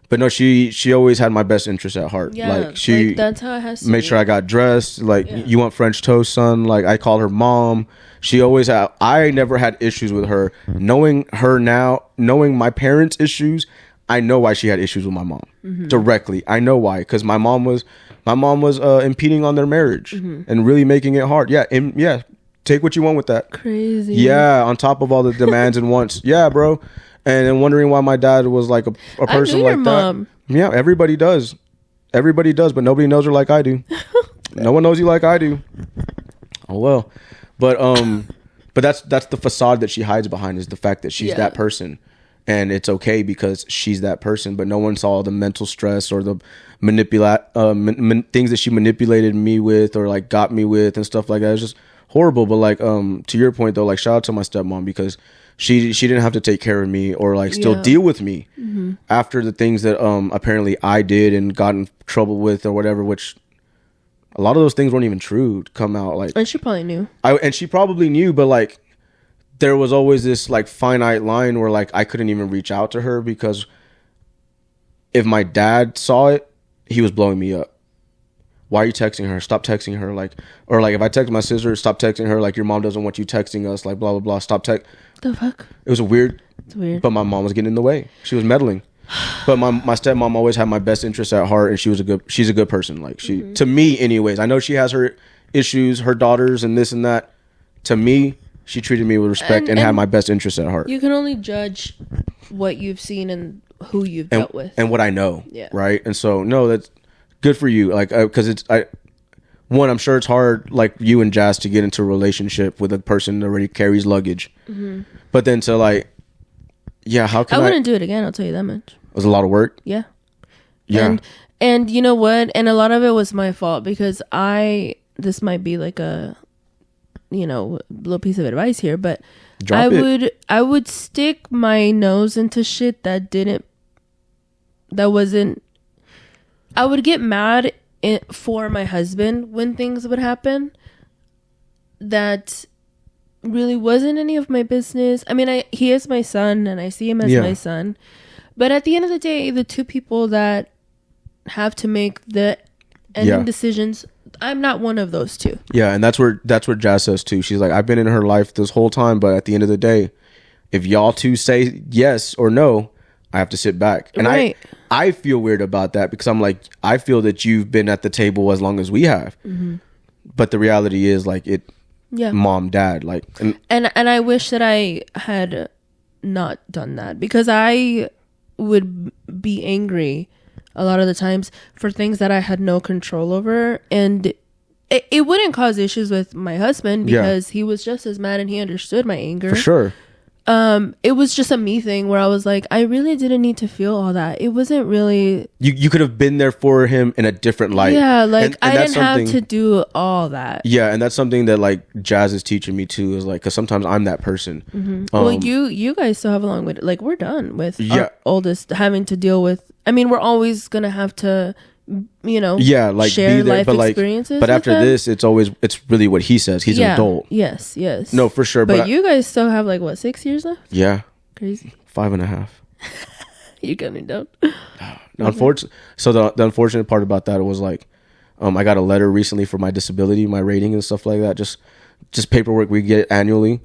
But no, she always had my best interest at heart. Yeah, like that's how it has to made be. sure I got dressed. Like, you want French toast, son? Like, I call her mom. She always had. I never had issues with her. Knowing her now, knowing my parents' issues, I know why she had issues with my mom directly. I know why, because my mom was impeding on their marriage and really making it hard. Yeah, take what you want with that. Crazy. Yeah, on top of all the demands and wants. Yeah, bro. And then wondering why my dad was like a person like that. Yeah, everybody does, but nobody knows her like I do. No one knows you like I do. Oh well, but that's the facade that she hides behind, is the fact that she's that person, and it's okay because she's that person. But no one saw the mental stress or the things that she manipulated me with or like got me with and stuff like that. It's just horrible. But like to your point though, like, shout out to my stepmom, because she didn't have to take care of me or like still deal with me after the things that apparently I did and got in trouble with or whatever, which a lot of those things weren't even true to come out. Like, and she probably knew. And she probably knew, but like, there was always this like finite line where like I couldn't even reach out to her, because if my dad saw it, he was blowing me up. Why are you texting her? Stop texting her. Like, or like if I text my sister, stop texting her. Like, your mom doesn't want you texting us. Like, blah blah blah. Stop text. The fuck? It was weird. It's weird. But my mom was getting in the way. She was meddling. But my stepmom always had my best interests at heart, and she's a good person. Like, she to me anyways. I know she has her issues, her daughters and this and that. To me, she treated me with respect and had my best interests at heart. You can only judge what you've seen and who you've dealt with and what I know. Yeah. Right. And so no, that's good for you. Like, because I'm sure it's hard, like you and Jazz, to get into a relationship with a person that already carries luggage. But then to like, how can I wouldn't do it again, I'll tell you that much. It was a lot of work. Yeah. And you know what? And a lot of it was my fault, because this might be like a, little piece of advice here, but I would stick my nose into shit that wasn't. I would get mad for my husband when things would happen that really wasn't any of my business. I mean, he is my son and I see him as my son, but at the end of the day, the two people that have to make the ending decisions, I'm not one of those two. Yeah, and that's where Jazz says too. She's like, I've been in her life this whole time, but at the end of the day, if y'all two say yes or no, I have to sit back. And I feel weird about that, because I'm like, I feel that you've been at the table as long as we have. But the reality is, like, mom, dad, like, and I wish that I had not done that, because I would be angry a lot of the times for things that I had no control over, and it wouldn't cause issues with my husband, because he was just as mad and he understood my anger for sure. It was just a me thing where I was like, I really didn't need to feel all that. It wasn't really. You could have been there for him in a different light. Yeah, like, and I didn't have to do all that. Yeah, and that's something that like Jazz is teaching me too. Is like, because sometimes I'm that person. Well, you guys still have a long way. Like, we're done with our oldest having to deal with. I mean, we're always gonna have to yeah, like share be there, life but like, experiences. but after this, it's really what he says. He's an adult. Yes. No, for sure. But you guys still have like what, 6 years left? Yeah. Crazy. 5.5. You coming down? So the unfortunate part about that was like, I got a letter recently for my disability, my rating and stuff like that. Just paperwork we get annually.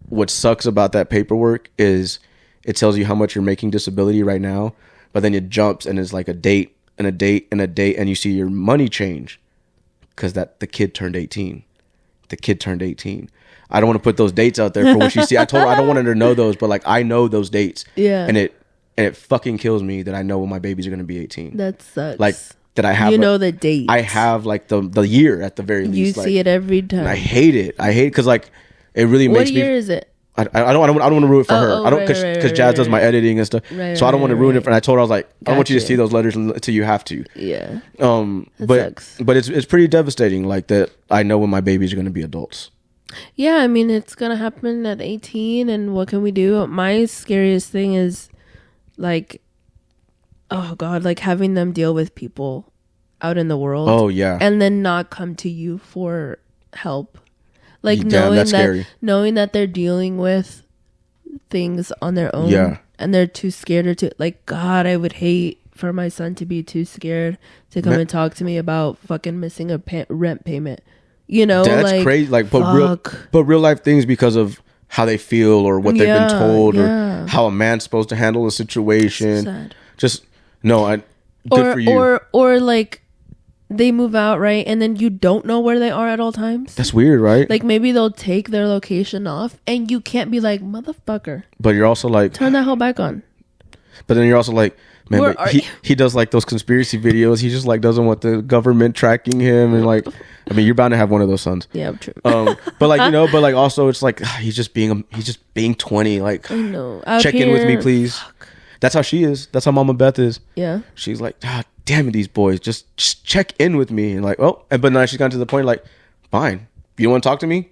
What sucks about that paperwork is it tells you how much you're making disability right now, but then it jumps and it's like a date and a date and a date, and you see your money change because the kid turned 18. The kid turned 18. I don't want to put those dates out there for what you see. I told her I don't want her to know those, but like I know those dates. Yeah. And it fucking kills me that I know when my babies are going to be 18. That sucks. Like that I have. The date. I have like the year at the very least. You see it every time. I hate it. because like it really makes me. What year is it? I don't want to ruin it for her. I don't because Jazz does my editing and stuff. So I don't want to ruin it for her. And I told her I was like, I don't want you to see those letters until you have to. Yeah. But it's pretty devastating. Like that, I know when my babies are going to be adults. Yeah, I mean it's gonna happen at 18, and what can we do? My scariest thing is like, oh god, like having them deal with people out in the world. Oh yeah. And then not come to you for help. Like scary. knowing that they're dealing with things on their own. Yeah. And they're too scared to like, God, I would hate for my son to be too scared to come and talk to me about fucking missing a rent payment. That's like, crazy. Like, but real life things because of how they feel or what they've been told or how a man's supposed to handle a situation. So sad. Just good for you. Or like they move out, right? And then you don't know where they are at all times. That's weird, right? Like maybe they'll take their location off and you can't be like, motherfucker. But you're also like, turn that hell back on. But then you're also like, man, he does like those conspiracy videos. He just like doesn't want the government tracking him. And like, I mean, you're bound to have one of those sons. Yeah, true. But like, but like also it's like, he's just being 20. Like, I know. Check in with me, please. Fuck. That's how she is. That's how Mama Beth is. Yeah. She's like, damn it, these boys, just check in with me. And like, but now she's gotten to the point like, fine, you don't want to talk to me?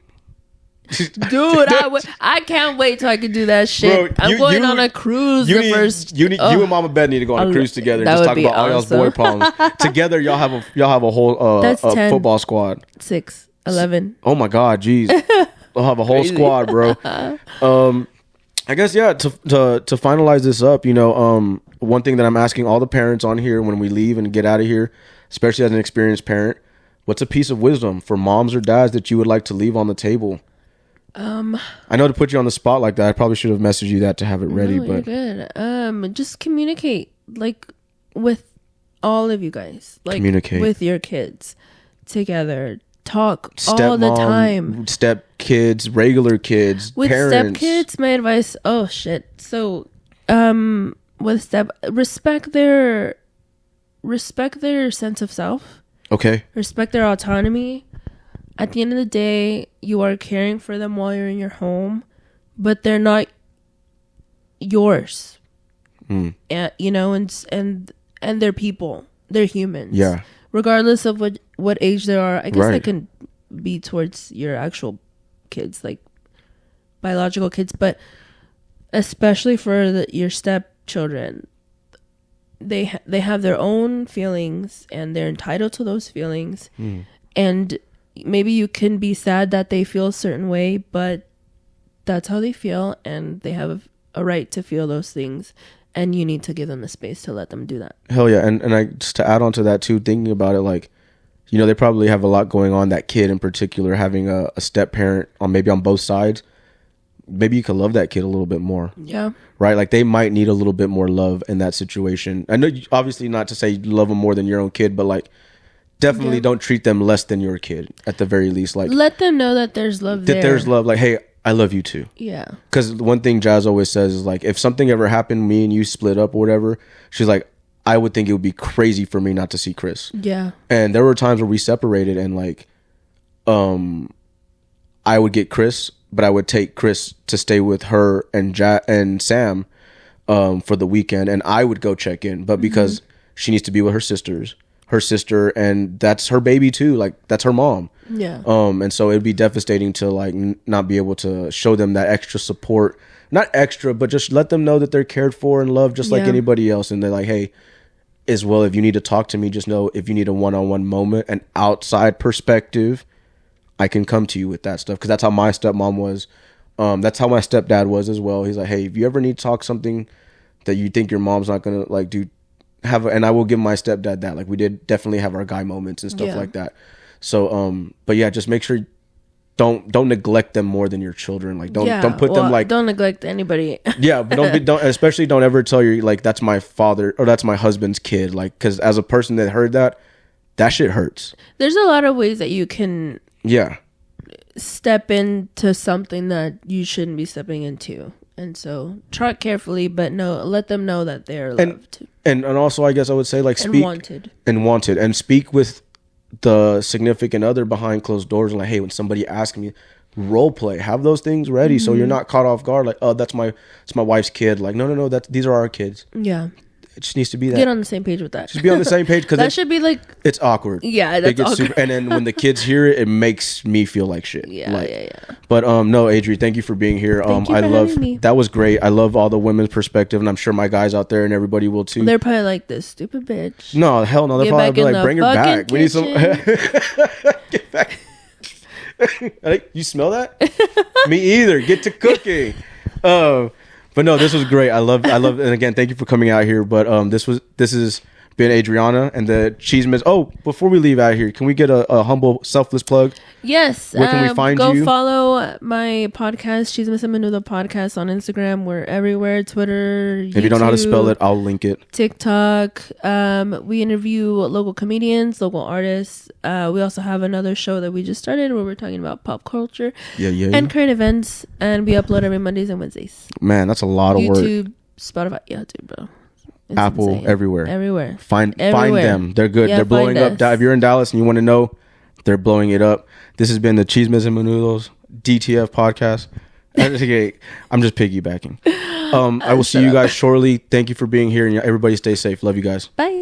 Dude, I can't wait till I can do that shit. Bro, I'm going on a cruise. You and Mama Beth need to go on a cruise together and just talk about all y'all's boy problems. Together, y'all have a whole football squad. 6, 11. Oh my god, jeez, we'll have a whole squad, bro. I guess to finalize this up, one thing that I'm asking all the parents on here when we leave and get out of here, especially as an experienced parent, what's a piece of wisdom for moms or dads that you would like to leave on the table? I know to put you on the spot like that, I probably should have messaged you that to have it ready. No, but you're good. Just communicate like with all of you guys, like communicate with your kids together. Talk all the time. Step kids, regular kids, with parents. Step kids, my advice. Oh shit. So, with step, respect their sense of self. Okay. Respect their autonomy. At the end of the day, you are caring for them while you're in your home, but they're not yours. And they're people. They're humans. Yeah. Regardless of what age they are, I guess that can be towards your actual kids, like biological kids, but especially for your stepchildren, they have their own feelings and they're entitled to those feelings. And maybe you can be sad that they feel a certain way, but that's how they feel and they have a right to feel those things. And you need to give them the space to let them do that. Hell yeah. And I just to add on to that too, thinking about it, like, they probably have a lot going on. That kid in particular, having a step parent on both sides, maybe you could love that kid a little bit more. Yeah. Right? Like they might need a little bit more love in that situation. I know obviously not to say you love them more than your own kid, but like definitely don't treat them less than your kid at the very least. Like let them know that there's love there. That there's love. Like, hey, I love you too. Yeah. Because one thing Jazz always says is like, if something ever happened, me and you split up or whatever, she's like, I would think it would be crazy for me not to see Chris. Yeah. And there were times where we separated and like, I would get Chris, but I would take Chris to stay with her and Sam, for the weekend, and I would go check in. But because she needs to be with her sister, and that's her baby too. Like that's her mom. Yeah. And so it'd be devastating to like not be able to show them that extra support, not extra, but just let them know that they're cared for and loved just like anybody else. And they're like, hey, as well, if you need to talk to me, just know if you need a one-on-one moment, an outside perspective, I can come to you with that stuff. Because that's how my stepmom was. That's how my stepdad was as well. He's like, hey, if you ever need to talk something that you think your mom's not gonna like do, and I will give my stepdad that. Like, we did definitely have our guy moments and stuff like that. So but yeah, just make sure don't neglect them more than your children. Like, don't put them like, don't neglect anybody. Yeah, but don't ever tell your, like, that's my father or that's my husband's kid. Like, because as a person that heard that shit hurts. There's a lot of ways that you can step into something that you shouldn't be stepping into. And so try carefully, but let them know that they're loved. And also, I guess I would say, like, speak and wanted and speak with the significant other behind closed doors. And like, hey, when somebody asks me, role play, have those things ready so you're not caught off guard. Like, oh, it's my wife's kid. Like, no, these are our kids. Yeah. It just needs to be that. Get on the same page with that. Just be on the same page, because that should be like, it's awkward. Yeah, that's awkward. And then when the kids hear it, it makes me feel like shit. Yeah, like, yeah. But no, Adri, thank you for being here. Thank you for having me. That was great. I love all the women's perspective, and I'm sure my guys out there and everybody will too. They're probably like, this stupid bitch. No, hell no. They're probably be like, bring her back. Kitchen. We need some. Get back. You smell that? Me either. Get to cooking. But no, this was great. I love, and again, thank you for coming out here. But this has been Adriana and the Cheese Miss. Oh, before we leave out here, can we get a humble, selfless plug? Yes. Where can we find you? Go follow my podcast, Cheese Miss and Menudo podcast on Instagram. We're everywhere. Twitter, YouTube, if you don't know how to spell it, I'll link it. TikTok. We interview local comedians, local artists. We also have another show that we just started where we're talking about pop culture and current events. And we upload every Mondays and Wednesdays. Man, that's a lot of work. YouTube, Spotify. Yeah, dude, bro. It's Apple, insane. everywhere. Find them. They're good. They're blowing up. If you're in Dallas and you want to know, they're blowing it up. This has been the Cheese Miss and Menudos DTF podcast. I'm just piggybacking. I will see you guys shortly. Thank you for being here, and everybody stay safe. Love you guys. Bye.